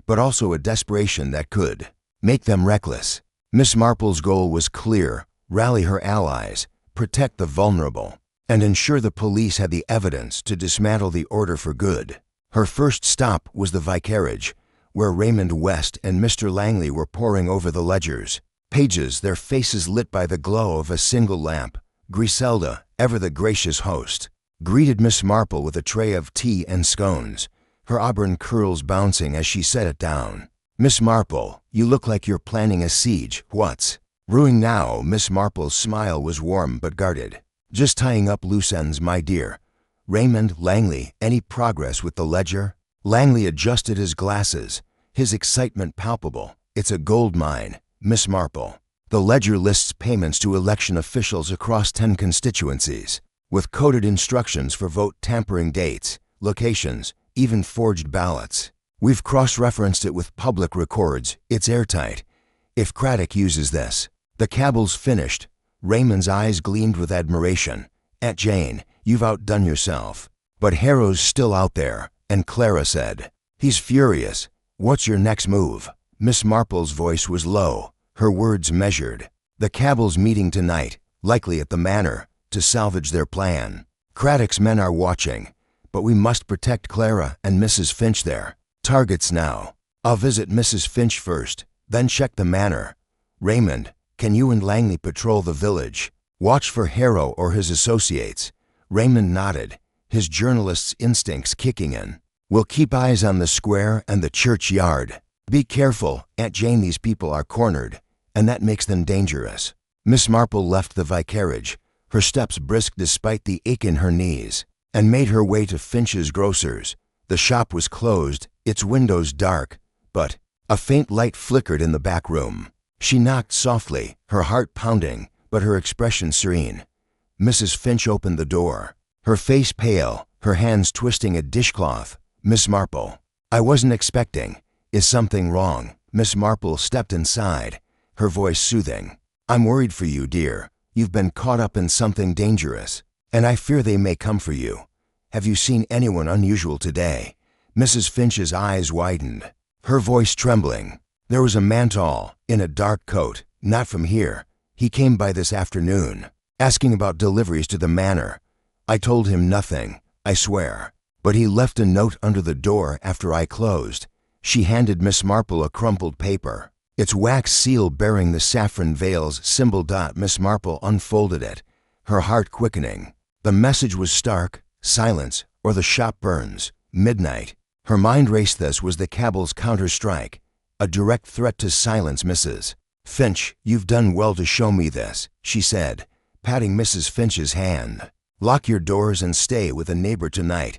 but also a desperation that could make them reckless. Miss Marple's goal was clear: rally her allies, protect the vulnerable, and ensure the police had the evidence to dismantle the Order for good. Her first stop was the vicarage, where Raymond West and Mr. Langley were poring over the ledgers, pages, their faces lit by the glow of a single lamp. Griselda, ever the gracious host, greeted Miss Marple with a tray of tea and scones, her auburn curls bouncing as she set it down. "Miss Marple, you look like you're planning a siege. What's brewing now?" Miss Marple's smile was warm but guarded. "Just tying up loose ends, my dear." "Raymond, Langley, any progress with the ledger?" Langley adjusted his glasses, his excitement palpable. "It's a gold mine, Miss Marple. The ledger lists payments to election officials across 10 constituencies, with coded instructions for vote tampering dates, locations, even forged ballots. We've cross-referenced it with public records. It's airtight. If Craddock uses this, the Cabal's finished." Raymond's eyes gleamed with admiration. "Aunt Jane, you've outdone yourself." "But Harrow's still out there," and Clara said, "He's furious. What's your next move?" Miss Marple's voice was low, her words measured. "The Cabal's meeting tonight, likely at the manor, to salvage their plan. Craddock's men are watching, but we must protect Clara and Mrs. Finch there. Targets now. I'll visit Mrs. Finch first, then check the manor. Raymond, can you and Langley patrol the village? Watch for Harrow or his associates." Raymond nodded, his journalist's instincts kicking in. "We'll keep eyes on the square and the churchyard. Be careful, Aunt Jane, these people are cornered, and that makes them dangerous." Miss Marple left the vicarage, her steps brisk despite the ache in her knees, and made her way to Finch's grocer's. The shop was closed, its windows dark, but a faint light flickered in the back room. She knocked softly, her heart pounding, but her expression serene. Mrs. Finch opened the door, her face pale, her hands twisting a dishcloth. "Miss Marple, I wasn't expecting. Is something wrong?" Miss Marple stepped inside, her voice soothing. "I'm worried for you, dear. You've been caught up in something dangerous, and I fear they may come for you. Have you seen anyone unusual today?" Mrs. Finch's eyes widened, her voice trembling. "There was a man tall, in a dark coat, not from here. He came by this afternoon, asking about deliveries to the manor. I told him nothing, I swear. But he left a note under the door after I closed." She handed Miss Marple a crumpled paper, its wax seal bearing the saffron veil's symbol. Miss Marple unfolded it, her heart quickening. The message was stark: silence, or the shop burns. Midnight. Her mind raced. This was the Cabal's counter-strike, a direct threat to silence Mrs. Finch. "You've done well to show me this," she said, patting Mrs. Finch's hand. "Lock your doors and stay with a neighbor tonight.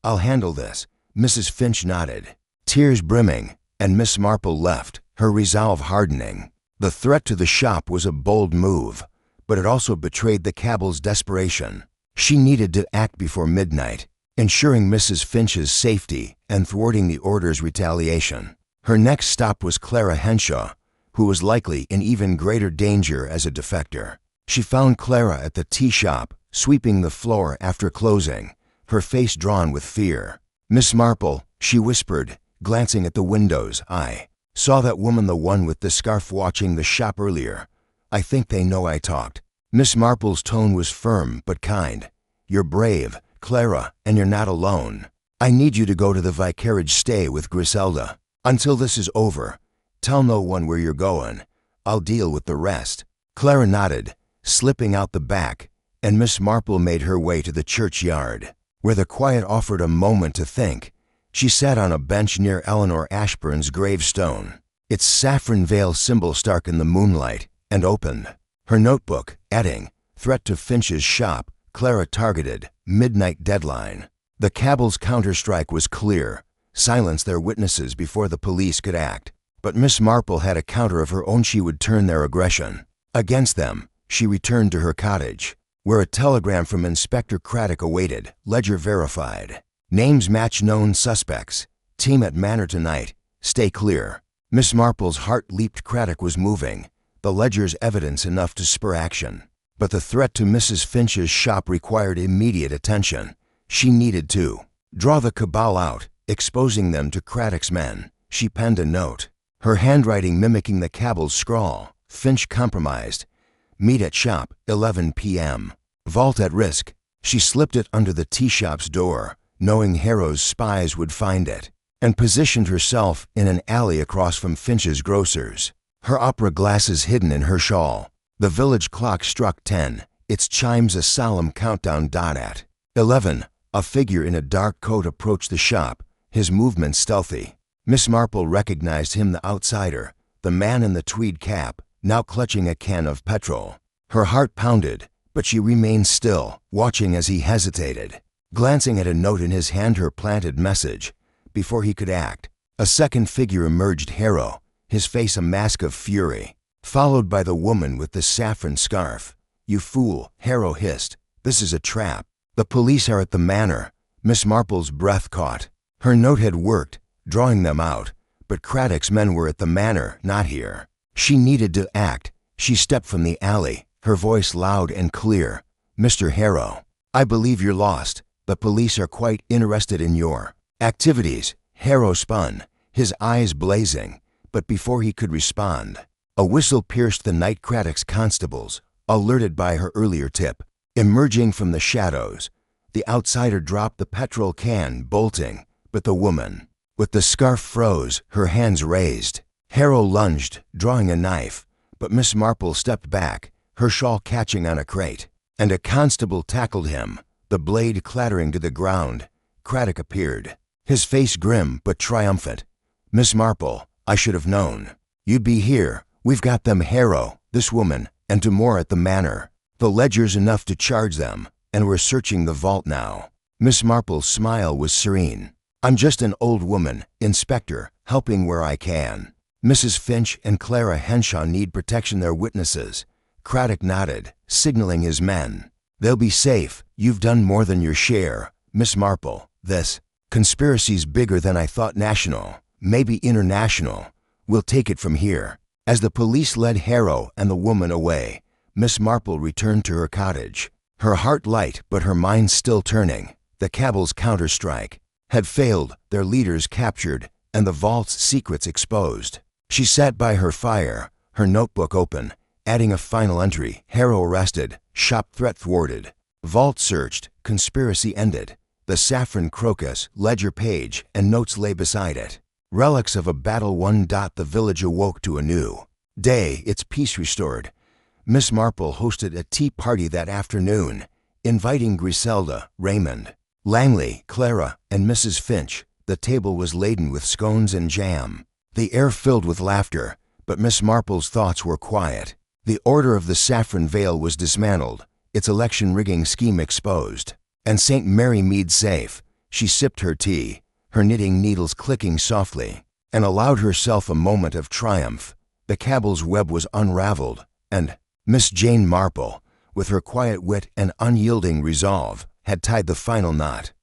I'll handle this." Mrs. Finch nodded, tears brimming, and Miss Marple left, her resolve hardening. The threat to the shop was a bold move, but it also betrayed the Cabal's desperation. She needed to act before midnight, ensuring Mrs. Finch's safety and thwarting the order's retaliation. Her next stop was Clara Henshaw, who was likely in even greater danger as a defector. She found Clara at the tea shop, sweeping the floor after closing, her face drawn with fear. "Miss Marple," she whispered, glancing at the windows. "I saw that woman, the one with the scarf, watching the shop earlier. I think they know I talked." Miss Marple's tone was firm but kind. "You're brave, Clara, and you're not alone. I need you to go to the vicarage. Stay with Griselda until this is over. Tell no one where you're going. I'll deal with the rest." Clara nodded, slipping out the back, and Miss Marple made her way to the churchyard, where the quiet offered a moment to think. She sat on a bench near Eleanor Ashburn's gravestone, its saffron veil symbol stark in the moonlight, and opened her notebook, adding, "Threat to Finch's shop, Clara targeted, midnight deadline." The Cabal's counterstrike was clear: silence their witnesses before the police could act. But Miss Marple had a counter of her own. She would turn their aggression against them. She returned to her cottage, where a telegram from Inspector Craddock awaited, ledger verified. "Names match known suspects. Team at manor tonight. Stay clear." Miss Marple's heart leaped. Craddock was moving, the ledger's evidence enough to spur action. But the threat to Mrs. Finch's shop required immediate attention. She needed to draw the Cabal out, exposing them to Craddock's men. She penned a note, her handwriting mimicking the Cabal's scrawl. "Finch compromised. Meet at shop, 11 p.m. Vault at risk." She slipped it under the tea shop's door, knowing Harrow's spies would find it, and positioned herself in an alley across from Finch's grocer's, her opera glasses hidden in her shawl. The village clock struck 10, its chimes a solemn countdown. At 11, a figure in a dark coat approached the shop, his movements stealthy. Miss Marple recognized him, the outsider, the man in the tweed cap, now clutching a can of petrol. Her heart pounded, but she remained still, watching as he hesitated. Glancing at a note in his hand, her planted message. Before he could act, a second figure emerged: Harrow, his face a mask of fury, followed by the woman with the saffron scarf. "You fool," Harrow hissed. "This is a trap. The police are at the manor." Miss Marple's breath caught. Her note had worked, drawing them out, but Craddock's men were at the manor, not here. She needed to act. She stepped from the alley, her voice loud and clear. "Mr. Harrow, I believe you're lost. The police are quite interested in your activities." Harrow spun, his eyes blazing, but before he could respond, a whistle pierced the night. Craddock's constables, alerted by her earlier tip, emerging from the shadows. The outsider dropped the petrol can, bolting, but the woman with the scarf froze, her hands raised. Harrow lunged, drawing a knife, but Miss Marple stepped back, her shawl catching on a crate, and a constable tackled him, the blade clattering to the ground. Craddock appeared, his face grim but triumphant. "Miss Marple, I should have known you'd be here. We've got them, Harrow, this woman, and two more at the manor. The ledger's enough to charge them, and we're searching the vault now." Miss Marple's smile was serene. "I'm just an old woman, Inspector, helping where I can." Mrs. Finch and Clara Henshaw need protection, their witnesses. Craddock nodded, signaling his men. They'll be safe. You've done more than your share, Miss Marple. This conspiracy's bigger than I thought. National, maybe international. We'll take it from here. As the police led Harrow and the woman away, Miss Marple returned to her cottage, her heart light but her mind still turning. The Cabal's counterstrike had failed, their leaders captured, and the vault's secrets exposed. She sat by her fire, her notebook open, adding a final entry. Harrow arrested, shop threat thwarted. Vault searched, conspiracy ended. The saffron crocus, ledger page, and notes lay beside it. Relics of a battle won. The village awoke to a new day, its peace restored. Miss Marple hosted a tea party that afternoon, inviting Griselda, Raymond, Langley, Clara, and Mrs. Finch. The table was laden with scones and jam. The air filled with laughter, but Miss Marple's thoughts were quiet. The Order of the Saffron Veil was dismantled, its election rigging scheme exposed, and St. Mary Mead safe. She sipped her tea, her knitting needles clicking softly, and allowed herself a moment of triumph. The Cabal's web was unraveled, and Miss Jane Marple, with her quiet wit and unyielding resolve, had tied the final knot.